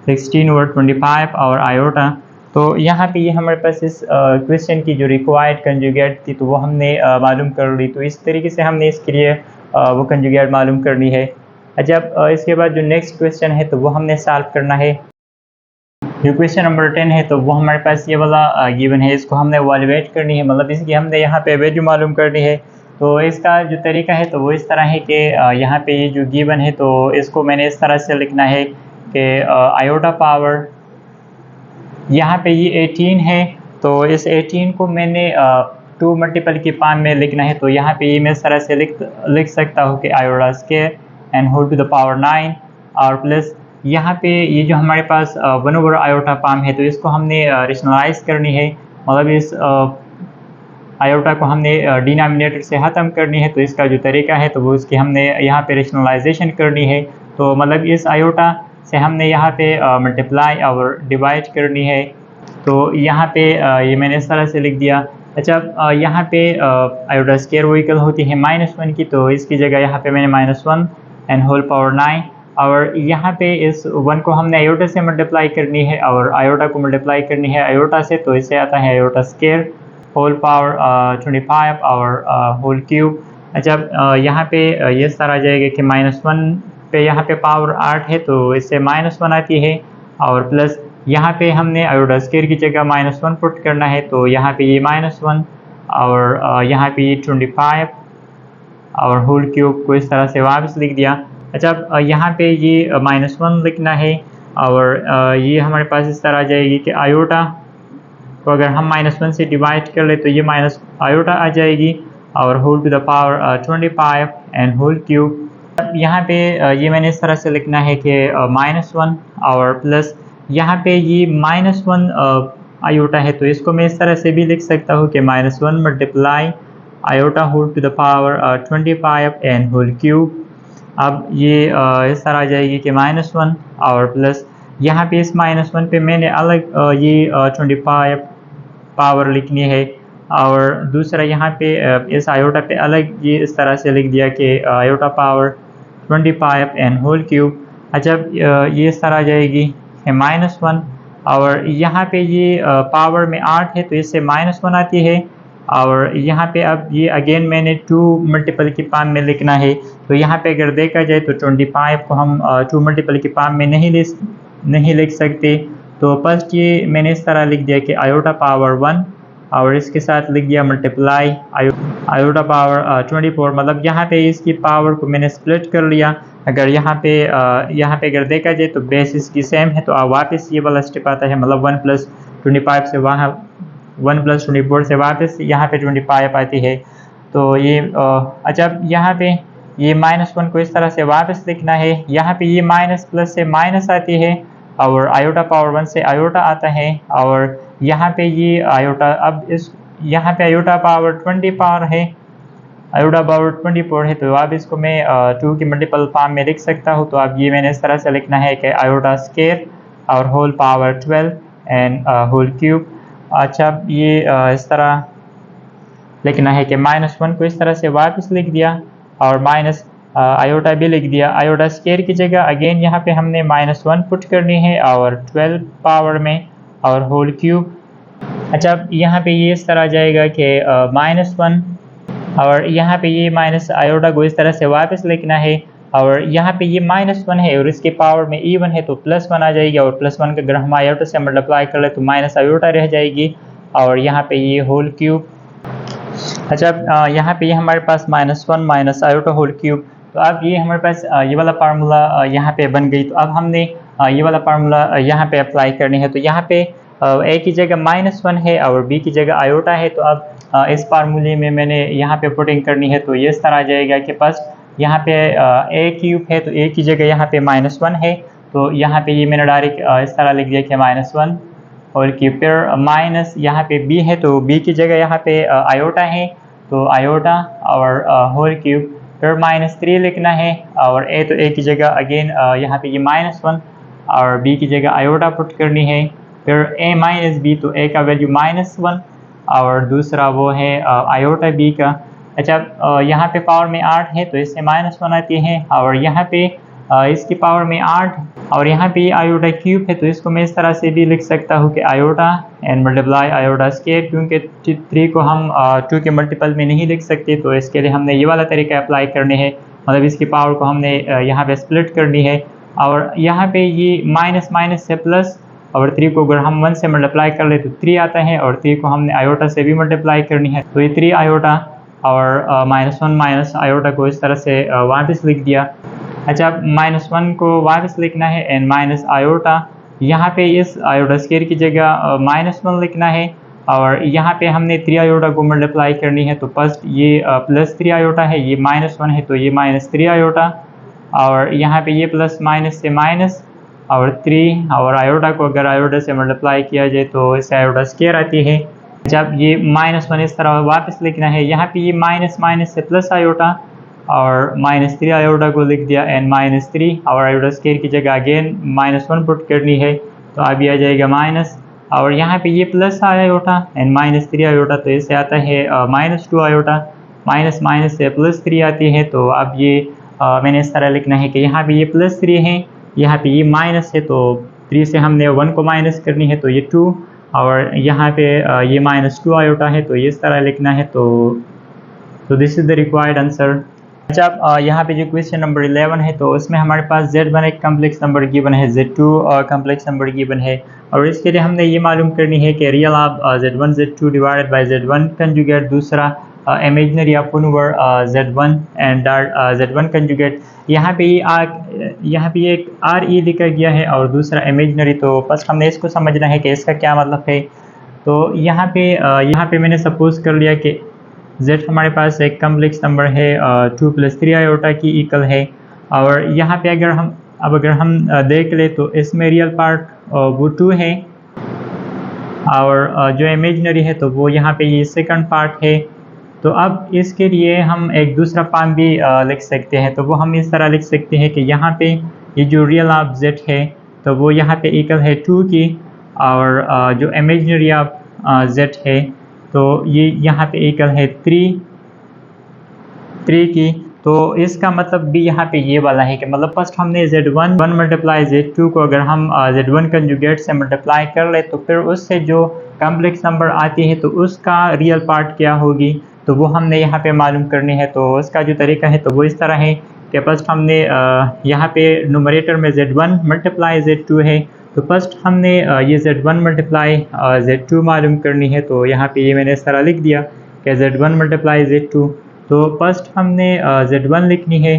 16/25 और आयोटा। तो यहाँ पे ये हमारे पास इस क्वेश्चन की जो रिक्वायर्ड कंजुगेट थी तो वो हमने मालूम कर ली, तो इस तरीके से हमने इसके लिए वो कंजुगेट मालूम करनी है। जब इसके बाद जो नेक्स्ट क्वेश्चन है तो वो हमने सॉल्व करना है। जो क्वेश्चन नंबर 10 है तो वो हमारे पास ये वाला गिवन है, इसको हमने इवैल्यूएट करनी है, मतलब इसकी हमने यहाँ पे वैल्यू मालूम करनी है। तो इसका जो तरीका है तो वो इस तरह है कि यहाँ पे ये जो गिवन है तो इसको मैंने इस तरह से लिखना है कि आयोटा पावर, यहाँ पे ये 18 है तो इस 18 को मैंने 2 मल्टीपल की फॉर्म में लिखना है तो यहाँ पे ये मैं इस तरह से लिख सकता हूँ कि iota square and whole to the power 9 और प्लस यहाँ पे ये जो हमारे पास 1/आयोटा फॉर्म है तो इसको हमने रेशनलाइज करनी है, मतलब इस आयोटा को हमने डिनोमिनेटर से ख़त्म करनी है। तो इसका जो तरीका है तो वो इसकी हमने यहाँ पे रेशनलाइजेशन करनी है। तो मतलब इस आयोटा से हमने यहाँ पे मल्टीप्लाई और डिवाइड करनी है। तो यहाँ पे ये मैंने इस तरह से लिख दिया। अच्छा, यहाँ पे आयोटा स्क्वायर वो इक्वल होती है -1 की, तो इसकी जगह यहाँ पे मैंने -1 एन होल पावर 9 और यहाँ पे इस 1 को हमने आयोटा से मल्टीप्लाई करनी है और आयोटा को मल्टीप्लाई करनी है आयोटा से, तो इससे आता है आयोटा स्क्वायर होल पावर 25 और होल क्यूब। अच्छा, यहाँ पे ये इस तरह आ जाएगा कि -1 पे यहाँ पे पावर 8 है तो इससे -1 आती है और प्लस यहाँ पे हमने आयोटा स्क्वायर की जगह -1 पुट करना है तो यहाँ पे ये -1 और यहाँ पे ये 25 और होल क्यूब को इस तरह से वापस लिख दिया। अच्छा, यहाँ पे ये -1 लिखना है और ये हमारे पास इस तरह आ जाएगी कि आयोटा तो अगर हम -1 से डिवाइड कर ले तो ये माइनस आयोटा आ जाएगी और whole to the power 25 and whole cube. अब यहाँ पे ये मैंने इस तरह से लिखना है कि -1 और प्लस यहाँ पे ये -1 आयोटा है तो इसको मैं इस तरह से भी लिख सकता हूँ कि -1 multiply iota whole to the power 25 and whole cube. अब ये इस तरह आ जाएगी कि -1 और प्लस यहाँ पे इस -1 पे मैंने अलग ये 25 पावर लिखनी है और दूसरा यहाँ पे इस आयोटा पे अलग ये इस तरह से लिख दिया कि iota power 25 and whole cube. अच्छा, ये इस तरह आ जाएगी -1 और यहाँ पे ये पावर में 8 है तो इससे -1 आती है और यहाँ पे अब ये अगेन मैंने 2 मल्टीपल की फॉर्म में लिखना है। तो यहाँ पे अगर देखा जाए तो 25 को हम 2 मल्टीपल की फॉर्म में नहीं लिख सकते। तो फर्स्ट ये मैंने इस तरह लिख दिया कि आयोटा पावर 1 और इसके साथ लिख दिया मल्टीप्लाई आयोटा पावर 24, मतलब यहाँ पे इसकी पावर को मैंने स्प्लिट कर लिया। अगर यहाँ पे अगर देखा जाए तो बेस इसकी सेम है तो वापस ये वाला स्टेप आता है, मतलब 1 + 25 से वहाँ 1 + 24 से वापस यहाँ पे 25 आती है। तो ये अच्छा, यहाँ पे ये -1 को इस तरह से वापस लिखना है। यहाँ पे ये माइनस प्लस से माइनस आती है और आयोटा पावर 1 से आयोटा आता है और यहाँ पे ये आयोटा अब इस यहाँ पे आयोटा पावर 20 पावर है, आयोटा पावर 24 है तो अब इसको मैं 2 की मल्टीपल फॉर्म में लिख सकता हूँ। तो अब ये मैंने इस तरह से लिखना है कि आयोटा स्क्वायर और whole power 12 and whole cube. अच्छा, ये इस तरह लिखना है कि -1 को इस तरह से वापस लिख दिया और माइनस आयोटा भी लिख दिया। आयोटा स्क्वायर की जगह अगेन यहाँ पे हमने -1 पुट करनी है और 12 पावर में और होल क्यूब। अच्छा, यहाँ पे ये इस तरह आ जाएगा कि -1 और यहाँ पे ये माइनस आयोटा को इस तरह से वापस लिखना है और यहाँ पे ये -1 है और इसके पावर में इवन है तो +1 आ जाएगी और +1 का अगर हम आयोटा से मल्टीप्लाई कर ले तो माइनस आयोटा रह जाएगी और यहाँ पे ये होल क्यूब। अच्छा, यहाँ पे ये हमारे पास -1 माइनस आयोटा होल क्यूब। तो अब ये हमारे पास ये वाला फार्मूला यहाँ पे बन गई। तो अब हमने ये वाला फार्मूला यहाँ पे अप्लाई करनी है। तो यहाँ पे ए की जगह -1 है और बी की जगह आयोटा है। तो अब इस फार्मूले में मैंने यहाँ पे पुटिंग करनी है तो ये इस तरह आ जाएगा कि फर्स्ट यहाँ पे ए क्यूब है तो ए की जगह यहाँ पे -1 है तो यहाँ पे ये मैंने डायरेक्ट इस तरह लिख दिया कि -1 और क्यूब। फिर माइनस यहाँ पे बी है तो बी की जगह यहाँ पे आयोटा है तो आयोटा और होल क्यूब। फिर -3 लिखना है और ए तो ए की जगह अगेन यहाँ पे ये -1 और बी की जगह आयोटा पुट करनी है। फिर a माइनस बी तो a का वैल्यू -1 और दूसरा वो है आयोटा b का। अच्छा, यहाँ पे पावर में 8 है तो इससे -1 आती है और यहाँ पे इसकी पावर में 8 और यहाँ पे आयोटा क्यूब है तो इसको मैं इस तरह से भी लिख सकता हूँ कि iota and multiply iota square, क्योंकि 3 को हम 2 के मल्टीपल में नहीं लिख सकते तो इसके लिए हमने ये वाला तरीका अप्लाई करने है, मतलब इसकी पावर को हमने यहाँ पे स्प्लिट करनी है। और यहाँ पे ये माइनस माइनस से प्लस और 3 को अगर हम 1 से मल्टीप्लाई कर ले तो 3 आता है और 3 को हमने आयोटा से भी मल्टीप्लाई करनी है तो ये 3 आयोटा और -1 माइनस आयोटा को इस तरह से वापस लिख दिया। अच्छा, -1 को वापस लिखना है एंड माइनस आयोटा, यहाँ पे इस आयोटा स्क्वायर की जगह -1 लिखना है और यहाँ पे हमने 3 आयोटा को मल्टीप्लाई करनी है, तो फर्स्ट ये प्लस 3 आयोटा है, ये -1 है तो ये -3 आयोटा, और यहाँ पे ये प्लस माइनस से माइनस और 3, और आयोटा को अगर आयोटा से मल्टीप्लाई किया जाए तो इससे आयोटा स्क्वायर आती है। जब ये -1 इस तरह वापस लिखना है, यहाँ पे ये माइनस माइनस से प्लस आयोटा और -3 आयोटा को लिख दिया एंड -3, और आयोटा स्क्वायर की जगह अगेन -1 पुट करनी है, तो अभी आ जाएगा माइनस, और यहाँ पे ये प्लस आयोटा एंड -3 आयोटा, तो इससे आता है -2 आयोटा, माइनस माइनस से +3 आती है। तो अब ये मैंने इस तरह लिखना है कि यहाँ पे ये +3 है, यहाँ पे ये माइनस है, तो 3 से हमने 1 को माइनस करनी है तो ये 2, और यहाँ पे ये -2 आयोटा है, तो इस तरह लिखना है। तो this is the required answer. अच्छा, यहाँ पे जो क्वेश्चन नंबर 11 है, तो उसमें हमारे पास Z1 एक कम्प्लेक्स नंबर गिवन है, Z2 कम्प्लेक्स नंबर गिवन है, और इसके लिए हमने ये मालूम करनी है कि real of Z1 Z2 divided by Z1 conjugate, दूसरा imaginary of over Z1 and Z1 conjugate. यहाँ पे एक RE लिखा गया है और दूसरा इमेजिनरी, तो फर्स्ट हमने इसको समझना है कि इसका क्या मतलब है। तो यहाँ पे मैंने सपोज कर लिया कि Z हमारे पास एक कम्प्लेक्स नंबर है 2 + 3 आयोटा की इक्वल है, और यहाँ पे अगर हम देख ले तो इसमें रियल पार्ट वो 2 है, और जो इमेजिनरी है तो वो यहाँ पे ये सेकंड पार्ट है। तो अब इसके लिए हम एक दूसरा फॉर्म भी लिख सकते हैं, तो वो हम इस तरह लिख सकते हैं कि यहाँ पे ये जो रियल ऑफ Z है तो वो यहाँ पे इक्वल है 2 की, और जो इमेजिनरी ऑफ Z है तो ये यहाँ पे इक्वल है 3 की। तो इसका मतलब भी यहाँ पे ये वाला है कि मतलब फर्स्ट हमने Z1 मल्टीप्लाई Z2 को अगर हम Z1 कंजुगेट से मल्टीप्लाई कर ले तो फिर उससे जो कम्प्लेक्स नंबर आती है तो उसका रियल पार्ट क्या होगी, तो वो हमने यहाँ पे मालूम करनी है। तो उसका जो तरीका है तो वो इस तरह है कि फर्स्ट हमने यहाँ पे न्यूमरेटर में Z1 मल्टीप्लाई Z2 है, तो फर्स्ट हमने ये Z1 मल्टीप्लाई Z2 मालूम करनी है। तो यहाँ पे ये मैंने इस तरह लिख दिया कि Z1 मल्टीप्लाई Z2, तो फर्स्ट हमने Z1 लिखनी है,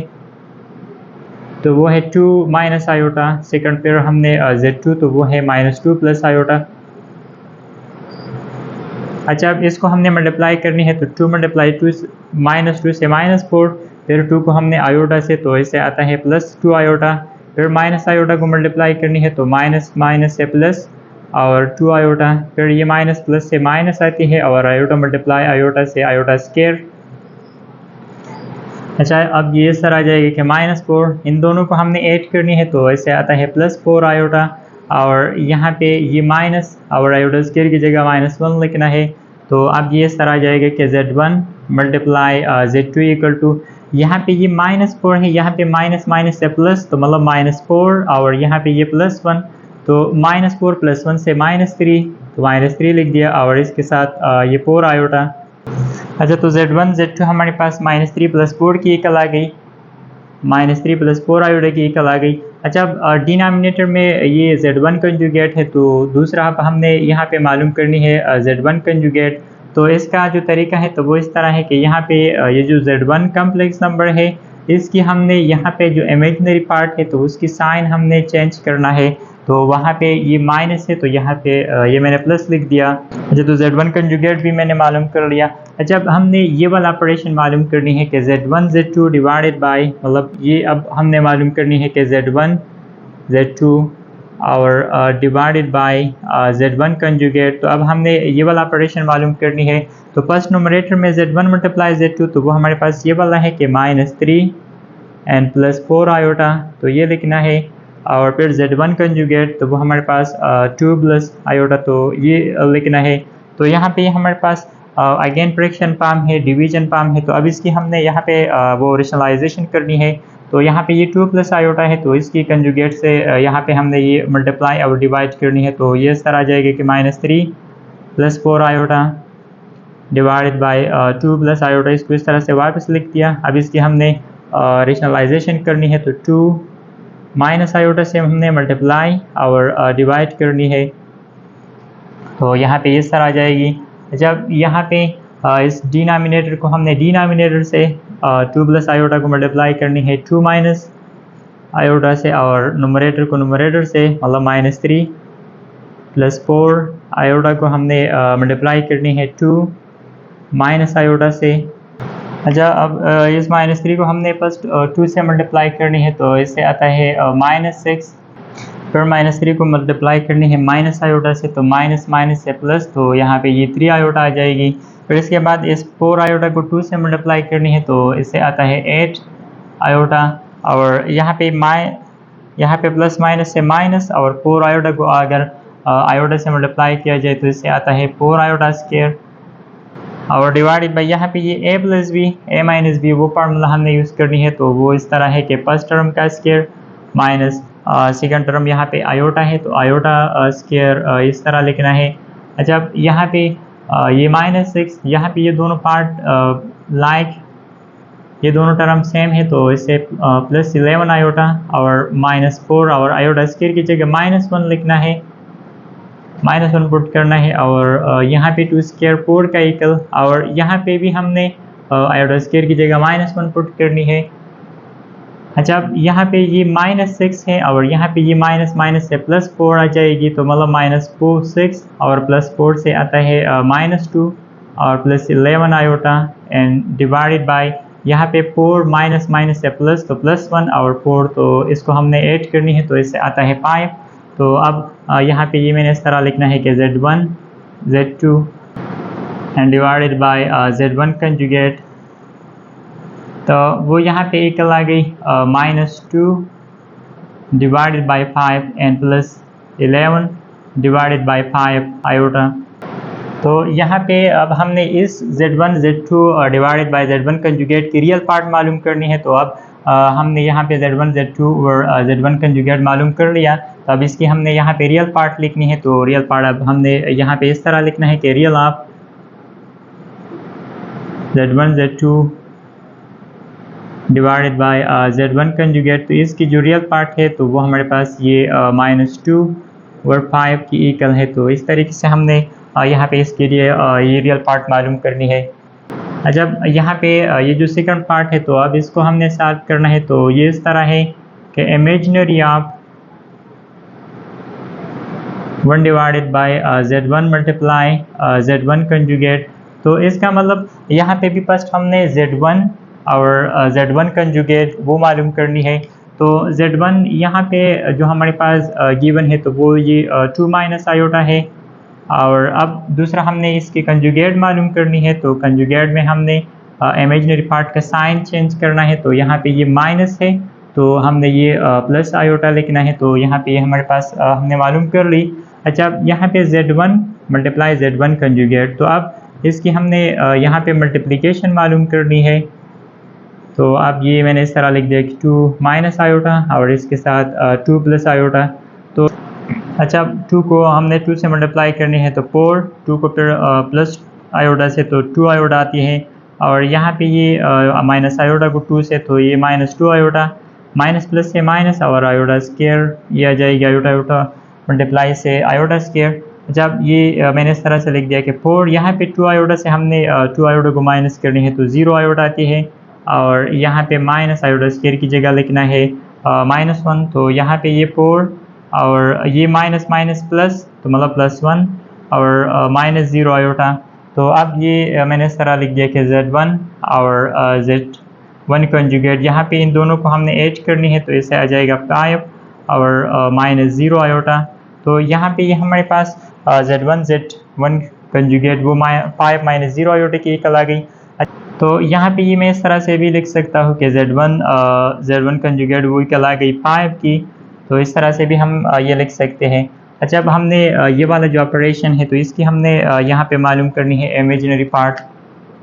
तो वो है 2 माइनस आयोटा, सेकंड फिर हमने Z2 तो वो है -2 प्लस आयोटा। अच्छा, अब इसको हमने मल्टीप्लाई करनी है, तो 2 मल्टीप्लाई 2 -2 से -4, फिर 2 को हमने आयोटा से तो इससे आता है +2 आयोटा, फिर माइनस आयोटा को मल्टीप्लाई करनी है तो माइनस माइनस से प्लस और 2 आयोटा, फिर ये माइनस प्लस से माइनस आती है और आयोटा मल्टीप्लाई आयोटा से आयोटा स्क्वायर। अच्छा, अब ये सर आ जाएगी कि -4, इन दोनों को हमने ऐड करनी है तो इससे आता है +4 आयोटा, और यहाँ पे ये माइनस और आयोटा स्क्वायर की जगह -1 लिखना है। तो अब ये सर आ जाएगा कि Z1 multiply Z2 equal to, यहाँ पे ये -4 है, यहाँ पे माइनस माइनस से प्लस, तो मतलब -4, और यहाँ पे ये +1, तो -4 + 1 से -3, तो -3 लिख दिया, और इसके साथ ये 4 आयोटा। अच्छा, तो Z1 Z2 हमारे पास -3 + 4 की इक्वल आ गई, -3 + 4 आयोटा की इक्वल आ गई। अच्छा, अब डिनोमिनेटर में ये Z1 कंजुगेट है, तो दूसरा हमने यहाँ पे मालूम करनी है Z1 कंजुगेट। तो इसका जो तरीका है तो वो इस तरह है कि यहाँ पे ये जो Z1 कम्प्लेक्स नंबर है इसकी हमने यहाँ पे जो इमेजिनरी पार्ट है तो उसकी साइन हमने चेंज करना है, तो वहाँ पे ये माइनस है तो यहाँ पे ये मैंने प्लस लिख दिया। अच्छा, तो Z1 कंजुगेट भी मैंने मालूम कर लिया। अच्छा, अब हमने ये वाला ऑपरेशन मालूम करनी है कि Z1 Z2 डिवाइडेड बाय, मतलब ये अब हमने मालूम करनी है कि Z1 Z2 और डिवाइडेड बाय Z1 कंजुगेट। तो अब हमने ये वाला ऑपरेशन मालूम करनी है, तो फर्स्ट न्यूमरेटर में Z1 मल्टीप्लाई Z2, तो वो हमारे पास ये वाला है कि -3 एंड +4 आयोटा, तो ये लिखना है, और फिर Z1 कंजुगेट तो वो हमारे पास 2 प्लस आयोटा, तो ये लिखना है। तो यहाँ पे हमारे पास अगेन फ्रैक्शन फॉर्म है, डिवीजन फॉर्म है, तो अब इसकी हमने यहाँ पे वो रेशनलाइजेशन करनी है। तो यहाँ पे ये 2 प्लस आयोटा है, तो इसकी कंजुगेट से यहाँ पे हमने ये मल्टीप्लाई और डिवाइड करनी है, तो ये इस तरह आ जाएगा कि -3 + 4 iota divided by 2 plus iota, इसको इस तरह से वापस लिख दिया। अब इसकी हमने रेशनलाइजेशन करनी है, तो 2 माइनस आयोटा से हमने मल्टीप्लाई और डिवाइड करनी है, तो यहाँ पे इस तरह आ जाएगी। जब यहाँ पे इस डिनोमिनेटर को हमने डिनोमिनेटर से 2 प्लस आयोटा को मल्टीप्लाई करनी है 2 माइनस आयोटा से, और न्यूमरेटर को न्यूमरेटर से मतलब -3 + 4 आयोटा को हमने मल्टीप्लाई करनी है 2 माइनस आयोटा से। अच्छा, अब इस -3 को हमने फर्स्ट 2 से मल्टीप्लाई करनी है, तो इससे आता है -6। फिर -3 को मल्टीप्लाई करनी है माइनस आयोटा से, तो माइनस माइनस से प्लस, तो यहाँ पे ये 3 आयोटा आ जाएगी। फिर इसके बाद इस 4 आयोटा को 2 से मल्टीप्लाई करनी है, तो इससे आता है 8 आयोटा। और यहाँ पे प्लस माइनस से माइनस, और 4 आयोटा को अगर आयोटा से मल्टीप्लाई किया जाए तो इससे आता है 4 आयोटा स्क्वायर। और डिवाइडेड बाई यहाँ पे ये a plus B a minus B वो फार्मूला हमने यूज़ करनी है, तो वो इस तरह है कि फर्स्ट टर्म का स्क्वायर माइनस सेकंड टर्म यहाँ पे आयोटा है, तो आयोटा स्क्वायर इस तरह लिखना है। अच्छा, अब यहाँ पे ये -6, यहाँ पे ये दोनों पार्ट लाइक ये दोनों टर्म सेम है, तो इससे प्लस 11 आयोटा और -4, और आयोटा स्क्वायर की जगह -1 लिखना है, -1 पुट करना है। और यहाँ पे 2 स्क्वायर 4 का इक्वल, और यहाँ पे भी हमने आयोटा स्क्वायर की जगह -1 पुट करनी है। अच्छा, अब यहाँ पे ये -6 है, और यहाँ पे ये माइनस माइनस से +4 आ जाएगी, तो मतलब -6 और +4 से आता है -2 और plus 11 iota, and divided by यहाँ पे 4 माइनस माइनस से प्लस, तो +1 और 4, तो इसको हमने ऐड करनी है, तो इससे आता है 5। तो अब यहाँ पे ये मैंने इस तरह लिखना है कि Z1 Z2 and divided by Z1 conjugate, तो वो यहाँ पे इक्वल आ गई -2 divided by 5 and plus 11 divided by 5 iota. तो यहाँ पे अब हमने इस Z1 Z2 divided by Z1 conjugate की रियल पार्ट मालूम करनी है, तो अब हमने यहाँ पे Z1 Z2 और Z1 कंजुगेट मालूम कर लिया, तो अब इसकी हमने यहाँ पे रियल पार्ट लिखनी है। तो रियल पार्ट अब हमने यहाँ पे इस तरह लिखना है कि real of Z1 Z2 divided by Z1 conjugate, तो इसकी जो रियल पार्ट है तो वो हमारे पास ये -2 और 5 की इक्वल है। तो इस तरीके से हमने यहाँ पे इसके लिए ये रियल पार्ट मालूम करनी है। जब यहाँ पे ये जो सेकंड पार्ट है, तो अब इसको हमने सॉल्व करना है, तो ये इस तरह है कि imaginary of 1 divided by Z1 multiply Z1 conjugate, तो इसका मतलब यहाँ पे भी फर्स्ट हमने Z1 और Z1 कंजुगेट वो मालूम करनी है। तो Z1 यहाँ पे जो हमारे पास गिवन है, तो वो ये 2 माइनस आयोटा है, और अब दूसरा हमने इसकी कंजुगेट मालूम करनी है। तो कंजुगेट में हमने इमेजिनरी पार्ट का साइन चेंज करना है, तो यहाँ पे ये माइनस है, तो हमने ये प्लस आयोटा लिखना है, तो यहाँ पे हमारे पास हमने मालूम कर ली। अच्छा, यहाँ पे Z1 मल्टीप्लाई Z1 कंजुगेट, तो अब इसकी हमने यहाँ पे मल्टीप्लिकेशन मालूम करनी है, तो अब ये मैंने इस तरह लिख दिया कि 2 माइनस आयोटा और इसके साथ 2 प्लस आयोटा। तो अच्छा, 2 को हमने 2 से मल्टीप्लाई करनी है, तो 4, 2 को फिर प्लस आयोटा से, तो 2 आयोटा आती है, और यहाँ पे ये माइनस आयोटा को 2 से, तो ये -2 आयोटा, माइनस प्लस से माइनस और आयोटा स्क्वायर ये आ जाएगी, आयोटा आयोटा मल्टीप्लाई से आयोटा स्क्वायर। जब ये मैंने इस तरह से लिख दिया कि 4, यहाँ पे 2 आयोटा से हमने 2 आयोटा को माइनस करनी है, तो 0 आयोटा आती है, और यहाँ पे माइनस आयोटा स्क्वायर की जगह लिखना है -1, तो यहाँ पे ये 4 और ये माइनस माइनस प्लस, तो मतलब +1 और -0 आयोटा। तो अब ये मैंने इस तरह लिख दिया कि Z1 और Z1 कंजुगेट, यहाँ पे इन दोनों को हमने ऐड करनी है, तो इससे आ जाएगा 5 और -0 आयोटा। तो यहाँ पे ये हमारे पास Z1 Z1 कंजुगेट वो 5 -0 आयोटा की इक्वल आ गई। तो यहाँ पे ये मैं इस तरह से भी लिख सकता हूँ कि Z1 कंजुगेट वो इक्वल आ गई 5 की, तो इस तरह से भी हम ये लिख सकते हैं। अच्छा, अब हमने ये वाला जो ऑपरेशन है, तो इसकी हमने यहाँ पे मालूम करनी है इमेजिनरी पार्ट।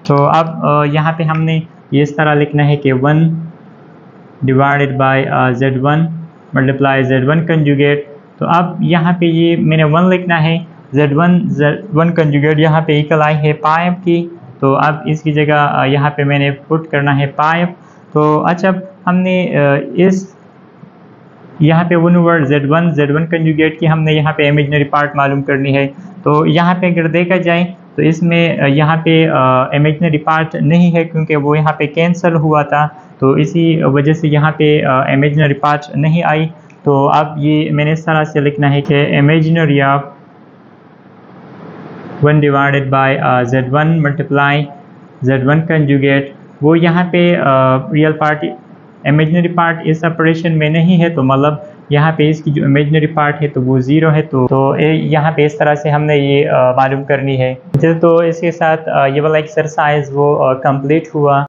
तो अब यहाँ पे हमने ये इस तरह लिखना है कि 1 divided by Z1 multiply Z1 conjugate, तो अब यहाँ पे ये मैंने 1 लिखना है, Z1 कंजुगेट यहाँ पे इक्वल आई है 5 की, तो अब इसकी जगह यहाँ पे मैंने पुट करना है 5। तो अच्छा, हमने इस यहाँ पे 1 ओवर Z1 कंजुगेट की हमने यहाँ पे इमेजिनरी पार्ट मालूम करनी है। तो यहाँ पे अगर देखा जाए तो इसमें यहाँ पे इमेजिनरी पार्ट नहीं है, क्योंकि वो यहाँ पे कैंसिल हुआ था, तो इसी वजह से यहाँ पे इमेजिनरी पार्ट नहीं आई। तो अब ये मैंने इस तरह से लिखना है कि imaginary of 1 divided by Z1 multiply Z1 conjugate, वो यहाँ पे रियल पार्ट इमेजिनरी पार्ट इस ऑपरेशन में नहीं है, तो मतलब यहाँ पे इसकी जो इमेजिनरी पार्ट है तो वो 0 है। तो यहाँ पे इस तरह से हमने ये मालूम करनी है। तो इसके साथ ये वाला एक्सरसाइज वो कंप्लीट हुआ।